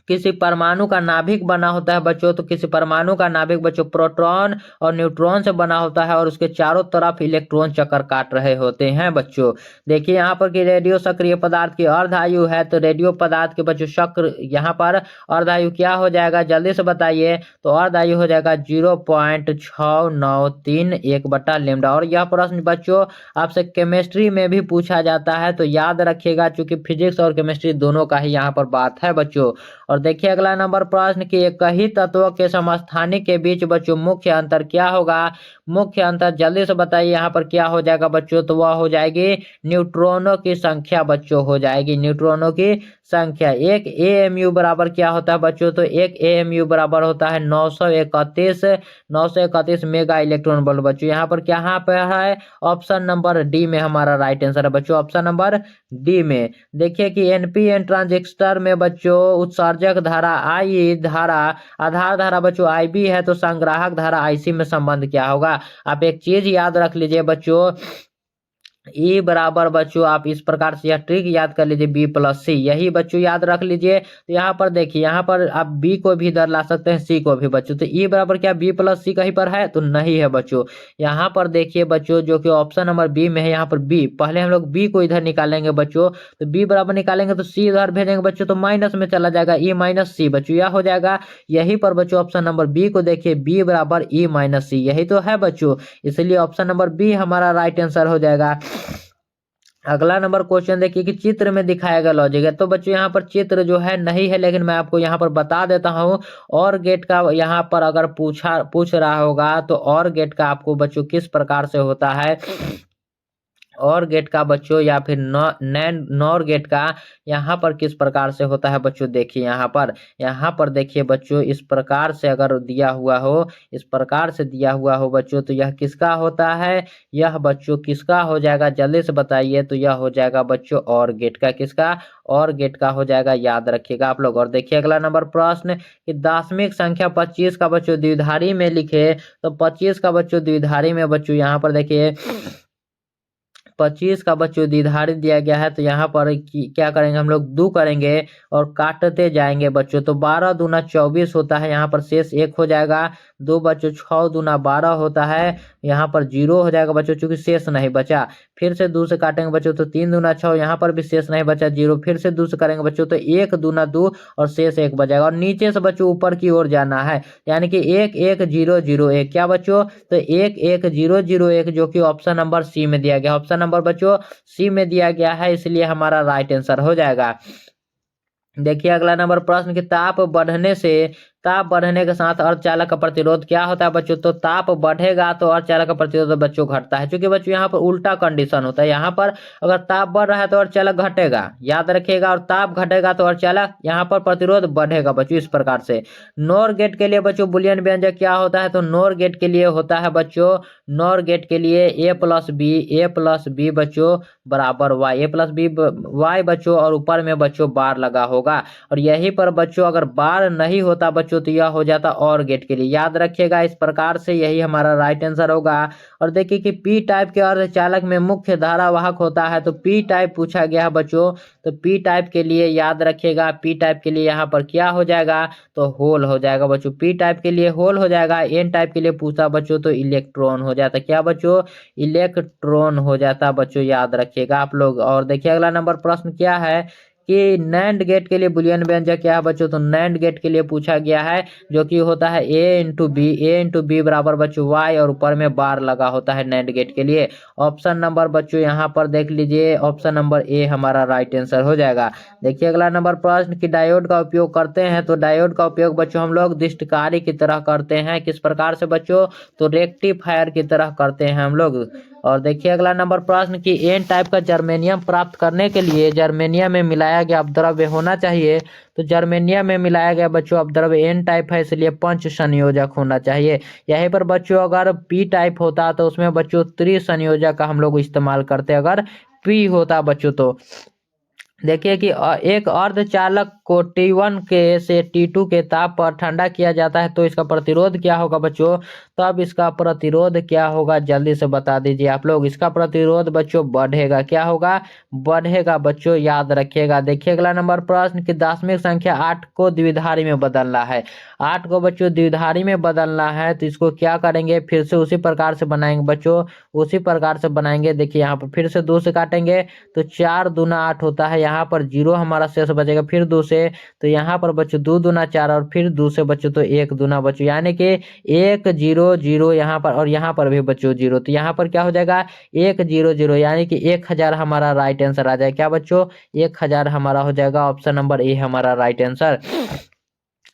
किसी परमाणु का नाभिक बना होता है बच्चों। तो किसी परमाणु का नाभिक बच्चों प्रोटॉन और न्यूट्रॉन से बना होता है और उसके चारों तरफ इलेक्ट्रॉन चक्कर काट रहे होते हैं बच्चों। देखिए यहाँ पर कि रेडियो सक्रिय पदार्थ की अर्धायु है। तो रेडियो पदार्थ के बच्चों चक्र यहाँ पर अर्धायु क्या हो जाएगा, जल्दी से बताइए। तो अर्धायु हो जाएगा 0.6931/λ। और यह प्रश्न बच्चों आपसे केमिस्ट्री में भी पूछा जाता है, तो याद रखिएगा, चूंकि फिजिक्स और केमिस्ट्री दोनों का ही यहाँ पर बात है बच्चों। और देखिए अगला नंबर प्रश्न कि एक ही तत्व के समस्थानिक के बीच बच्चों मुख्य अंतर क्या होगा। मुख्य अंतर जल्दी से बताइए यहाँ पर क्या हो जाएगा बच्चों। तो वह हो जाएगी न्यूट्रॉनों की संख्या बच्चों, हो जाएगी न्यूट्रॉनों की संख्या। एक AMU बराबर क्या होता है बच्चों। तो एक AMU बराबर होता है 931 मेगा इलेक्ट्रॉन वोल्ट बच्चों। यहाँ पर क्या पे है, ऑप्शन नंबर डी में हमारा राइट आंसर है बच्चों, ऑप्शन नंबर डी में। देखिए कि NPN ट्रांजिस्टर में बच्चों उत्सर्जन विभाजक धारा आई धारा आधार धारा बच्चों IB है तो संग्राहक धारा IC में संबंध क्या होगा। आप एक चीज याद रख लीजिए बच्चों, E बराबर बच्चों आप इस प्रकार से यह ट्रिक याद कर लीजिए B+C, यही बच्चों याद रख लीजिए। तो यहाँ पर देखिए, यहाँ पर आप B को भी इधर ला सकते हैं, C को भी बच्चों। तो E बराबर क्या B+C कहीं पर है तो नहीं है बच्चों। यहाँ पर देखिए बच्चों, जो कि ऑप्शन नंबर B में है, यहाँ पर B, पहले हम लोग B को इधर निकालेंगे बच्चों। तो B बराबर निकालेंगे तो C इधर भेजेंगे बच्चों, तो माइनस में चला जाएगा E-C बच्चों, यह हो जाएगा। यही पर बच्चों ऑप्शन नंबर B को देखिए, B बराबर E-C, यही तो है बच्चों, इसलिए ऑप्शन नंबर B हमारा राइट आंसर हो जाएगा। अगला नंबर क्वेश्चन देखिए कि चित्र में दिखाया गया लॉजिक है। तो बच्चों यहाँ पर चित्र जो है नहीं है, लेकिन मैं आपको यहाँ पर बता देता हूँ। और गेट का यहाँ पर अगर पूछ रहा होगा तो और गेट का आपको बच्चों किस प्रकार से होता है, और गेट का बच्चों या फिर नॉर गेट का यहाँ पर किस प्रकार से होता है बच्चों। देखिए यहाँ पर देखिए बच्चों, इस प्रकार से अगर दिया हुआ हो, इस प्रकार से दिया हुआ हो बच्चों, तो यह किसका होता है, यह बच्चों किसका हो जाएगा, जल्दी से बताइए। तो यह हो जाएगा बच्चों और गेट का, किसका, और गेट का हो जाएगा, याद रखिएगा आप लोग। और देखिए अगला नंबर प्रश्न कि दशमिक संख्या 25 का बच्चों द्विधारी में लिखे। तो 25 का बच्चों द्विधारी में बच्चों यहाँ पर देखिए 25 का बच्चों द्विधारी दिया गया है। तो यहाँ पर क्या करेंगे हम लोग, 2 करेंगे और काटते जाएंगे बच्चों। तो 12 दूना 24 होता है, यहाँ पर शेष 1 हो जाएगा। 2 बच्चों 6 दूना 12 होता है, यहाँ पर 0 हो जाएगा बच्चों, चूंकि शेष नहीं बचा। फिर से 2 से काटेंगे बच्चों तो 3 दूना 6, यहाँ पर भी शेष नहीं बचा, 0। फिर से 2 से करेंगे बच्चों तो 1 दूना 2 और शेष 1 बचेगा। और नीचे से बच्चों ऊपर की ओर जाना है, यानी कि 1 1 0 0 1, क्या बच्चों, तो 1 1 0 0 1, जो कि ऑप्शन नंबर C में दिया गया। ऑप्शन नंबर बच्चों C में दिया गया है, इसलिए हमारा राइट आंसर हो जाएगा। देखिए अगला नंबर प्रश्न कि ताप बढ़ने के साथ अर्धचालक का प्रतिरोध क्या होता है बच्चों। तो ताप बढ़ेगा तो अर्धचालक का प्रतिरोध बच्चों घटता है, क्योंकि बच्चों यहाँ पर उल्टा कंडीशन होता है। यहाँ पर अगर ताप बढ़ रहा है तो अर्धचालक घटेगा, याद रखिएगा, और ताप घटेगा तो अर्धचालक यहाँ पर प्रतिरोध बढ़ेगा बच्चों, इस प्रकार से। नॉर गेट के लिए बच्चों बुलियन व्यंजक क्या होता है। तो नॉर गेट के लिए होता है बच्चों, नॉर गेट के लिए A+B बच्चों बराबर Y, A+B बच्चों, और ऊपर में बच्चों बार लगा होगा। और यही पर बच्चों अगर बार नहीं होता बच्चों तो यह हो जाता और गेट के लिए, याद रखिएगा इस प्रकार से, यही हमारा राइट आंसर होगा। और देखिए कि P टाइप के अर्धचालक में मुख्य धारावाहक होता है। तो P टाइप पूछा गया है बच्चों, तो P टाइप के लिए याद रखिएगा, P टाइप के लिए यहाँ पर क्या हो जाएगा, तो होल हो जाएगा बच्चों। P टाइप के लिए होल हो जाएगा। N टाइप के लिए पूछा बच्चों तो इलेक्ट्रॉन हो जाता, क्या बच्चों, इलेक्ट्रॉन हो जाता बच्चों, याद रखिएगा आप लोग। और देखिए अगला नंबर प्रश्न क्या है कि नैंड गेट के लिए बुलियन व्यंजक क्या है बच्चों। तो नैंड गेट के लिए पूछा गया है, जो कि होता है A×B बराबर बच्चों Y, और ऊपर में बार लगा होता है नैंड गेट के लिए। ऑप्शन नंबर बच्चों यहाँ पर देख लीजिए, ऑप्शन नंबर A हमारा राइट आंसर हो जाएगा। देखिए अगला नंबर प्रश्न कि डायोड का उपयोग करते हैं। तो डायोड का उपयोग बच्चों हम लोग दिष्टकारी की तरह करते हैं, किस प्रकार से बच्चों, तो रेक्टिफायर की तरह करते हैं हम लोग। और देखिए अगला नंबर प्रश्न कि एन टाइप का जर्मेनियम प्राप्त करने के लिए जर्मेनियम में मिलाया गया अपद्रव्य होना चाहिए। तो जर्मेनियम में मिलाया गया बच्चों अपद्रव्य एन टाइप है, इसलिए पंच संयोजक होना चाहिए। यहीं पर बच्चों अगर पी टाइप होता तो उसमें बच्चों त्रिसंयोजक का हम लोग इस्तेमाल करते, अगर पी होता बच्चों तो। देखिए कि एक अर्धचालक को T1 के से T2 के ताप पर ठंडा किया जाता है, तो इसका प्रतिरोध क्या होगा बच्चों। तब इसका प्रतिरोध क्या होगा, जल्दी से बता दीजिए आप लोग। इसका प्रतिरोध बच्चों बढ़ेगा, क्या होगा, बढ़ेगा बच्चों, याद रखिएगा। देखिए अगला नंबर प्रश्न कि दशमिक संख्या 8 को द्विधारी में बदलना है। 8 को बच्चों द्विधारी में बदलना है, तो इसको क्या करेंगे, फिर से उसी प्रकार से बनाएंगे बच्चों, उसी प्रकार से बनाएंगे। देखिए यहाँ पर फिर से 2 से काटेंगे तो 4 दूना 8 होता है, यहाँ पर 0 हमारा शेष बचेगा, फिर 2 से, तो यहाँ पर बच्चों 2 दूना 4 और फिर 2 से बच्चों तो 1 दूना बच्चों, यानी कि 1 0 0 यहाँ पर, और यहाँ पर भी बच्चों 0, तो यहाँ पर क्या हो जाएगा 1 0 0, यानी कि 1000 हमारा राइट आंसर आ जाएगा। क्या बच्चों, 1000 हमारा हो जाएगा। ऑप्शन नंबर ए हमारा राइट आंसर।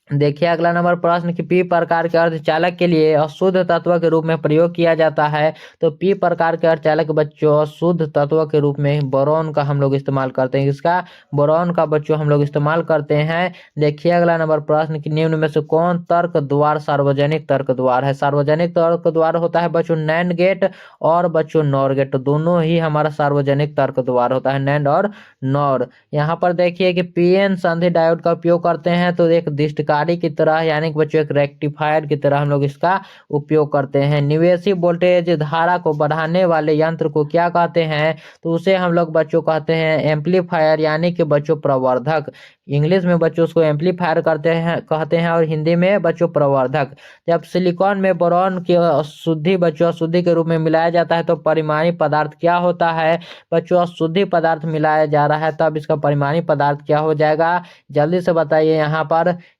देखिए अगला नंबर प्रश्न कि पी प्रकार के अर्धचालक के लिए अशुद्ध तत्व के रूप में प्रयोग किया जाता है। तो पी प्रकार के अर्धचालक बच्चों अशुद्ध तत्व के रूप में बोरॉन का हम लोग इस्तेमाल करते हैं। इसका बोरॉन का बच्चों हम लोग इस्तेमाल करते हैं। देखिए अगला नंबर प्रश्न कि निम्न में से कौन तर्क द्वार सार्वजनिक तर्क द्वार है। सार्वजनिक तर्क द्वार होता है बच्चों नैंड गेट और बच्चों नॉर गेट, तो दोनों ही हमारा सार्वजनिक तर्क द्वार होता है, नैंड और नॉर। यहाँ पर देखिए कि पीएन संधि डायोड का उपयोग करते हैं तो एक दिष्टकारी की तरह यानी कि बच्चों एक रेक्टिफायर की तरह हम लोग इसका उपयोग करते हैं। निवेशी वोल्टेज धारा को बढ़ाने वाले यंत्र को क्या कहते हैं। तो उसे हम लोग बच्चों कहते हैं एम्पलीफायर यानी कि बच्चों प्रवर्धक। इंग्लिश में बच्चों उसको एम्पलीफायर करते हैं कहते हैं और हिंदी में बच्चों प्रवर्धक। जब सिलिकॉन में बोरॉन की अशुद्धि बच्चों अशुद्धि के रूप में मिलाया जाता है तो परिमाणी पदार्थ क्या होता है। बच्चों अशुद्धि पदार्थ मिलाया जा रहा है तब इसका परिमाणी पदार्थ क्या हो जाएगा, जल्दी से बताइए।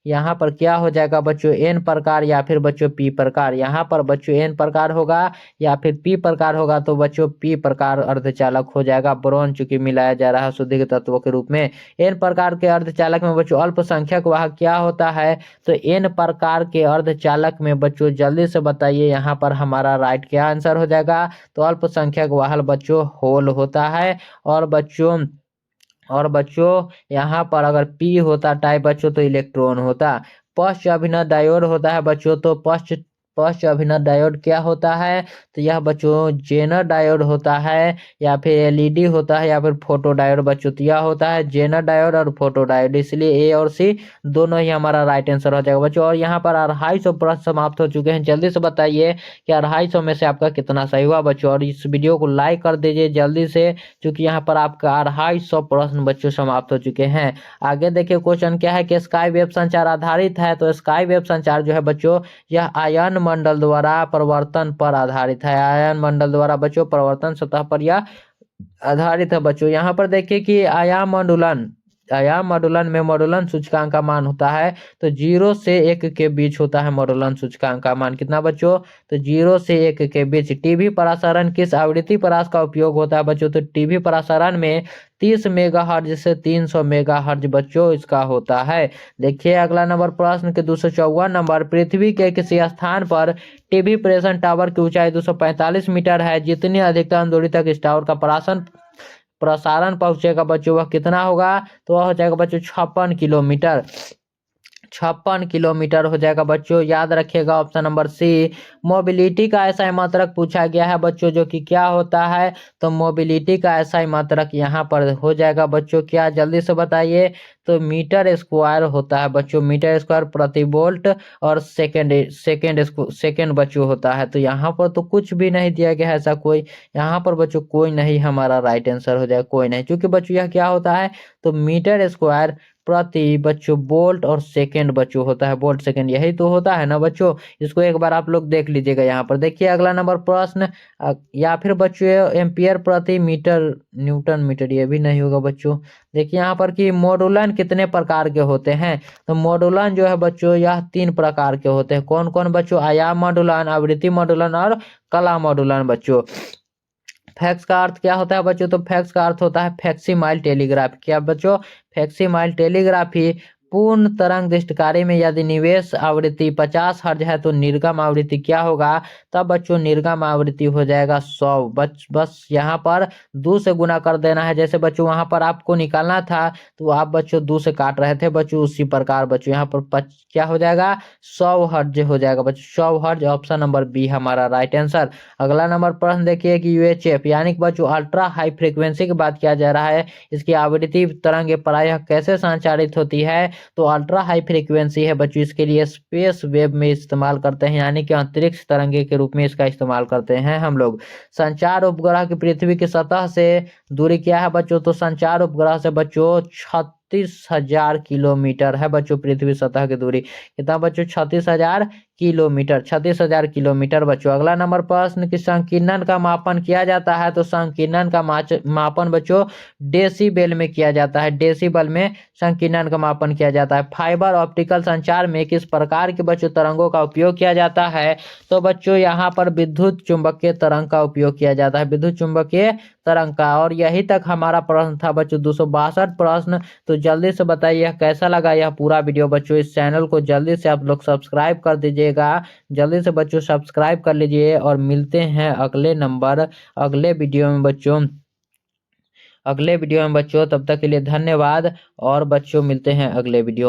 यहाँ पर क्या हो जाएगा बच्चों, एन प्रकार या फिर बच्चों पी प्रकार। यहाँ पर बच्चों एन प्रकार होगा या फिर पी प्रकार होगा तो बच्चों पी प्रकार अर्धचालक हो जाएगा। बोरॉन चूंकि मिलाया जा रहा है अशुद्धि के तत्वों के रूप में। एन प्रकार के अर्धचालक में बच्चों अल्पसंख्यक वाहक क्या होता है। तो एन प्रकार के अर्धचालक में बच्चों जल्दी से बताइए यहाँ पर हमारा राइट क्या आंसर हो जाएगा। तो अल्पसंख्यक वाहक बच्चों होल होता है। और बच्चों यहाँ पर अगर पी होता टाइप बच्चों तो इलेक्ट्रॉन होता। पश्च अभिनय डायोड होता है बच्चों तो पश्च अभिनय डायोड क्या होता है। तो यह बच्चों जेनर डायोड होता है या फिर एलईडी होता है या फिर फोटो डायोड बच्चों। तो यह होता है जेनर डायोड और फोटो डायोड, इसलिए ए और सी दोनों ही हमारा राइट आंसर हो जाएगा बच्चों। और यहाँ पर 250 प्रश्न समाप्त हो चुके हैं। जल्दी से बताइए कि 250 में से आपका कितना सही हुआ बच्चों। और इस वीडियो को लाइक कर दीजिए जल्दी से क्योंकि यहाँ पर आपका 250 प्रश्न बच्चों समाप्त हो चुके हैं। आगे देखिए क्वेश्चन क्या है कि स्काई वेब संचार आधारित है। तो स्काई वेब संचार जो है बच्चों यह आयन मंडल द्वारा परिवर्तन पर आधारित है। आयन मंडल द्वारा बच्चों परिवर्तन सतह पर यह आधारित है बच्चों। यहाँ पर देखिए कि आयाम मॉडुलन में मॉडुलन सूचकांक का मान होता है तो 0 से 1 के बीच होता है। मॉडुलन सूचकांक का मान कितना बच्चों, तो 0 से 1 के बीच। टीवी प्रसारण किस आवृत्ति परास का उपयोग होता है बच्चों। तो टीवी प्रसारण में 30 मेगाहर्ट्ज से 300 मेगाहर्ट्ज बच्चों इसका होता है। देखिए अगला नंबर प्रश्न के 254 नंबर, पृथ्वी के किसी स्थान पर टीवी प्रेषण टावर की ऊंचाई 245 मीटर है। जितनी अधिकतम दूरी तक इस टावर का प्रसारण पहुंचेगा बच्चों वह कितना होगा। तो वह हो जाएगा बच्चों 56 किलोमीटर। 56 किलोमीटर हो जाएगा बच्चों। याद रखिएगा ऑप्शन नंबर सी। मोबिलिटी का ऐसा मात्रक पूछा गया है बच्चों जो कि क्या होता है। तो मोबिलिटी का ऐसा मात्रक यहाँ पर हो जाएगा बच्चों क्या, जल्दी से बताइए। तो मीटर स्क्वायर होता है बच्चों, मीटर स्क्वायर प्रति वोल्ट और सेकेंड बच्चों होता है। तो यहाँ पर तो कुछ भी नहीं दिया गया है ऐसा कोई, यहाँ पर बच्चों कोई नहीं हमारा राइट आंसर हो जाएगा, कोई नहीं। क्योंकि बच्चों यह क्या होता है तो मीटर स्क्वायर प्रति बच्चों वोल्ट और सेकेंड बच्चों होता है, वोल्ट सेकेंड यही तो होता है ना बच्चों। इसको एक बार आप लोग देख लीजिएगा। यहाँ पर देखिए अगला नंबर प्रश्न या फिर बच्चों एम्पियर प्रति मीटर न्यूटन मीटर, ये भी नहीं होगा बच्चों। देखिए यहाँ पर कि मॉडुलन कितने प्रकार के होते हैं। तो मॉडुलन जो है बच्चों यह 3 प्रकार के होते हैं। कौन कौन बच्चों, आयाम मॉडुलन, आवृत्ति मॉडुलन और कला मॉडुलन बच्चों। फैक्स का अर्थ क्या होता है बच्चों। तो फैक्स का अर्थ होता है फैक्सीमाइल टेलीग्राफी। क्या बच्चों, फैक्सीमाइल टेलीग्राफी। पूर्ण तरंग दृष्टिकारी में यदि निवेश आवृत्ति 50 हर्ज है तो निर्गम आवृत्ति क्या होगा। तब बच्चों निर्गम आवृत्ति हो जाएगा 100। बस यहाँ पर 2 से गुना कर देना है। जैसे बच्चों वहां पर आपको निकालना था तो आप बच्चों 2 से काट रहे थे बच्चों, उसी प्रकार बच्चों यहाँ पर क्या हो जाएगा 100 हर्ज हो जाएगा बच्चों, 100 हर्ज। ऑप्शन नंबर बी हमारा राइट आंसर। अगला नंबर प्रश्न देखिए कि यूएचएफ यानी कि बच्चों अल्ट्रा हाई फ्रिक्वेंसी की बात किया जा रहा है। इसकी आवृत्ति तरंग प्रायः कैसे संचारित होती है। तो अल्ट्रा हाई फ्रीक्वेंसी है बच्चों, इसके लिए स्पेस वेव में इस्तेमाल करते हैं यानी कि अंतरिक्ष तरंगे के रूप में इसका इस्तेमाल करते हैं हम लोग। संचार उपग्रह की पृथ्वी की सतह से दूरी क्या है बच्चों। तो संचार उपग्रह से बच्चों 36,000 किलोमीटर है बच्चों पृथ्वी सतह की दूरी। कितना बच्चों 36,000 किलोमीटर, 36,000 किलोमीटर बच्चों। अगला नंबर प्रश्न कि संकीर्णन का मापन किया जाता है, तो संकीर्णन का मापन बच्चों डेसिबल में किया जाता है, डेसिबल में संकीर्णन का मापन किया जाता है। फाइबर ऑप्टिकल संचार में किस प्रकार के बच्चों तरंगों का उपयोग किया जाता है, तो बच्चों यहाँ पर विद्युत चुंबकीय तरंग का उपयोग किया जाता है, विद्युत चुंबकीय तरंग का। और यही तक हमारा प्रश्न था बच्चों, 262 प्रश्न। तो जल्दी से बताइए कैसा लगा यह पूरा वीडियो बच्चों। इस चैनल को जल्दी से आप लोग सब्सक्राइब कर दीजिएगा, जल्दी से बच्चों सब्सक्राइब कर लीजिए। और मिलते हैं अगले वीडियो में बच्चों, तब तक के लिए धन्यवाद। और बच्चों मिलते हैं अगले वीडियो।